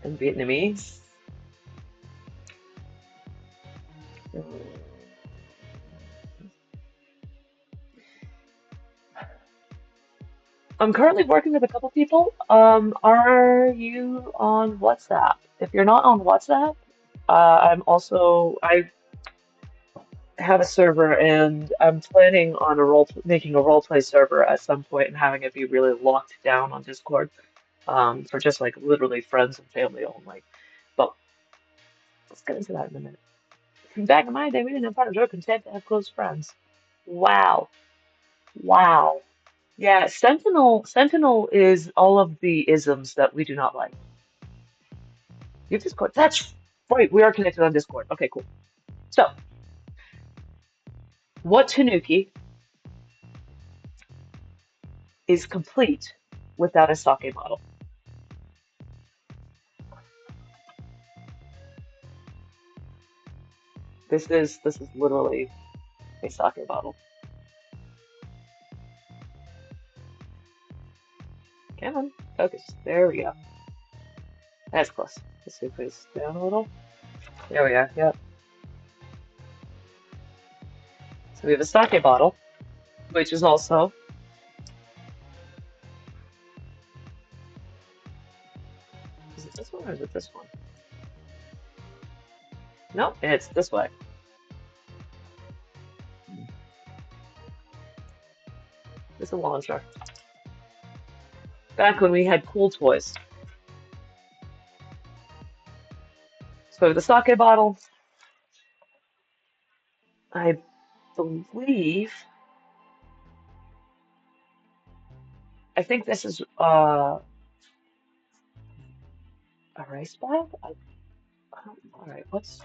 and Vietnamese. I'm currently working with a couple people. Are you on WhatsApp? If you're not on WhatsApp, I have a server and I'm planning on making a role play server at some point and having it be really locked down on Discord, for just like literally friends and family only. But let's get into that in a minute. Back in my day, we didn't have partners or content to have close friends. Wow. Wow. Yeah, Sentinel is all of the isms that we do not like. You have Discord. That's right. We are connected on Discord. Okay, cool. So, what Tanuki is complete without a sake model? This is literally a sake bottle. Come on, focus. There we go. That's close. Let's see if it's down a little. There we are. Yep. So we have a sake bottle, which is also, is it this one or is it this one? Nope, it's this way. This is a launcher. Back when we had cool toys. So the sake bottle, I believe, I think this is a rice bag? All right, what's,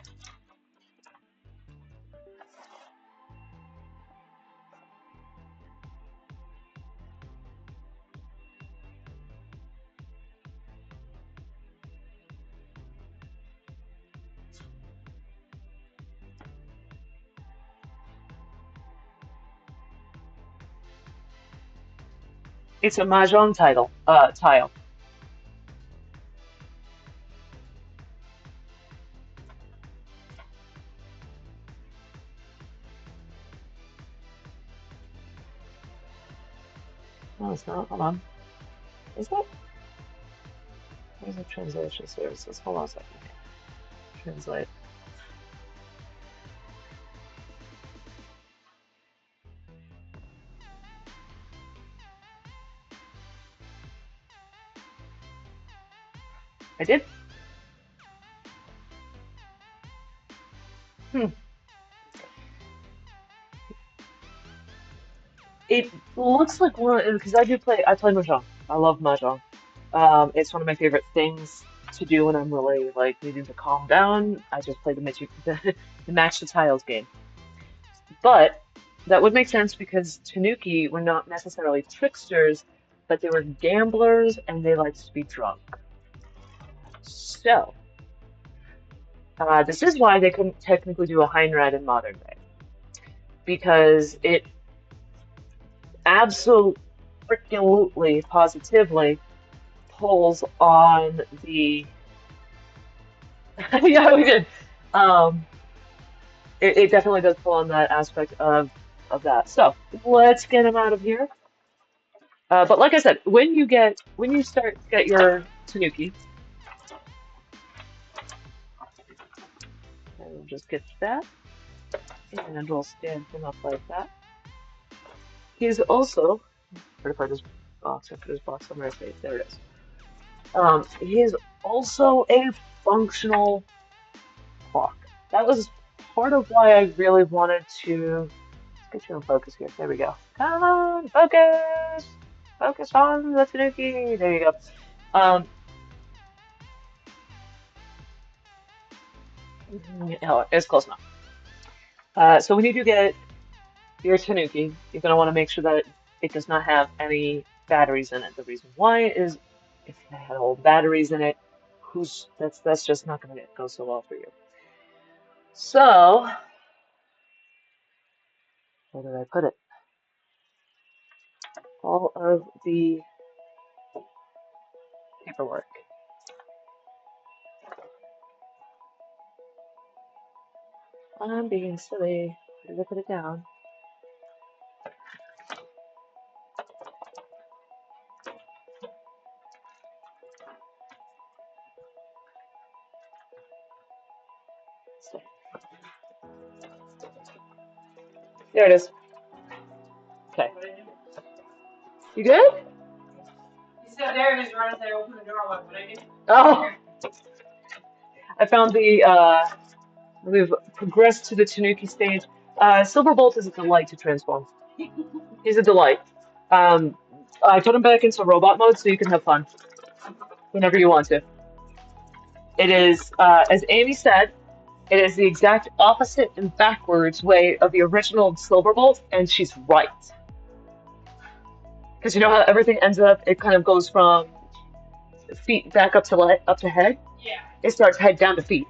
it's a mahjong tile. No, it's not. Hold on. Is it? Where's the translation services? Hold on a second. Translate. I did? Hmm. It looks like one because I play mahjong. I love mahjong. It's one of my favorite things to do when I'm really like needing to calm down. I just play the match the tiles game. But that would make sense because Tanuki were not necessarily tricksters, but they were gamblers and they liked to be drunk. So, this is why they couldn't technically do a Heinrad in modern day, because it absolutely, positively pulls on the. Yeah, we did. Um, it definitely does pull on that aspect of that. So let's get him out of here. But like I said, when you start to get your Tanuki, and we'll just get that, and we'll stand him up like that. He's also, where to put this box? I put his box somewhere safe. There it is. He is also a functional clock. That was part of why I really wanted to. Let's get you in focus here. There we go. Come on, focus! Focus on the Tanuki. There you go. Oh, it's close enough. So when you do get your Tanuki, you're going to want to make sure that it does not have any batteries in it. The reason why is if it had old batteries in it, that's just not going to go so well for you. So, where did I put it? All of the paperwork. I'm being silly. Where did I put it down? There it is. Okay. You good? He said there he's right as I opened the door. What I did? Oh, I found we've progressed to the Tanuki stage. Silverbolt is a delight to transform. He's a delight. Um, I put him back into robot mode so you can have fun whenever you want to. It is, as Amy said, it is the exact opposite and backwards way of the original Silverbolt, and she's right. Because you know how everything ends up, it kind of goes from feet back up to head. Yeah. It starts head down to feet,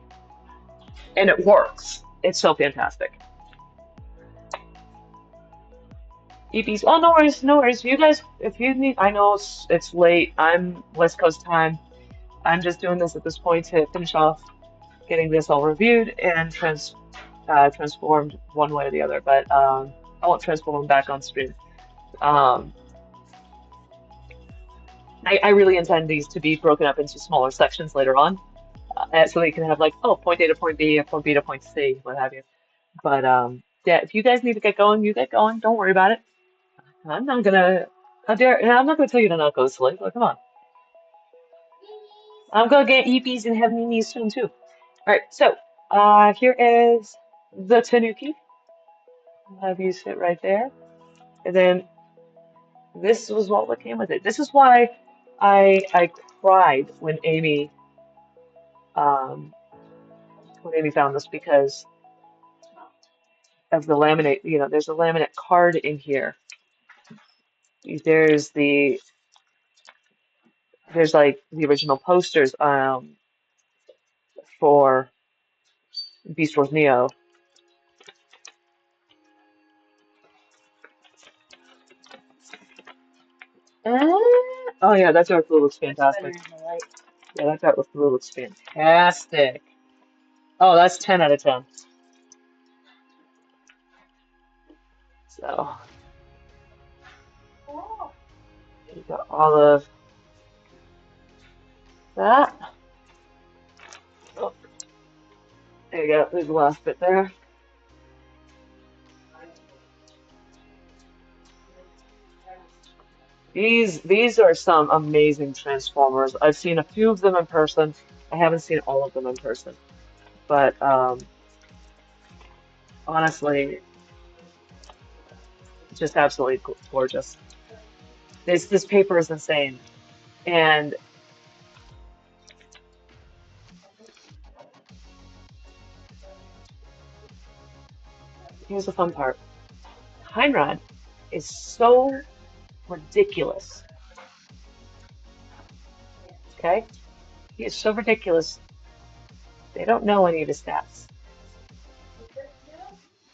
and it works. It's so fantastic. EPs. Oh, no worries, no worries. You guys, if you need, I know it's late. I'm West Coast time. I'm just doing this at this point to finish off getting this all reviewed and transformed one way or the other, but I won't transform them back on stream. Um, I really intend these to be broken up into smaller sections later on, so that you can have like, oh, point A to point B, and point B to point C, what have you. But yeah, if you guys need to get going, you get going. Don't worry about it. I'm not gonna, how dare, and I'm not gonna tell you to not go to sleep. Like, come on. I'm gonna get eepies and have meanies soon too. All right, so here is the tanuki. I'll have you sit right there, and then this was what came with it. This is why I cried um when Amy found this, because of the laminate. You know, there's a laminate card in here. There's the there's like the original posters for Beast Wars Neo. Oh yeah, that art blue looks fantastic. Yeah, that art blue looks fantastic. Oh, that's 10 out of 10. So you got all of that. Oh, there you go. There's the last bit there. These are some amazing Transformers. I've seen a few of them in person. I haven't seen all of them in person, but honestly, just absolutely gorgeous. This paper is insane, and here's the fun part. Heinrad is so ridiculous. Okay, he is so ridiculous. They don't know any of his stats.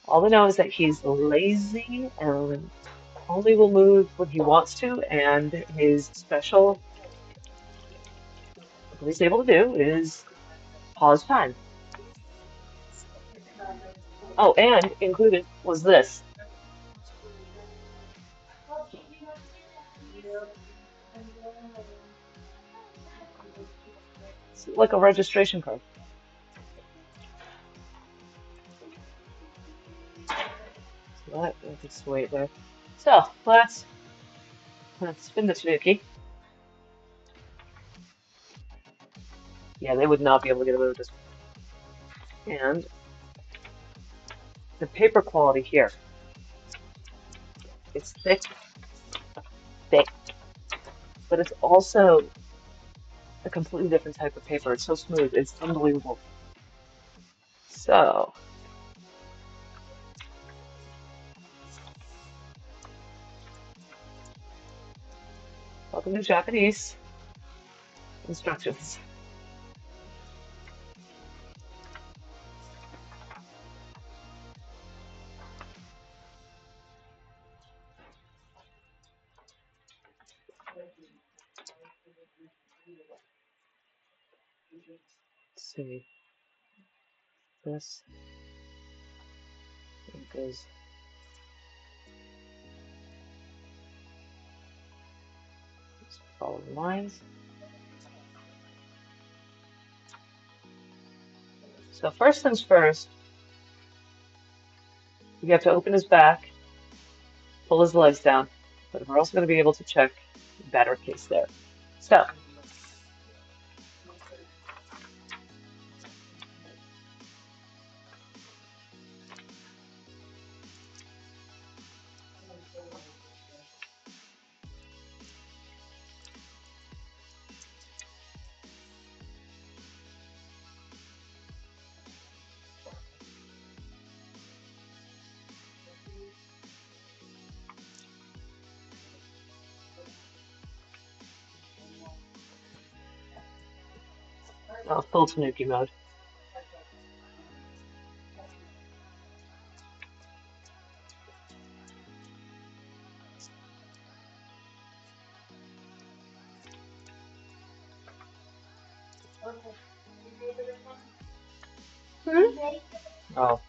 All they know is that he's lazy and only will move when he wants to, and his special, what he's able to do is pause time. Oh, and included was this. It's like a registration card. So that's sweet there. So let's spin the Tanuki. Yeah, they would not be able to get away with this. And the paper quality here. It's thick, thick, but it's also a completely different type of paper. It's so smooth. It's unbelievable. So, welcome to Japanese instructions. Let's see. This goes. Just follow the lines. So first things first, you have to open his back, pull his legs down, but we're also going to be able to check the battery case there. So, full Tanuki mode. Oh.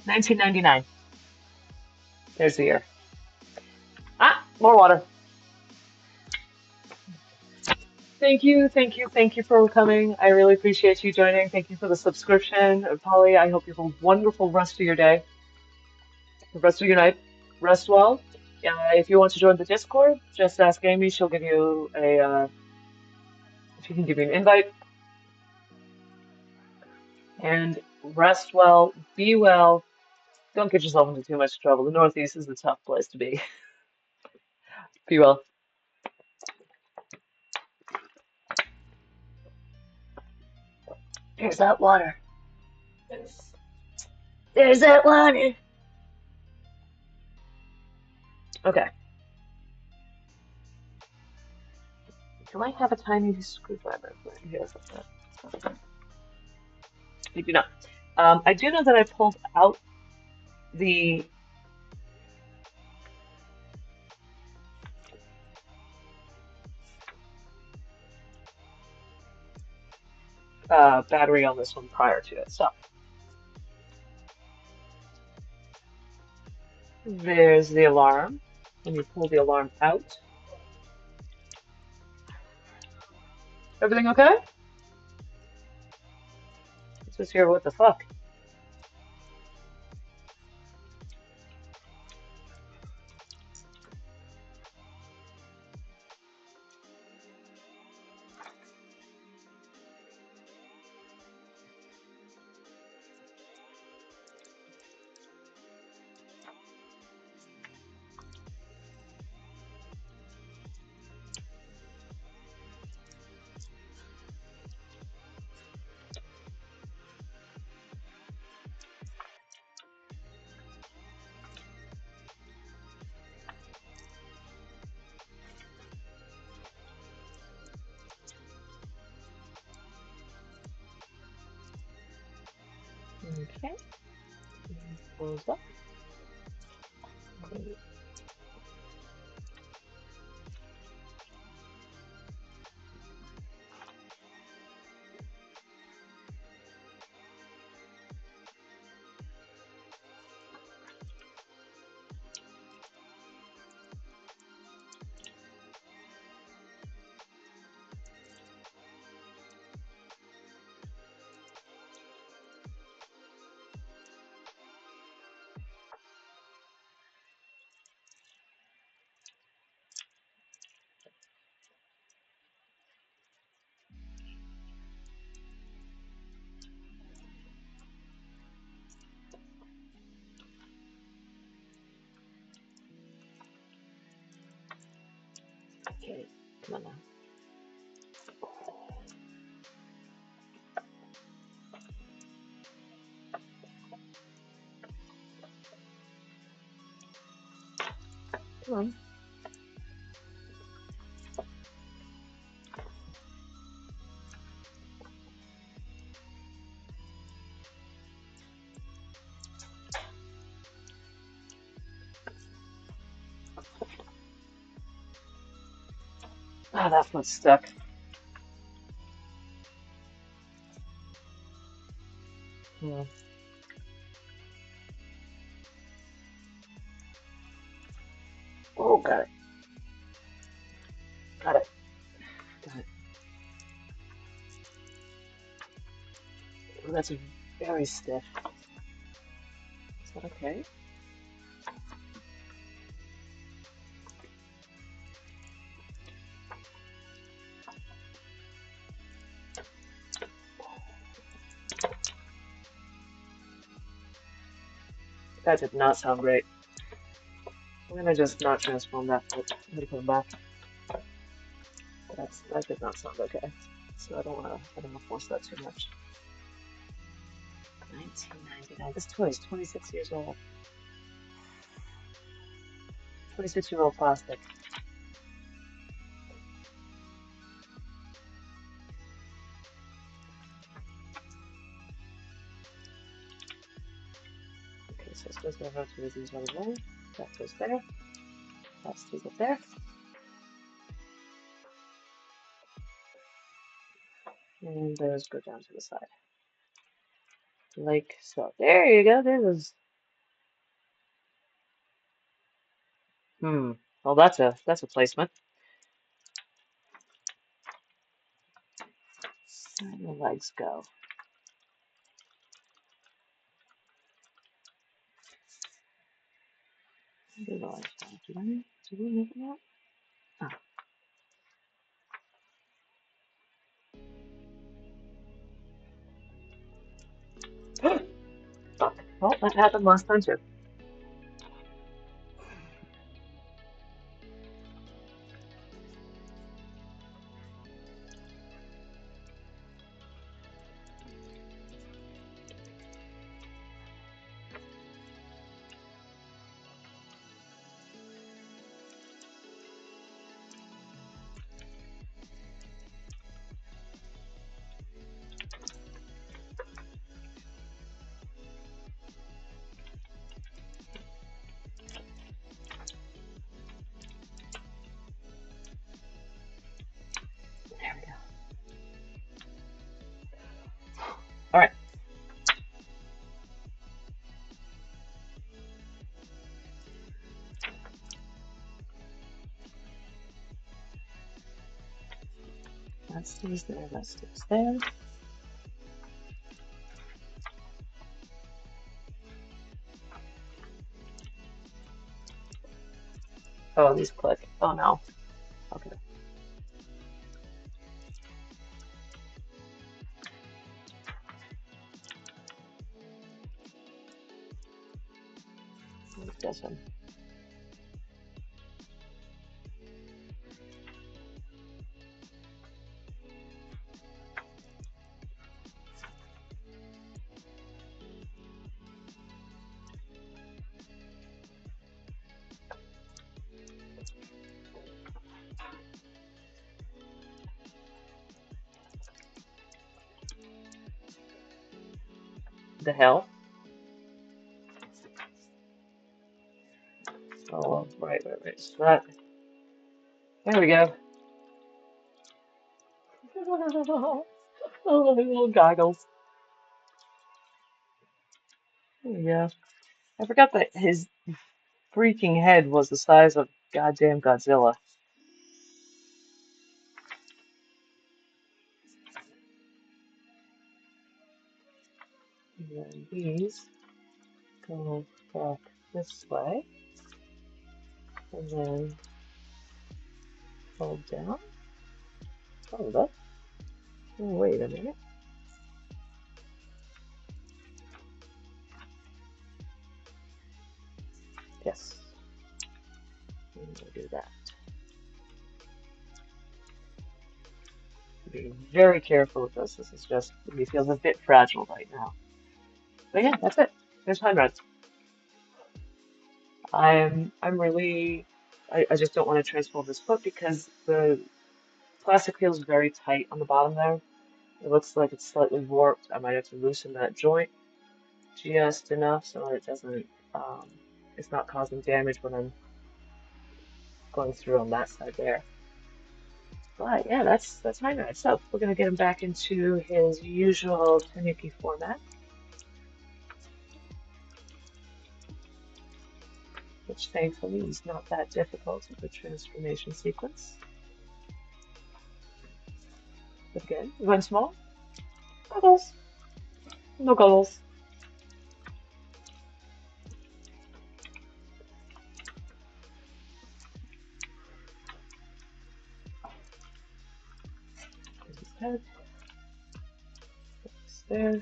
1999. There's the year. Ah, more water. Thank you for coming. I really appreciate you joining. Thank you for the subscription. Polly, I hope you have a wonderful rest of your day, the rest of your night. Rest well. If you want to join the Discord, just ask Amy. She'll give you she can give you an invite. And rest well, be well. Don't get yourself into too much trouble. The Northeast is a tough place to be. Be well. There's that water. There's that water. Okay. Do I have a tiny screwdriver here? I do not. I do know that I pulled out the battery on this one prior to it. So there's the alarm. Let me pull the alarm out. Everything okay? Let's just hear what the fuck. Okay. Close up. Okay, come on now. Come on. Ah, that foot's stuck. Hmm. Oh, got it. Got it. Got it. Oh, that's very stiff. Is that okay? That did not sound great. I'm gonna just not transform that foot. I'm gonna put him back. That did not sound okay. So I don't wanna force that too much. 1999. This toy is 26 years old. 26-year-old plastic. So it's supposed to have to these on the way. That goes there. That stays up there. And those go down to the side. Like so. There you go. There's. Well, that's a placement. Where do the legs go? Where do the legs go? Did we make that? Oh. Fuck. Well, that happened last time too. There we go. All right. That stays there. That stays there. Oh, these click. Oh no. Okay. Let's get some. The hell? Oh, right. So that. There we go. Oh, little goggles. There we go. I forgot that his freaking head was the size of goddamn Godzilla. And then these go back this way. And then fold down. Hold up. Oh, wait a minute. Yes. And we'll do that. Be very careful with this. This is just, it feels a bit fragile right now. But yeah, that's it. There's Heinrad. I'm really, I just don't want to transform this foot because the plastic feels very tight on the bottom there. It looks like it's slightly warped. I might have to loosen that joint just enough so it doesn't, it's not causing damage when I'm going through on that side there. But yeah, that's Heinrad. So we're gonna get him back into his usual Tanuki format, which thankfully is not that difficult with the transformation sequence. But again, when small, goggles, no goggles. There's his head. That's there.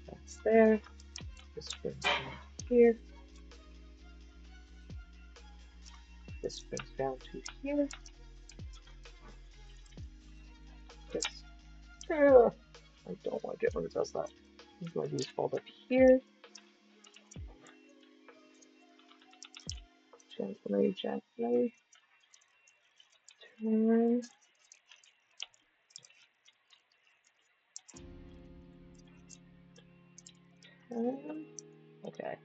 That's there. This brings down here. This brings down to here. This. I don't like it when it does that. I'm going to use fold up here. Gently, gently. Turn. Turn. Okay.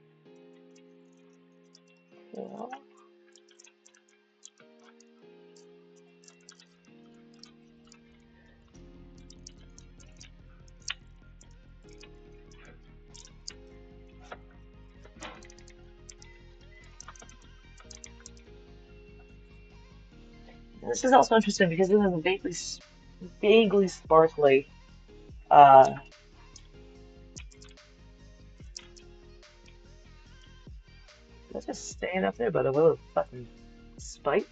go. This is also interesting because it has a vaguely sparkly that's just staying up there by the will of fucking spite.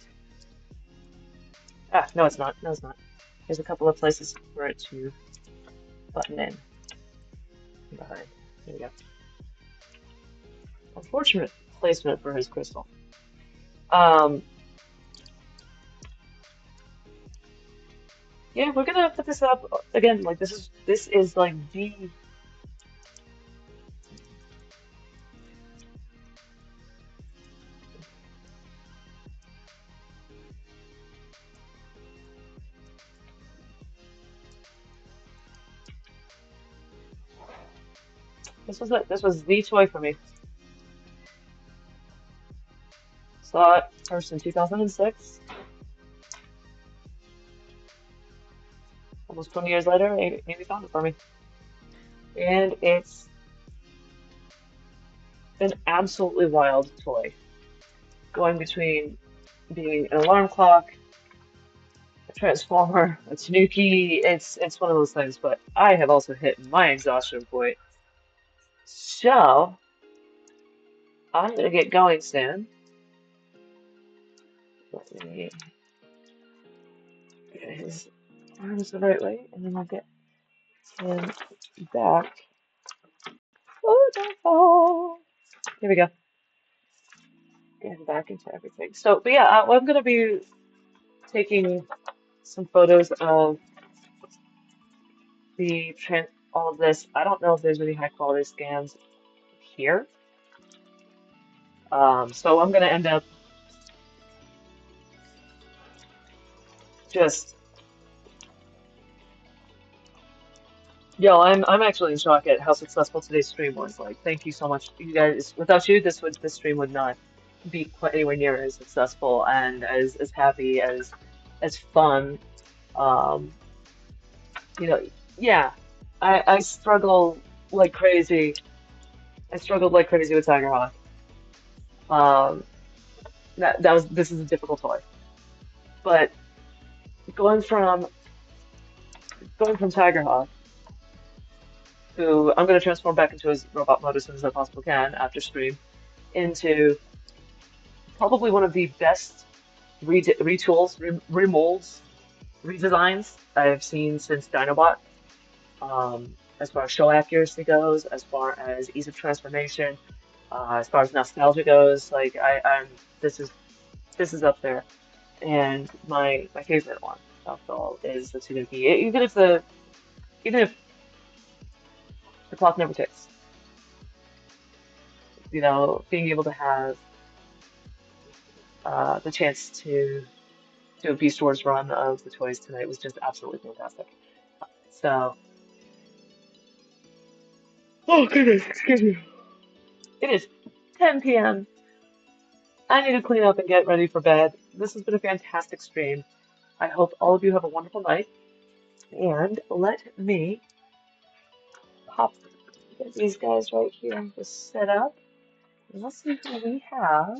Ah, no, it's not. No, it's not. There's a couple of places for it to button in behind. There we go. Unfortunate placement for his crystal. Yeah, we're gonna put this up again. Like this is like the this was it. This was the toy for me. Saw it first in 2006. Almost 20 years later, Amy found it for me, and it's an absolutely wild toy, going between being an alarm clock, a transformer, a tanuki. It's one of those things. But I have also hit my exhaustion point, so I'm gonna get going soon. Let me get his arms the right way, and then I'll get him back. Oh, don't fall. Here we go. Get him back into everything. So, but yeah, I'm gonna be taking some photos of all of this. I don't know if there's any high quality scans here. So I'm gonna end up just yo, I'm actually in shock at how successful today's stream was. Like, thank you so much, you guys. Without you, this stream would not be quite anywhere near as successful and as happy as fun. Um, you know, yeah, I struggle like crazy. I struggled like crazy with Tigerhawk. Um, this is a difficult toy, but going from going from Tigerhawk, who I'm going to transform back into his robot mode as soon as I possibly can after stream, into probably one of the best retools, remolds, redesigns I've seen since Dinobot. As far as show accuracy goes, as far as ease of transformation, as far as nostalgia goes, like I'm this is up there. And my favorite one of all is the Tanuki. Even if the clock never ticks, being able to have the chance to do a Beast Wars run of the toys tonight was just absolutely fantastic. So, oh goodness, excuse me. It is 10 p.m. I need to clean up and get ready for bed. This has been a fantastic stream. I hope all of you have a wonderful night. And let me pop get these guys right here just set up. And let's see who we have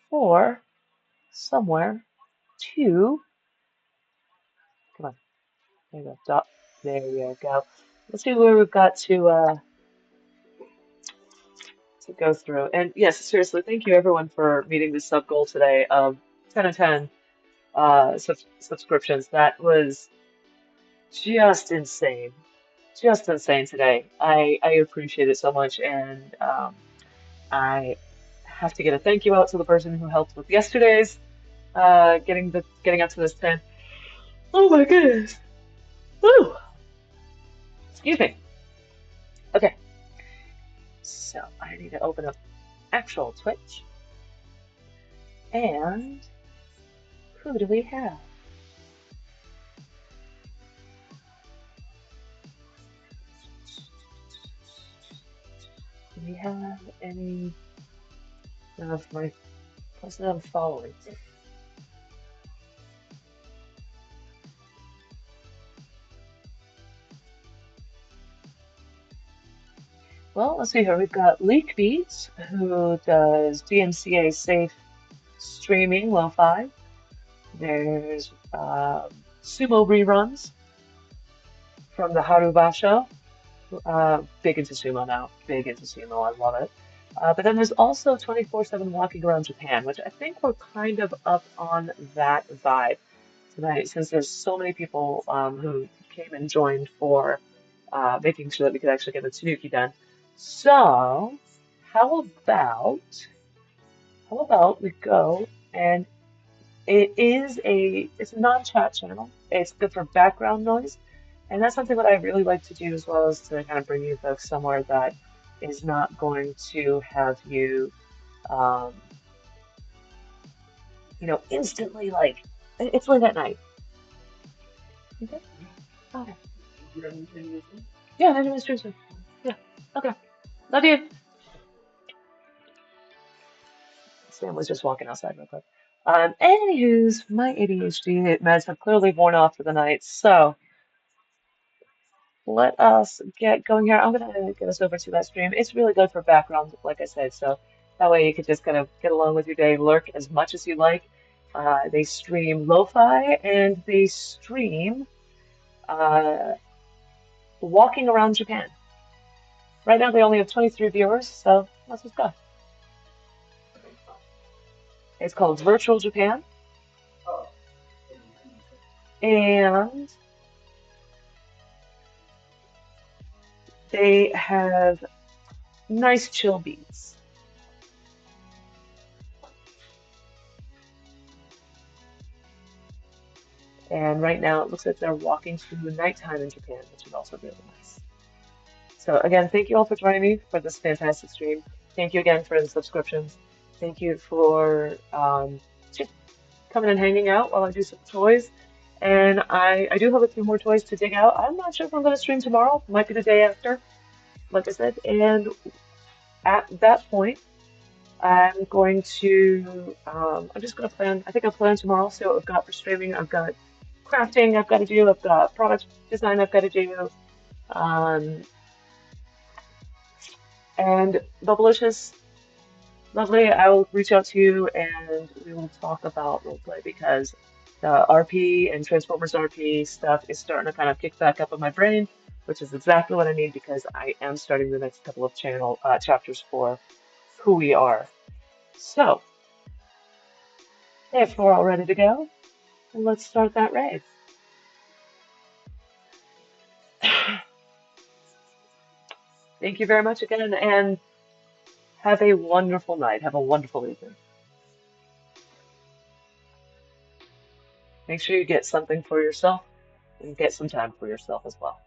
for somewhere to. Come on, there you go. There you go. Let's see where we've got to go through. And yes, seriously, thank you everyone for meeting the sub goal today of 10 of 10 subscriptions. That was just insane. Just insane today. I appreciate it so much, and I have to get a thank you out to the person who helped with yesterday's getting up to this 10. Oh my goodness. Woo! Excuse me. Okay, so I need to open up actual Twitch. And who do we have? Do we have any of my person I'm following. Well, let's see here. We've got Leak Beats, who does DMCA safe streaming lo-fi. There's sumo reruns from the Harubasho. Big into sumo now. Big into sumo. I love it. But then there's also 24/7 Walking Around Japan, which I think we're kind of up on that vibe tonight, since there's so many people who came and joined for making sure that we could actually get the Tanuki done. So, how about how about we go and it's a non-chat channel. It's good for background noise, and that's something that I really like to do as well, as to kind of bring you folks somewhere that is not going to have you, um, instantly like it's late at night. Okay. Okay. Yeah, that's my stream. Yeah. Okay. Love you. Sam was just walking outside real quick. Anywho's, my ADHD meds have clearly worn off for the night, so let us get going here. I'm gonna get us over to that stream. It's really good for background, like I said, so that way you could just kind of get along with your day, lurk as much as you like. They stream lo-fi and they stream uh, walking around Japan. Right now they only have 23 viewers, so let's just go. It's called Virtual Japan, and they have nice chill beats. And right now it looks like they're walking through nighttime in Japan, which is also really nice. So again, thank you all for joining me for this fantastic stream. Thank you again for the subscriptions. Thank you for just coming and hanging out while I do some toys. And I do have a few more toys to dig out. I'm not sure if I'm going to stream tomorrow. Might be the day after, like I said. And at that point, I'm going to, I'm just going to plan, I think I'll plan tomorrow, see what I've got for streaming. I've got crafting I've got to do, I've got product design I've got to do, um, and Bubblicious, lovely, I will reach out to you and we will talk about roleplay because the RP and Transformers RP stuff is starting to kind of kick back up in my brain, which is exactly what I need because I am starting the next couple of chapters for who we are. So, if we're all ready to go, let's start that raid. Thank you very much again, and have a wonderful night. Have a wonderful evening. Make sure you get something for yourself and get some time for yourself as well.